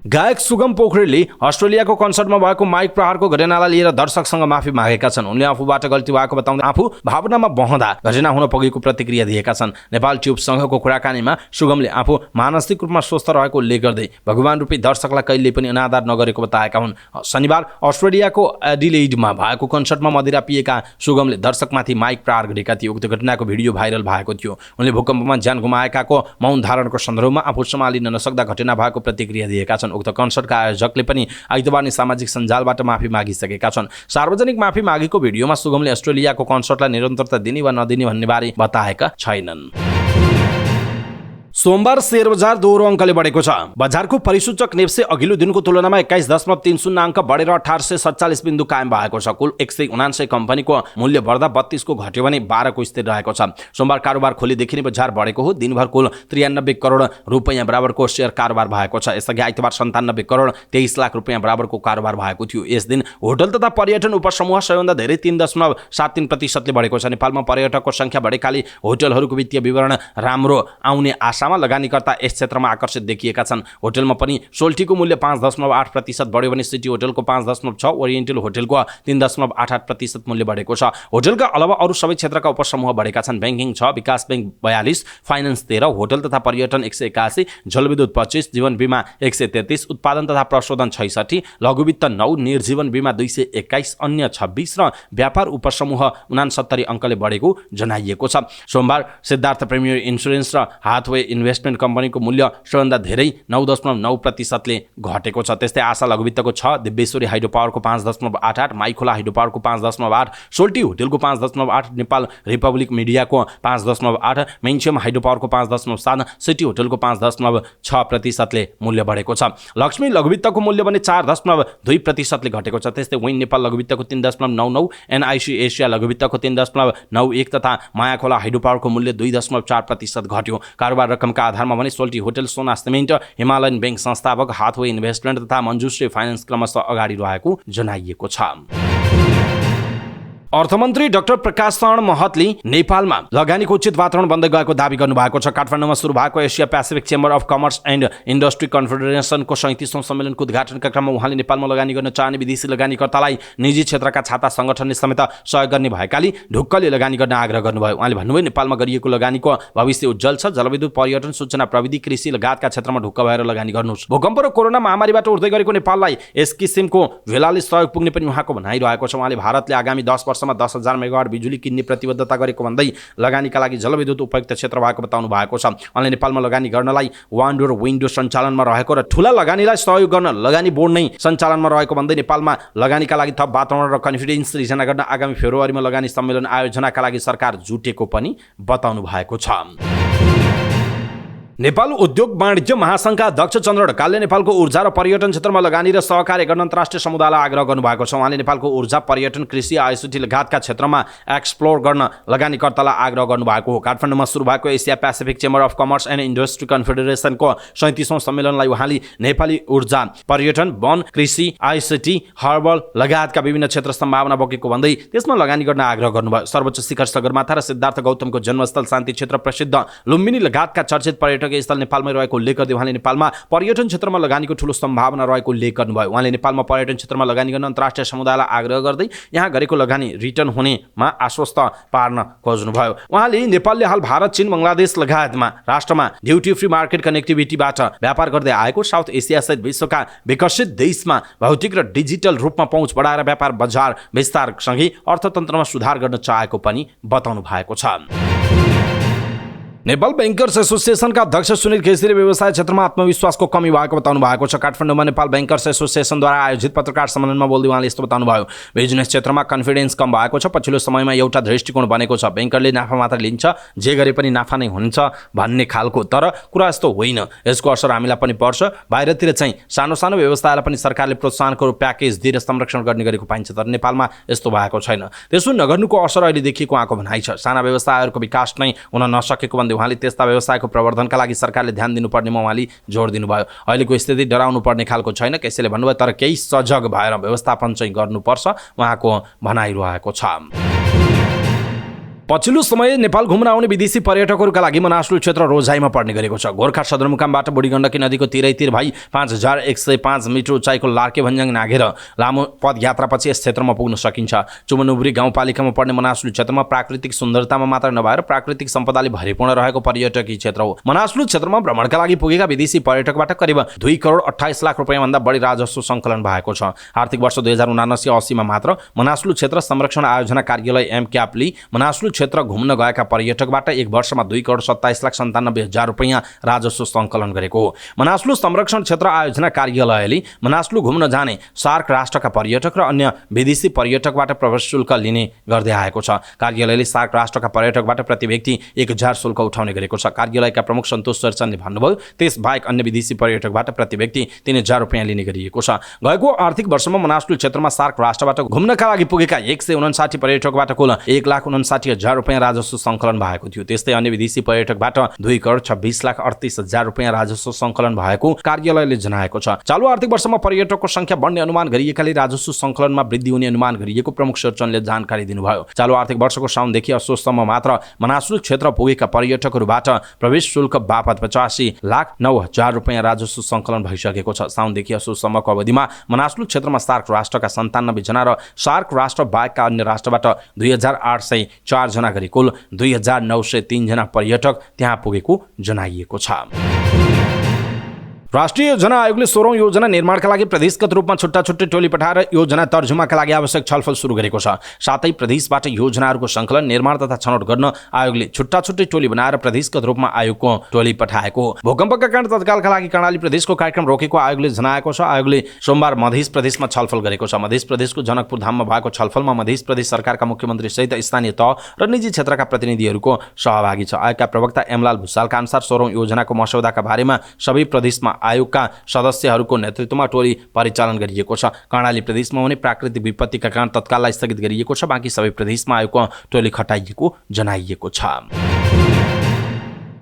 गायक सुगम पोखरेलले अस्ट्रेलियाको कन्सर्टमा भएको माइक प्रहारको घटनालाई लिएर दर्शकसँग माफी मागेका छन्। उनले आफूबाट गल्ती भएको बताउँदै आफू भावनामा बहँदा घटना हुन पुगेको प्रतिक्रिया दिएका छन्। नेपाल ट्युबसँगको कुराकानीमा सुगमले आफू मानसिक रूपमा स्वस्थ रहेको उल्लेख गर्दै भगवान रूपी दर्शकलाई कहिले पनि अनादर नगरेको बताएका हुन्। शनिबार अस्ट्रेलियाको एडिलेडमा भएको कन्सर्टमा मदिरा पिएका सुगमले दर्शकमाथि माइक प्रहार गरेका थिए। उक्त घटनाको भिडियो भाइरल भएको थियो। उनले भूकम्पमा ज्यान गुमाएकाको मौन धारणको सन्दर्भमा आफू सम्हालिन नसक्दा घटना भएको प्रतिक्रिया दिएका छन्। उक्त कन्सर्टका आयोजकले पनि आइतबार नै सामाजिक सञ्जालबाट माफी मागिसकेका छन्। सार्वजनिक माफी मागेको भिडियोमा सुगमले अस्ट्रेलियाको कन्सर्टलाई निरन्तरता दिने वा नदिने भन्ने बारे बताएका छैनन्। सोमबार शेयर बजार दोहोरो अङ्कले बढेको छ। बजारको परिसूचक नेप्से अघिल्लो दिनको तुलनामा 21.30 अङ्क बढेर 1847 बिन्दु कायम भएको छ। कुल 179 कम्पनीको मूल्य बढ्दा 32 को घट्यो भने 12 को स्थिर रहेको छ। सोमबार कारोबार खोलिदेखि नै बजार बढेको हो। दिनभर कुल 93 करोड रुपैयाँ बराबरको शेयर कारोबार भएको छ। यसअघि आइतबार 97 करोड 23 लाख रुपैयाँ बराबरको कारोबार भएको थियो। यस दिन होटल तथा पर्यटन उपसमूह सबैभन्दा धेरै 3.73% बढेको छ। नेपालमा पर्यटकको संख्या बढेकाले होटलहरूको वित्तीय विवरण राम्रो आउने आशामा लगानीकर्ता यस क्षेत्रमा आकर्षित देखिएका छन्। होटलमा पनि सोल्टीको मूल्य 5.8% बढ्यो भने सिटी होटलको 5.6, ओरिएन्टल होटलको 3.88% मूल्य बढेको छ। होटलका अलावा अरू सबै क्षेत्रका उपसमूह बढेका छन्। ब्याङ्किङ 6, विकास ब्याङ्क 42, फाइनान्स 13, होटल तथा पर्यटन 181, जलविद्युत 25, जीवन बीमा 133, उत्पादन तथा प्रशोधन 66, लघुवित्त 9, निर्जीवन बीमा 221, अन्य 26 र व्यापार उपसमूह 69 अङ्कले बढेको जनाइएको छ। सोमबार सिद्धार्थ प्रिमियर इन्सुरेन्स र हाथवे इन्भेस्टमेन्ट कम्पनीको मूल्य सबैभन्दा धेरै 9.9%ले घटेको छ। त्यस्तै आशा लघुवित्तको 6, दिव्येश्वरी हाइड्रो पावरको 5.88, माइखोला हाइड्रो पावरको 5.8, सोल्टी होटलको 5.8, नेपाल रिपब्लिक मिडियाको 5.8, मेन्सियम हाइड्रो पावरको 5.7, सिटी होटलको 5.6%ले मूल्य बढेको छ। लक्ष्मी लघुवित्तको मूल्य भने 4.2%ले घटेको छ। त्यस्तै विन नेपाल लघुवित्तको 3.99, एनआइसी एसिया लघुवित्तको 3.91 तथा मायाखोला हाइड्रो पावरको मूल्य 2.4% घट्यो। कारोबार रकमका आधारमा भने सोल्टी होटल, सोना सिमेन्ट, हिमालयन ब्याङ्क संस्थापक, हाथवे इन्भेस्टमेन्ट तथा मञ्जुश्री फाइनान्स क्रमशः अगाडि रहेको जनाइएको छ। अर्थमन्त्री डाक्टर प्रकाश शरण महतले नेपालमा लगानीको उचित वातावरण बन्दै गएको दावी गर्नुभएको छ। काठमाडौँमा सुरु भएको Asia Pacific chamber of commerce and industry कन्फेडरेसनको 37औं सम्मेलनको उद्घाटनका क्रममा उहाँले नेपालमा लगानी गर्न चाहने विदेशी लगानीकर्तालाई निजी क्षेत्रका छाता सङ्गठनले समेत सहयोग गर्ने भएकाले ढुक्कले लगानी गर्न आग्रह गर्नुभयो। उहाँले भन्नुभयो नेपालमा गरिएको लगानीको भविष्य उज्जवल छ। जलविद्युत, पर्यटन, सूचना प्रविधि, कृषि लगायतका क्षेत्रमा ढुक्क भएर लगानी गर्नुहोस्। भूकम्प र कोरोना महामारीबाट उठ्दै गरेको नेपाललाई यस किसिमको भेलाले सहयोग पुग्ने पनि उहाँको भनाइरहेको छ। उहाँले भारतले आगामी 10 वर्षमा 10,000 मेगावाट बिजुली किन्ने प्रतिबद्धता गरेको भन्दै लगानीका लागि जलविद्युत उपयुक्त क्षेत्र भएको बताउनु भएको छ। उहाँले नेपालमा लगानी गर्नलाई वान डोर विन्डो सञ्चालनमा रहेको र ठूला लगानीलाई सहयोग गर्न लगानी बोर्ड नै सञ्चालनमा रहेको भन्दै नेपालमा लगानीका लागि थप वातावरण र कन्फिडेन्स सृजना गर्न आगामी फेब्रुअरीमा लगानी सम्मेलन आयोजनाका लागि सरकार जुटेको पनि बताउनु भएको छ। नेपाल उद्योग वाणिज्य महासङ्घका अध्यक्ष चन्द्र ढकालले नेपालको ऊर्जा र पर्यटन क्षेत्रमा लगानी र सहकार्य गर्न अन्तर्राष्ट्रिय समुदायलाई आग्रह गर्नुभएको छ। उहाँले नेपालको ऊर्जा, पर्यटन, कृषि, आइसिटी लगायतका क्षेत्रमा एक्सप्लोर गर्न लगानीकर्तालाई आग्रह गर्नुभएको हो। काठमाडौँमा सुरु भएको Asia Pacific chamber of commerce and industry कन्फेडरेसनको 37औं सम्मेलनलाई उहाँले नेपाली ऊर्जा, पर्यटन, वन, कृषि, आइसिटी, हर्बल लगायतका विभिन्न क्षेत्र सम्भावना बोकेको भन्दै त्यसमा लगानी गर्न आग्रह गर्नुभयो। सर्वोच्च शिखर सगरमाथा र सिद्धार्थ गौतमको जन्मस्थल, शान्ति क्षेत्र प्रसिद्ध लुम्बिनी लगायतका चर्चित पर्यटक स्थल नेपालमै रहेको उल्लेख गर्दै उहाँले नेपालमा पर्यटन क्षेत्रमा लगानीको ठूलो सम्भावना रहेको उल्लेख गर्नुभयो। उहाँले नेपालमा पर्यटन क्षेत्रमा लगानी गर्न अन्तर्राष्ट्रिय समुदायलाई आग्रह गर्दै यहाँ गरेको लगानी रिटर्न हुनेमा आश्वस्त पार्न खोज्नुभयो। उहाँले नेपालले हाल भारत, चीन, बङ्गलादेश लगायतमा राष्ट्रमा ड्युटी फ्री मार्केट कनेक्टिभिटीबाट व्यापार गर्दै आएको साउथ एसिया सहित विश्वका विकसित देशमा भौतिक र डिजिटल रूपमा पहुँच बढाएर व्यापार बजार विस्तारसँगै अर्थतन्त्रमा सुधार गर्न चाहेको पनि बताउनु भएको छ। नेपाल बैंकर्स एसोसिएसनका अध्यक्ष सुनिल केसीले व्यवसाय क्षेत्रमा आत्मविश्वासको कमी भएको बताउनु भएको छ। काठमाडौँमा नेपाल बैंकर्स एसोसिएसनद्वारा आयोजित पत्रकार सम्मेलनमा बोल्दै उहाँले यस्तो बताउनुभयो। बिजनेस क्षेत्रमा कन्फिडेन्स कम भएको छ। पछिल्लो समयमा एउटा दृष्टिकोण बनेको छ, बैंकरले नाफा मात्र लिन्छ, जे गरे पनि नाफा नै हुन्छ भन्ने खालको। तर कुरा यस्तो होइन, यसको असर हामीलाई पनि पर्छ। बाहिरतिर चाहिँ सानो सानो व्यवसायलाई पनि सरकारले प्रोत्साहनको प्याकेज दिएर संरक्षण गर्ने गरेको पाइन्छ, तर नेपालमा यस्तो भएको छैन। त्यसो नगर्नुको असर अहिले देखिएको उहाँको भनाइ छ। साना व्यवसायहरूको विकास नै हुन नसकेको भन्दै उहाँले त्यस्ता व्यवसायको प्रवर्धनका लागि सरकारले ध्यान दिनुपर्नेमा उहाँले जोड दिनुभयो। अहिलेको स्थिति डराउनु पर्ने खालको छैन, केसीले भन्नुभयो, तर केही सजग भएर व्यवस्थापन चाहिँ गर्नुपर्छ उहाँको भनाइरहेको छ। पछिल्लो समय नेपाल घुम्न आउने विदेशी पर्यटकहरूका लागि मनासलु क्षेत्र रोजाइमा पर्ने गरेको छ। गोर्खा सदरमुकामबाट बुढी गण्डकी नदीको तिरैतिर भई 5105 मिटर उचाइको लार्के भन्ज्याङ नाघेर लामो पदयात्रापछि यस क्षेत्रमा पुग्न सकिन्छ। चुमनुब्री गाउँपालिकामा पर्ने मनासलु क्षेत्रमा प्राकृतिक सुन्दरतामा मात्र नभएर प्राकृतिक सम्पदाले भरिपूर्ण रहेको पर्यटकीय क्षेत्र हो। मनासलु क्षेत्रमा भ्रमणका लागि पुगेका विदेशी पर्यटकबाट करिब 2 करोड 28 लाख रुपैयाँभन्दा बढी राजस्व सङ्कलन भएको छ। आर्थिक वर्ष 2079-80 मा मात्र मनासलु क्षेत्र संरक्षण आयोजना कार्यालय एमक्यापले मनासलु क्षेत्र घुम्न गएका पर्यटकबाट एक वर्षमा 2 करोड 27 लाख 97 हजार रुपैयाँ राजस्व सङ्कलन गरेको हो। मनासलु संरक्षण क्षेत्र आयोजना कार्यालयले मनासलु घुम्न जाने सार्क राष्ट्रका पर्यटक र अन्य विदेशी पर्यटकबाट प्रवेश शुल्क लिने गर्दै आएको छ। कार्यालयले सार्क राष्ट्रका पर्यटकबाट प्रति व्यक्ति 1000 शुल्क उठाउने गरेको छ। कार्यालयका प्रमुख सन्तोष शेरचनले भन्नुभयो, त्यसबाहेक अन्य विदेशी पर्यटकबाट प्रति व्यक्ति 3000 रुपैयाँ लिने गरिएको छ। गएको आर्थिक वर्षमा मनासलु क्षेत्रमा सार्क राष्ट्रबाट घुम्नका लागि पुगेका 159 पर्यटकबाट कुल 1,59,000 रुपैयाँ राजस्व सङ्कलन भएको थियो। त्यस्तै अन्य विदेशी पर्यटकबाट 2 करोड 26 लाख 38 हजार रुपैयाँ राजस्व सङ्कलन भएको कार्यालयले जनाएको छ। चालु आर्थिक वर्षमा पर्यटकको संख्या बढ्ने अनुमान गरिएकाले राजस्व सङ्कलनमा वृद्धि हुने अनुमान गरिएको प्रमुख शेरचनले जानकारी दिनुभयो। चालु आर्थिक वर्षको साउनदेखि असोजसम्म मात्र मनासलु क्षेत्र पुगेका पर्यटकहरूबाट प्रवेश शुल्क बापत 85 लाख 9 हजार रुपैयाँ राजस्व सङ्कलन भइसकेको छ। साउनदेखि असोजसम्मको अवधिमा मनासलु क्षेत्रमा सार्क राष्ट्रका 97 जना र सार्क राष्ट्र बाहेकका अन्य राष्ट्रबाट 2804 जना गरी कुल 2903 जना पर्यटक त्यहाँ पुगेको जनाइएको छ। राष्ट्रिय योजना आयोगले 16औं योजना निर्माणका लागि प्रदेशगत रूपमा छुट्टा छुट्टै टोली पठाएर योजना तर्जुमाका लागि आवश्यक छलफल सुरु गरेको छ। साथै प्रदेशबाट योजनाहरूको सङ्कलन, निर्माण तथा छनौट गर्न आयोगले छुट्टा छुट्टै टोली बनाएर प्रदेशगत रूपमा आयोगको टोली पठाएको हो। भूकम्पका कारण तत्कालका लागि कर्णाली प्रदेशको कार्यक्रम रोकेको आयोगले जनाएको छ। आयोगले सोमबार मध्य प्रदेशमा छलफल गरेको छ। मध्य प्रदेशको जनकपुर धाममा भएको छलफलमा मध्य प्रदेश सरकारका मुख्यमन्त्री सहित स्थानीय तह र निजी क्षेत्रका प्रतिनिधिहरूको सहभागी छ। आयोगका प्रवक्ता एमलाल भुसालका अनुसार 16औं योजनाको मस्यौदाका बारेमा सबै प्रदेशमा आयोगका सदस्यहरूको नेतृत्वमा टोली परिचालन गरिएको छ। कर्णाली प्रदेशमा हुने प्राकृतिक विपत्तिका कारण तत्काललाई स्थगित गरिएको छ। बाँकी सबै प्रदेशमा आयोगको टोली खटाइएको जनाइएको छ।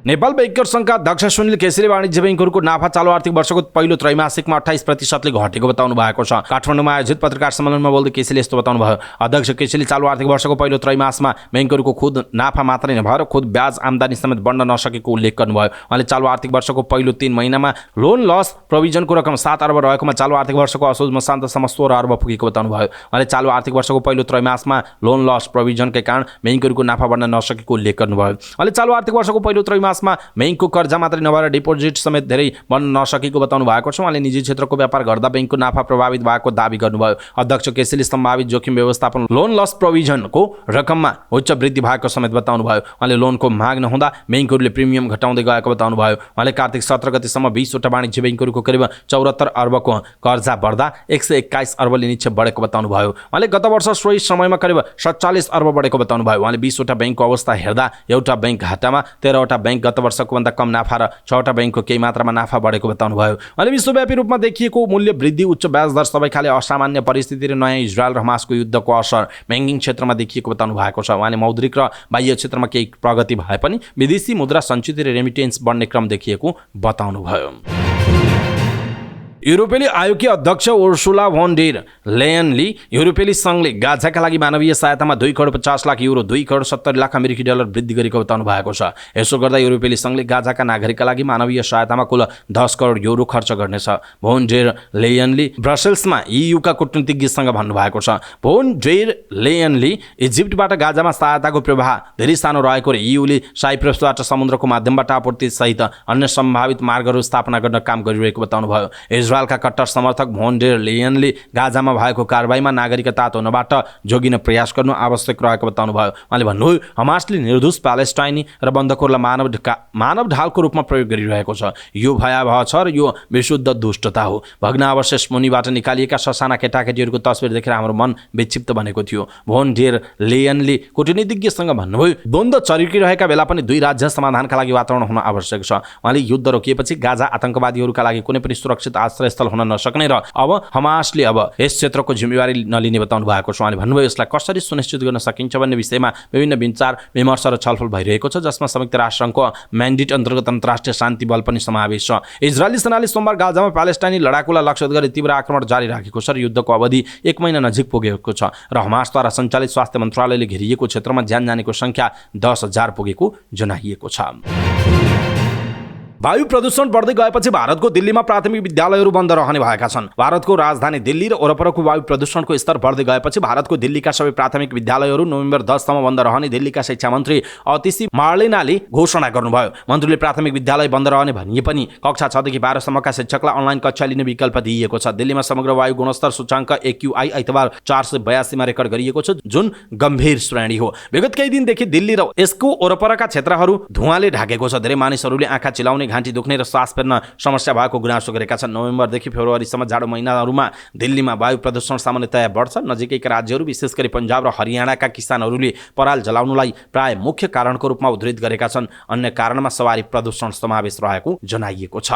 नेपाल बैंकर्स सङ्घका अध्यक्ष सुनिल केसीले वाणिज्य बैंकहरूको नाफा चालु आर्थिक वर्षको पहिलो त्रैमासिकमा 28% घटेको बताउनु भएको छ। काठमाडौँमा आयोजित पत्रकार सम्मेलनमा बोल्दै केसीले यस्तो बताउनु भयो। अध्यक्ष केसीले चालु आर्थिक वर्षको पहिलो त्रैमासमा बैंकहरूको खुद नाफा मात्रै नभएर खुद ब्याज आम्दानी समेत बढ्न नसकेको उल्लेख गर्नुभयो। उहाँले चालु आर्थिक वर्षको पहिलो 3 महिनामा लोन लस प्रोभिजनको रकम 7 अर्ब रहेकोमा चालु आर्थिक वर्षको असोज मसान्तसम्म 16 अर्ब पुगेको बताउनु भयो। उहाँले चालु आर्थिक वर्षको पहिलो त्रैमासमा लोन लस प्रोभिजनकै कारण बैंकहरूको नाफा बढ्न नसकेको उल्लेख गर्नुभयो। उहाँले चालु आर्थिक वर्षको पहिलो त्रैमासमा बैंकको कर्जा मात्रै नभएर डिपोजिट समेत धेरै बढ्न नसकेको बताउनु भएको छ। उहाँले निजी क्षेत्रको व्यापार गर्दा बैंकको नाफा प्रभावित भएको दावी गर्नुभयो। अध्यक्ष केसीले सम्भावित जोखिम व्यवस्थापन लोन लस प्रोभिजनको रकममा उच्च वृद्धि भएको समेत बताउनु भयो। उहाँले लोनको माग नहुँदा बैंकहरूले प्रिमियम घटाउँदै गएको बताउनु भयो। उहाँले कार्तिक 17 गतेसम्म 20 वटा वाणिज्य बैंकहरूको करिब 74 अर्बको कर्जा बढ्दा 121 अर्बले निक्षेप बढेको बताउनु भयो। उहाँले गत वर्ष सोही समयमा करिब 47 अर्ब बढेको बताउनु भयो। उहाँले 20 वटा बैंकको अवस्था हेर्दा एउटा बैंक घाटामा, 13 वटा बैंक गत वर्षको भन्दा कम नाफा र 6 वटा बैंकको केही मात्रामा नाफा बढेको बताउनु भयो। उहाँले विश्वव्यापी रूपमा देखिएको मूल्य वृद्धि, उच्च ब्याज दर, सबै खाले असामान्य परिस्थिति र नयाँ इजरायल र हमासको युद्धको असर ब्याङ्किङ क्षेत्रमा देखिएको बताउनु भएको छ। उहाँले मौद्रिक र बाह्य क्षेत्रमा केही प्रगति भए पनि विदेशी मुद्रा सञ्चित र रेमिटेन्स बढ्ने क्रम देखिएको बताउनु भयो। युरोपेली आयोगकी अध्यक्ष उर्सुला भोन डेर लेयनले युरोपेली सङ्घले गाजाका लागि मानवीय सहायतामा 2 करोड 50 लाख युरो 2 करोड 70 लाख अमेरिकी डलर वृद्धि गरेको बताउनु भएको छ। यसो गर्दा युरोपेली सङ्घले गाजाका नागरिकका लागि मानवीय सहायतामा कुल 10 करोड युरो खर्च गर्नेछ। भोन डेर लेयनले ब्रसेल्समा EUका कूटनीतिज्ञसँग भन्नुभएको छ। भोन डेर लेयनले इजिप्टबाट गाजामा सहायताको प्रवाह धेरै सानो रहेको र EUले साइप्रसबाट समुद्रको माध्यमबाट आपूर्ति सहित अन्य सम्भावित मार्गहरू स्थापना गर्न काम गरिरहेको बताउनु भयो। इजरायलका कट्टर समर्थक भोन डेर लेयनले गाजामा भएको कारबाहीमा नागरिकता हुनबाट जोगिन प्रयास गर्नु आवश्यक रहेको बताउनुभयो। उहाँले भन्नुभयो हमासले निर्दोष प्यालेस्टाइनी र बन्दकोरलाई मानव ढालको रूपमा प्रयोग गरिरहेको छ। यो भयावह छ र यो विशुद्ध दुष्टता हो। भग्नावशेष मुनिबाट निकालिएका ससाना केटाकेटीहरूको तस्बिर देखेर हाम्रो मन विक्षिप्त बनेको थियो। भोन डेर लेयनले कूटनीतिज्ञसँग भन्नुभयो द्वन्द्व चरिकिरहेका बेला पनि दुई राज्य समाधानका लागि वातावरण हुन आवश्यक छ। उहाँले युद्ध रोकिएपछि गाजा आतंकवादीहरूका लागि कुनै पनि सुरक्षित आश्रयस्थल हुन नसक्ने र अब हमासले अब यस क्षेत्रको जिम्मेवारी नलिने बताउनु भएको छ। उहाँले भन्नुभयो यसलाई कसरी सुनिश्चित गर्न सकिन्छ भन्ने विषयमा विभिन्न विचार विमर्श र छलफल भइरहेको छ, जसमा संयुक्त राष्ट्रसङ्घको म्यान्डेट अन्तर्गत अन्तर्राष्ट्रिय शान्ति बल पनि समावेश छ। इजरायली सेनाले सोमबार गाजामा प्यालेस्टाइनी लडाकुलाई लक्ष्य गरी तीव्र आक्रमण जारी राखेको छ र युद्धको अवधि 1 महिना नजिक पुगेको छ र हमासद्वारा सञ्चालित स्वास्थ्य मन्त्रालयले घेरिएको क्षेत्रमा ज्यान जानेको संख्या 10,000 पुगेको जनाइएको छ। वायु प्रदूषण बढ्दै गएपछि भारतको दिल्लीमा प्राथमिक विद्यालयहरू बन्द रहने भएका छन्। भारतको राजधानी दिल्ली र वरपरको वायु प्रदूषणको स्तर बढ्दै गएपछि भारतको दिल्लीका सबै प्राथमिक विद्यालयहरू नोभेम्बर 10 सम्म बन्द रहने दिल्लीका शिक्षा मन्त्री अतिशी मार्लेनाले घोषणा गर्नुभयो। मन्त्रीले प्राथमिक विद्यालय बन्द रहने भनिए पनि कक्षा 6 देखि 12 सम्मका शिक्षकलाई अनलाइन कक्षा लिने विकल्प दिइएको छ। दिल्लीमा समग्र वायु गुणस्तर सूचाङ्क AQI आइतबार 482 मा रेकर्ड गरिएको छ, जुन गम्भीर श्रेणी हो। विगत केही दिनदेखि दिल्ली र यसको वरपरका क्षेत्रहरू धुवाँले ढाकेको छ। धेरै मानिसहरूले आँखा चिलाउने, घाँटी दुख्ने र श्वास फेर्न समस्या भएको गुनासो गरेका छन्। नोभेम्बरदेखि फेब्रुअरीसम्म जाडो महिनाहरूमा दिल्लीमा वायु प्रदूषण सामान्यतया बढ्छ। नजिकैका राज्यहरू विशेष गरी पन्जाब र हरियाणाका किसानहरूले पराल जलाउनुलाई प्राय मुख्य कारणको रूपमा उद्धृत गरेका छन्। अन्य कारणमा सवारी प्रदूषण समावेश रहेको जनाइएको छ।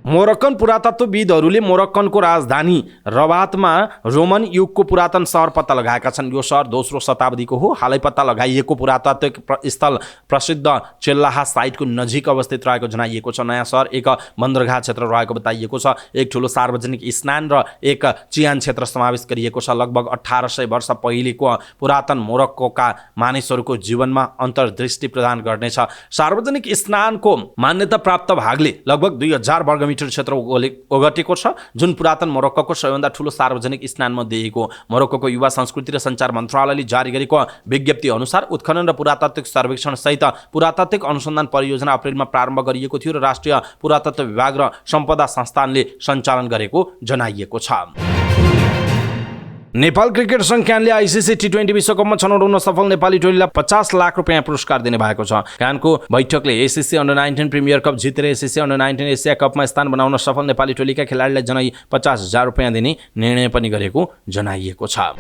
मोरक्कन पुरातत्वविदहरूले मोरक्कनको राजधानी रबातमा रोमन युगको पुरातन सहर पत्ता लगाएका छन्। यो सहर 2रो शताब्दीको हो। हालै पत्ता लगाइएको पुरातात्विक स्थल प्रसिद्ध चेल्लाहा साइटको नजिक अवस्थित रहेको जनाइएको छ। नयाँ सहर एक बन्दरगाह क्षेत्र रहेको बताइएको छ। एक ठुलो सार्वजनिक स्नान र एक चियान क्षेत्र समावेश गरिएको छ। लगभग 1800 वर्ष पहिलेको पुरातन मोरक्कोका मानिसहरूको जीवनमा अन्तर्दृष्टि प्रदान गर्नेछ। सार्वजनिक स्नानको मान्यता प्राप्त भागले लगभग 2000 वर्ग क्षेत्र ओगटेको छ, जुन पुरातन मोरक्कोको सबैभन्दा ठूलो सार्वजनिक स्नानमध्ये एक हो। मोरक्कोको युवा संस्कृति र सञ्चार मन्त्रालयले जारी गरेको विज्ञप्ति अनुसार उत्खनन र पुरातात्विक सर्वेक्षण सहित पुरातात्विक अनुसन्धान परियोजना अप्रिलमा प्रारम्भ गरिएको थियो र राष्ट्रिय पुरातत्व विभाग र सम्पदा संस्थानले सञ्चालन गरेको जनाइएको छ। नेपाल क्रिकेट संघ क्यानले आइसिसी T20 विश्वकपमा छनौट हुन सफल नेपाली टोलीलाई 50 लाख रुपियाँ पुरस्कार दिने भएको छ। क्यानको बैठकले एसिसी अन्डर-19 प्रिमियर कप जितेर एसिसी अन्डर-19 एसिया कपमा स्थान बनाउन सफल नेपाली टोलीका खेलाडीलाई जनै 50,000 रुपियाँ दिने निर्णय पनि गरेको जनाइएको छ।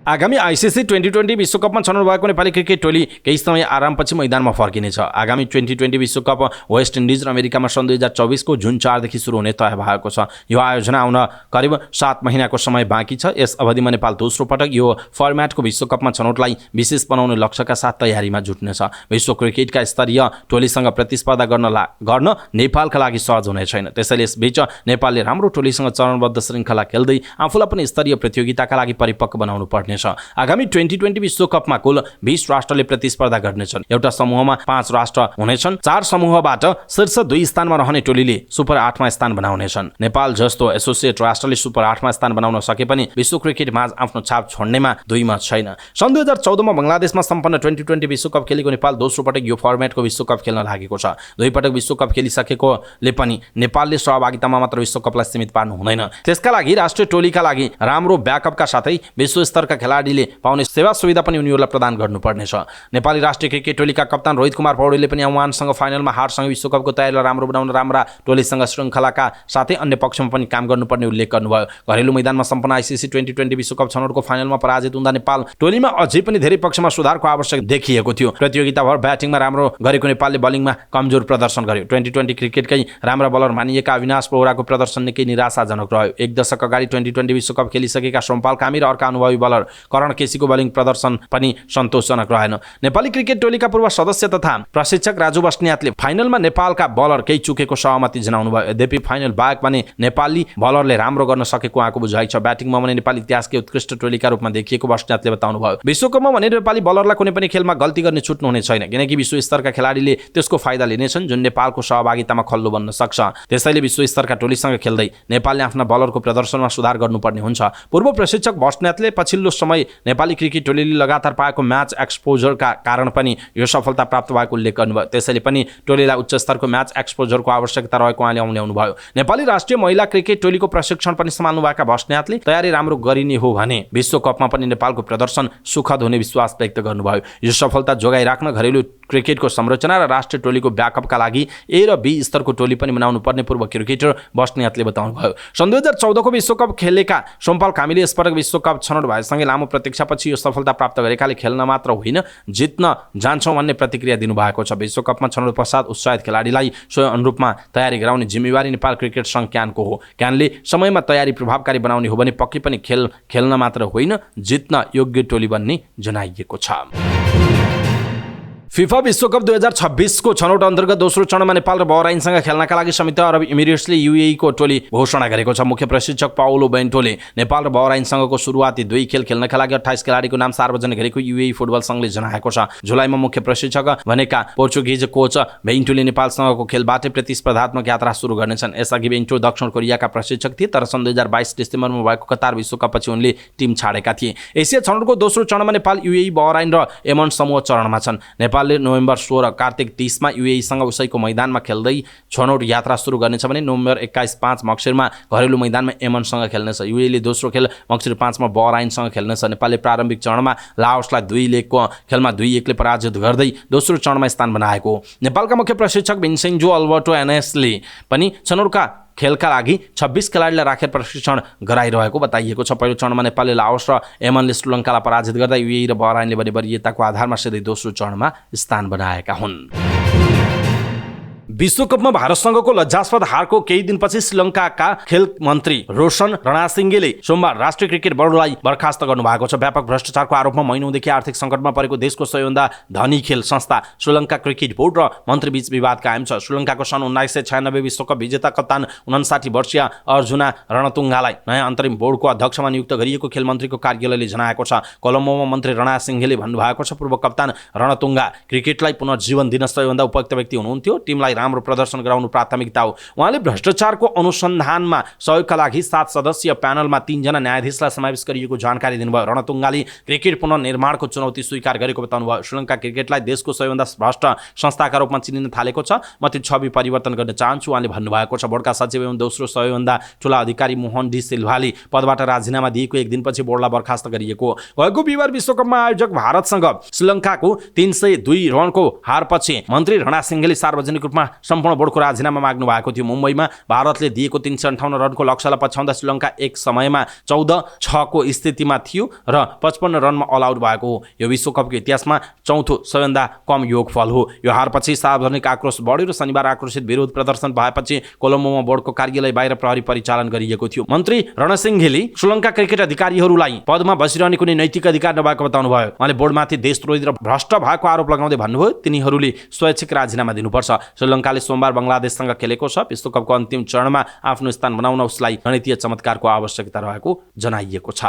आगामी आइसिसी 2020 विश्वकपमा छनौट भएको नेपाली क्रिकेट टोली केही समय आरामपछि मैदानमा फर्किनेछ। आगामी 2020 विश्वकप वेस्ट इन्डिज र अमेरिकामा सन् 2024 को जुन 4 देखि सुरु हुने तय भएको छ। यो आयोजना आउन करिब 7 महिनाको समय बाँकी छ। यस अवधिमा नेपाल दोस्रो पटक यो फर्मेटको विश्वकपमा छनौटलाई विशेष बनाउने लक्ष्यका साथ तयारीमा जुट्नेछ। विश्व क्रिकेटका स्तरीय टोलीसँग प्रतिस्पर्धा गर्न नेपालका लागि सहज हुने छैन। त्यसैले यसबीच नेपालले राम्रो टोलीसँग चरणबद्ध श्रृङ्खला खेल्दै आफूलाई पनि स्तरीय प्रतियोगिताका लागि परिपक्व बनाउनु पर्ने। आगामी 2020 विश्वकपमा कुल 20 राष्ट्रले प्रतिस्पर्धा गर्नेछन्। एउटा समूहमा 5 राष्ट्र हुनेछन्। 4 समूहबाट शीर्ष 2 स्थानमा रहने टोलीले सुपर 8 मा स्थान बनाउनेछन्। नेपाल जस्तो एसोसिएट राष्ट्रले सुपर 8 मा स्थान बनाउन सके पनि विश्व क्रिकेट माझ आफ्नो छाप छोड्नेमा दुईमा छैन। सन् 2014 मा बंगलादेशमा सम्पन्न 2020 विश्वकप खेलेको नेपाल दोस्रो पटक यो फर्मेटको विश्वकप खेल्न लागेको छ। दुई पटक विश्वकप खेलिसकेकोले पनि नेपालले सहभागितामा मात्र विश्वकपलाई सीमित पार्नु हुँदैन। त्यसका लागि राष्ट्रिय टोलीका लागि राम्रो ब्याकअपका साथै विश्व स्तरका खेलाडीले पाउने सेवा सुविधा पनि उनीहरूलाई प्रदान गर्नुपर्नेछ। नेपाली राष्ट्रिय क्रिकेट टोलीका कप्तान रोहित कुमार पौडेलले पनि आह्वानसँग फाइनलमा हारसँग विश्वकपको तयारीलाई राम्रो बनाउन राम्रा टोलीसँग श्रृङ्खलाका साथै अन्य पक्षमा पनि काम गर्नुपर्ने उल्लेख गर्नुभयो। घरेलु मैदानमा सम्पन्न आइसिसी 2020 विश्वकप छनौटको फाइनलमा पराजित हुँदा नेपाल टोलीमा अझै पनि धेरै पक्षमा सुधारको आवश्यक देखिएको थियो। प्रतियोगिताभर ब्याटिङमा राम्रो गरेको नेपालले बलिङमा कमजोर प्रदर्शन गर्यो। 2020 क्रिकेटकै राम्रा बलर मानिएका अविनाश पौराको प्रदर्शन निकै निराशाजनक रह्यो। एक दशक अगाडि 2020 विश्वकप खेलिसकेका सोमपाल कामी र अर्का अनुभवी बलर करण केसीको बलिङ प्रदर्शन पनि सन्तोषजनक रहेन। नेपाली क्रिकेट टोलीका पूर्व सदस्य तथा प्रशिक्षक राजु बस्नेतले फाइनलमा नेपालका बलर केही चुकेको सहमति जनाउनु भयो। यद्यपि फाइनल बाहेक पनि नेपाली बलरले राम्रो गर्न सकेको उहाँको बुझाइ छ। ब्याटिङमा भने नेपाली इतिहासकै उत्कृष्ट टोलीका रूपमा देखिएको बस्नेतले बताउनु भयो। विश्वकपमा भने नेपाली बलरलाई कुनै पनि खेलमा गल्ती गर्ने छुट्नु हुने छैन, किनकि विश्व स्तरका खेलाडीले त्यसको फाइदा लिनेछन् जुन नेपालको सहभागितामा खल्लो बन्न सक्छ। त्यसैले विश्व स्तरका टोलीसँग खेल्दै नेपालले आफ्ना बलरको प्रदर्शनमा सुधार गर्नुपर्ने हुन्छ। पूर्व प्रशिक्षक बस्नेतले पछिल्लो समय नेपाली क्रिकेट टोलीले लगातार पाएको म्याच एक्सपोजरका कारण पनि यो सफलता प्राप्त भएको उल्लेख गर्नुभयो। त्यसैले पनि टोलीलाई उच्च स्तरको म्याच एक्सपोजरको आवश्यकता रहेको उहाँले औल्याउनुभयो। नेपाली राष्ट्रिय महिला क्रिकेट टोलीको प्रशिक्षण पनि सम्हाल्नुभएका बस्नेतले तयारी राम्रो गरिने हो भने विश्वकपमा पनि नेपालको प्रदर्शन सुखद हुने विश्वास व्यक्त गर्नुभयो। यो सफलता जोगाइराख्न घरेलु क्रिकेटको संरचना र राष्ट्रिय टोलीको ब्याकअपका लागि ए र बी स्तरको टोली पनि बनाउनु पर्ने पूर्व क्रिकेटर बस्नेतले बताउनुभयो। सन् 2014 को विश्वकप खेलेका सोमपाल कामीले यसपटक विश्वकप छनौट भएसँगै लामो प्रतीक्षापछि यो सफलता प्राप्त गरेकाले खेल्न मात्र होइन जित्न जान्छौँ भन्ने प्रतिक्रिया दिनुभएको छ। विश्वकपमा छनौट पश्चात उत्साहित खेलाडीलाई सोही अनुरूपमा तयारी गराउने जिम्मेवारी नेपाल क्रिकेट सङ्घ क्यानको हो। क्यानले समयमा तयारी प्रभावकारी बनाउने हो भने पक्कै पनि खेल्न मात्र होइन जित्न योग्य टोली बन्ने जनाइएको छ। फिफा विश्वकप 2026 को छनौट अन्तर्गत दोस्रो चरणमा नेपाल र बहराइनसँग खेल्नका लागि संयुक्त अरब इमिरेट्सले युएई को टोली घोषणा गरेको छ। मुख्य प्रशिक्षक पाउलो बेन्टोले नेपाल र बहराइनसँगको सुरुवाती 2 खेल खेल्नका लागि 28 खेलाडीको नाम सार्वजनिक गरेको युएई फुटबल संघले जनाएको छ। जुलाईमा मुख्य प्रशिक्षक भनेका पोर्चुगिज कोच बेन्टोले नेपालसँगको खेलबाटै प्रतिस्पर्धात्मक यात्रा सुरु गर्नेछन्। यसअघि बेन्टो दक्षिण कोरियाका प्रशिक्षक थिए तर सन् 2022 डिसेम्बरमा भएको कतार विश्वकपपछि उनले टिम छाडेका थिए। एसिया छनौटको दोस्रो चरणमा नेपाल युएई बहराइन र यमन समूह चरणमा छन्। नेपालले नोभेम्बर 16 कार्तिक 30 मा युएईसँग उसैको मैदानमा खेल्दै छनौट यात्रा सुरु गर्नेछ भने नोभेम्बर 21 5 मक्सिरमा घरेलु मैदानमा यमनसँग खेल्नेछ। युएईले दोस्रो खेल मक्सिर 5 मा बहराइनसँग खेल्नेछ। नेपालले प्रारम्भिक चरणमा लाओसलाई 2 लेगको खेलमा 2-1 ले पराजित गर्दै दोस्रो चरणमा स्थान बनाएको हो। नेपालका मुख्य प्रशिक्षक भिन्सेन्जो अल्बर्टो एनेसले पनि छनौटका खेलका लागि 26 खेलाडीलाई राखेर प्रशिक्षण गराइरहेको बताइएको छ। पहिलो चरणमा नेपालले लाओस र यमनले श्रीलङ्कालाई पराजित गर्दा युएई र बहराइनले भने वरियताको आधारमा सिधै दोस्रो चरणमा स्थान बनाएका हुन्। विश्वकपमा भारतसँगको लज्जास्पद हारको केही दिनपछि श्रीलङ्काका खेल मन्त्री रोशन रणसिंघेले सोमबार राष्ट्रिय क्रिकेट बोर्डलाई बर्खास्त गर्नुभएको छ। व्यापक भ्रष्टाचारको आरोपमा महिनौदेखि आर्थिक सङ्कटमा परेको देशको सबैभन्दा धनी खेल संस्था श्रीलङ्का क्रिकेट बोर्ड र मन्त्रीबीच विवाद कायम छ। श्रीलङ्काको सन् 1996 विश्वकप विजेता कप्तान 59 वर्षीय अर्जुना रणतुङ्गालाई नयाँ अन्तरिम बोर्डको अध्यक्षमा नियुक्त गरिएको खेल मन्त्रीको कार्यालयले जनाएको छ। कोलम्बोमा मन्त्री रणसिंघेले भन्नुभएको छ पूर्व कप्तान रणतुङ्गा क्रिकेटलाई पुनर्जीवन दिन सबैभन्दा उपयुक्त व्यक्ति हुनुहुन्थ्यो। टिमलाई राम्रो प्रदर्शन गराउनु प्राथमिकता हो। उहाँले भ्रष्टाचारको अनुसन्धानमा सहयोगका लागि 7 सदस्यीय प्यानलमा 3 जना न्यायाधीशलाई समावेश गरिएको जानकारी दिनुभयो। रणतुङ्गाले क्रिकेट पुनर्निर्माणको चुनौती स्वीकार गरेको बताउनुभयो। श्रीलङ्का क्रिकेटलाई देशको सबैभन्दा भ्रष्ट संस्थाका रूपमा चिनिन थालेको छ। म त्यो छवि परिवर्तन गर्न चाहन्छु उहाँले भन्नुभएको छ। बोर्डका सचिव एवं दोस्रो सबैभन्दा ठुला अधिकारी मोहन डी सिल्भाले पदबाट राजीनामा दिएको 1 दिनपछि बोर्डलाई बर्खास्त गरिएको गएको बिहिबार विश्वकपमा आयोजक भारतसँग श्रीलङ्काको 302 रनको हारपछि मन्त्री रणसिंघेले सार्वजनिक रूपमा सम्पूर्ण बोर्डको राजीनामा माग्नु भएको थियो। मुम्बईमा भारतले दिएको 358 रनको लक्ष्यलाई पछ्याउँदा श्रीलङ्का एक समयमा 14-6 को स्थितिमा थियो र 55 रनमा अल आउट भएको हो। यो विश्वकपको इतिहासमा चौथो सबैभन्दा कम योगफल हो। यो हारपछि सार्वजनिक आक्रोश बढ्यो र शनिबार आक्रोशित विरोध प्रदर्शन भएपछि कोलम्बोमा बोर्डको कार्यालय बाहिर प्रहरी परिचालन गरिएको थियो। मन्त्री रणसिंघेले श्रीलङ्का क्रिकेट अधिकारीहरूलाई पदमा बसिरहने कुनै नैतिक अधिकार नभएको बताउनुभयो। उहाँले बोर्डमाथि देशद्रोही र भ्रष्ट भएको आरोप लगाउँदै भन्नुभयो तिनीहरूले स्वैच्छिक राजीनामा दिनुपर्छ। श्रीलङ्काले सोमबार बङ्गलादेशसँग खेलेको छ। विश्वकपको अन्तिम चरणमा आफ्नो स्थान बनाउन उसलाई गणितीय चमत्कारको आवश्यकता रहेको जनाइएको छ।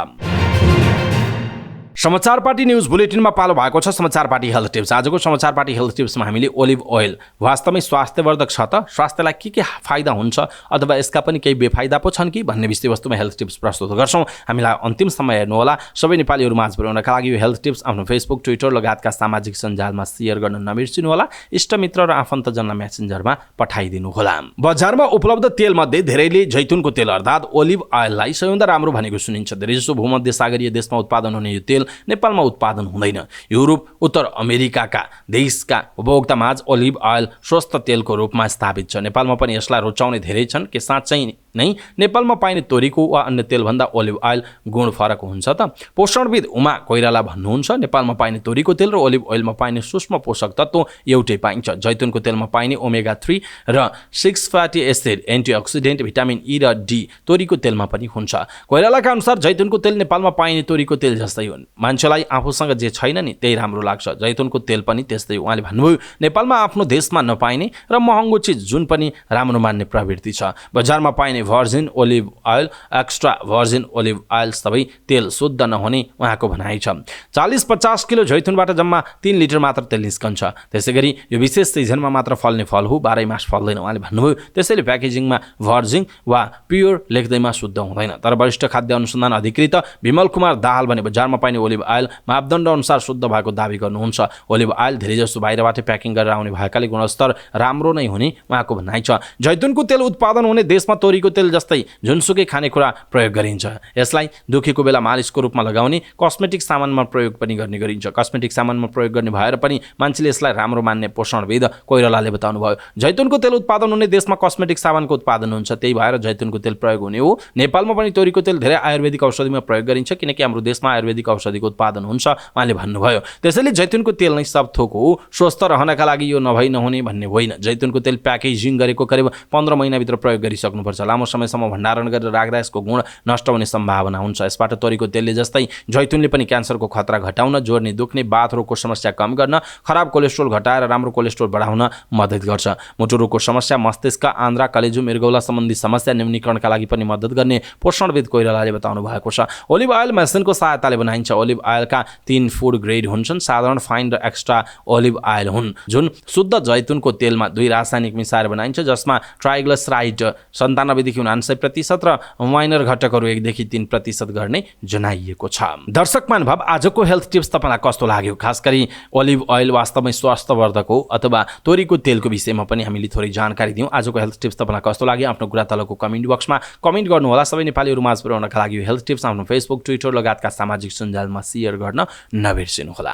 समाचार पार्टी न्यूज बुलेटिनमा पालो भएको छ समाचार पार्टी हेल्थ टिप्स। आजको समाचार पार्टी हेल्थ टिप्समा हामीले ओलिभ ओइल वास्तवमै स्वास्थ्यवर्धक छ त, स्वास्थ्यलाई के फाइदा हुन्छ अथवा यसका पनि केही बेफाइदा पो छन् कि भन्ने विषयवस्तुमा हेल्थ टिप्स प्रस्तुत गर्छौँ। हामीलाई अन्तिम समय हेर्नुहोला। सबै नेपालीहरू माझ पुर्याउनका लागि यो हेल्थ टिप्स आफ्नो फेसबुक ट्विटर लगायतका सामाजिक सञ्जालमा सेयर गर्न नबिर्सिनुहोला। इष्टमित्र र आफन्तजनलाई मेसेन्जरमा पठाइदिनुहोला। बजारमा उपलब्ध तेलमध्ये धेरैले जैतुनको तेल अर्थात् ओलिभ ओइललाई सबैभन्दा राम्रो भनेको सुनिन्छ। धेरैजसो भूमध्य सागरीय देशमा उत्पादन हुने यो तेल नेपालमा उत्पादन हुँदैन। युरोप उत्तर अमेरिकाका देशका उपभोक्तामाझ ओलिभ ओइल स्वस्थ तेलको रूपमा स्थापित छ। नेपालमा पनि यसलाई रुचाउने धेरै छन्। के साँच्चै नै नेपालमा पाइने तोरीको वा अन्य तेलभन्दा ओलिभ ओइल गुण फरक हुन्छ त? पोषणविद उमा कोइराला भन्नुहुन्छ नेपालमा पाइने तोरीको तेल र ओलिभ ओइलमा पाइने सूक्ष्म पोषक तत्त्व एउटै पाइन्छ। जैतुनको तेलमा पाइने ओमेगा 3 र 6 फ्याटी एसिड, एन्टिअक्सिडेन्ट, भिटामिन ई र डी तोरीको तेलमा पनि हुन्छ। कोइरालाका अनुसार जैतुनको तेल नेपालमा पाइने तोरीको तेल जस्तै हुन्। मान्छेलाई आफूसँग जे छैन नि त्यही राम्रो लाग्छ। जैतुनको तेल पनि त्यस्तै हो। उहाँले भन्नुभयो नेपालमा आफ्नो देशमा नपाइने र महँगो चिज जुन पनि राम्रो मान्ने प्रवृत्ति छ। बजारमा पाइने पाइने virgin olive oil, extra virgin olive oil सबै तेल शुद्ध नहुने उहाँको भनाइ छ। 40-50 किलो जैतुनबाट जम्मा 3 लिटर मात्र तेल निस्कन्छ। त्यसैगरी यो विशेष सिजनमा मात्र फल्ने फल हो, 12 मास फल्दैन उहाँले भन्नुभयो। त्यसैले प्याकेजिङमा भर्जिन वा प्योर लेख्दैमा शुद्ध हुँदैन। तर वरिष्ठ खाद्य अनुसन्धान अधिकृत विमल कुमार दाहाल भने बजारमा पाइने ओलिभ ओइल मापदण्ड अनुसार शुद्ध भएको दावी गर्नुहुन्छ। ओलिभ ओइल धेरैजसो बाहिरबाट प्याकिङ गरेर आउने भएकाले गुणस्तर राम्रो नै हुने उहाँको भनाइ छ। जैतुनको तेल उत्पादन हुने देशमा तोरीको तेल जस्तै जुनसुकै खानेकुरा प्रयोग गरिन्छ। यसलाई दुखेको बेला मालिसको रूपमा लगाउने, कस्मेटिक सामानमा प्रयोग पनि गर्ने गरिन्छ। कस्मेटिक सामानमा प्रयोग गर्ने भएर पनि मान्छेले यसलाई राम्रो मान्ने पोषणविद कोइरालाले बताउनुभयो। जैतुनको तेल उत्पादन हुने देशमा कस्मेटिक सामानको उत्पादन हुन्छ, त्यही भएर जैतुनको तेल प्रयोग हुने हो। नेपालमा पनि तोरीको तेल धेरै आयुर्वेदिक औषधिमा प्रयोग गरिन्छ, किनकि हाम्रो देशमा आयुर्वेदिक औषधिको उत्पादन हुन्छ उहाँले भन्नुभयो। त्यसैले जैतुनको तेल नै सब थोक हो। स्वस्थ रहनका लागि यो नभई नहुने भन्ने होइन। जैतुनको तेल प्याकेजिङ गरेको करिब 15 महिनाभित्र प्रयोग गरिसक्नुपर्छ। लामो समयसम्म भण्डारण गरेर राख्दा यसको गुण नष्ट हुने सम्भावना हुन्छ। यसबाट तोरीको तेलले जस्तै जैतुनले पनि क्यान्सरको खतरा घटाउन, जोड्ने दुख्ने, बाथ रोगको समस्या कम गर्न, खराब कोलेस्ट्रोल घटाएर राम्रो कोलेस्ट्रोल बढाउन मद्दत गर्छ। मुटु रोगको समस्या, मस्तिष्क, आन्द्रा, कलेजु, मृगौला सम्बन्धी समस्या न्यूनीकरणका लागि पनि मद्दत गर्ने पोषणविद कोइरालाले बताउनु भएको छ। ओलिभ ओइल मेसिनको सहायताले बनाइन्छ। ओलिभ ओइलका 3 फुड ग्रेड हुन्छन्। साधारण, फाइन र एक्स्ट्रा ओलिभ ओइल हुन्, जुन शुद्ध जैतुनको तेलमा 2 रासायनिक मिसाएर बनाइन्छ, जसमा ट्राइग्लिसराइड 97 देखि 99% र माइनर घटकहरू 1 देखि 3% गर्ने जनाइएको छ। दर्शक महानुभाव, आजको हेल्थ टिप्स तपाईलाई कस्तो लाग्यो? खास गरी ओलिभ ओइल वास्तवमै स्वास्थ्यवर्धक हो अथवा तोरीको तेलको विषयमा पनि हामीले थोरै जानकारी दियौँ। आजको हेल्थ टिप्स तपाईलाई कस्तो लाग्यो? आफ्नो कुरा तलको कमेन्ट बक्समा कमेन्ट गर्नुहोला। सबै नेपालीहरू माझ पुर्याउनका लागि यो हेल्थ टिप्स आफ्नो फेसबुक, ट्विटर लगायतका सामाजिक सञ्जालमा सेयर गर्न नबिर्सिनुहोला।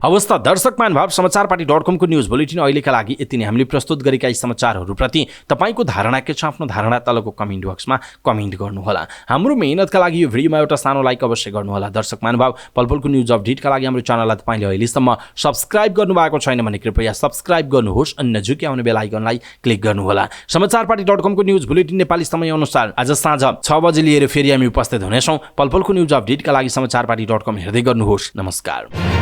अवस्था दर्शक महानुभाव, समाचारपाटी.com को न्युज बुलेटिन अहिलेका लागि यति नै। हामीले प्रस्तुत गरेका यी समाचारहरूप्रति तपाईँको धारणा के छ? आफ्नो धारणा तलको कमेन्ट बक्समा कमेन्ट गर्नुहोला। हाम्रो मेहनतका लागि यो भिडियोमा एउटा सानो लाइक अवश्य गर्नुहोला। दर्शक महानुभाव, पलपलको न्युज अपडेटका लागि हाम्रो च्यानललाई तपाईँले अहिलेसम्म सब्स्क्राइब गर्नुभएको छैन भने कृपया सब्स्क्राइब गर्नुहोस् अनि नजिकै आउने बेल आइकनलाई क्लिक गर्नुहोला। समाचारपाटी.com को न्युज बुलेटिन नेपाली समयअनुसार आज साँझ 6 बजे लिएर फेरि हामी उपस्थित हुनेछौँ। पलपलको न्युज अपडेटका लागि समाचारपाटी.com हेर्दै गर्नुहोस्। नमस्कार।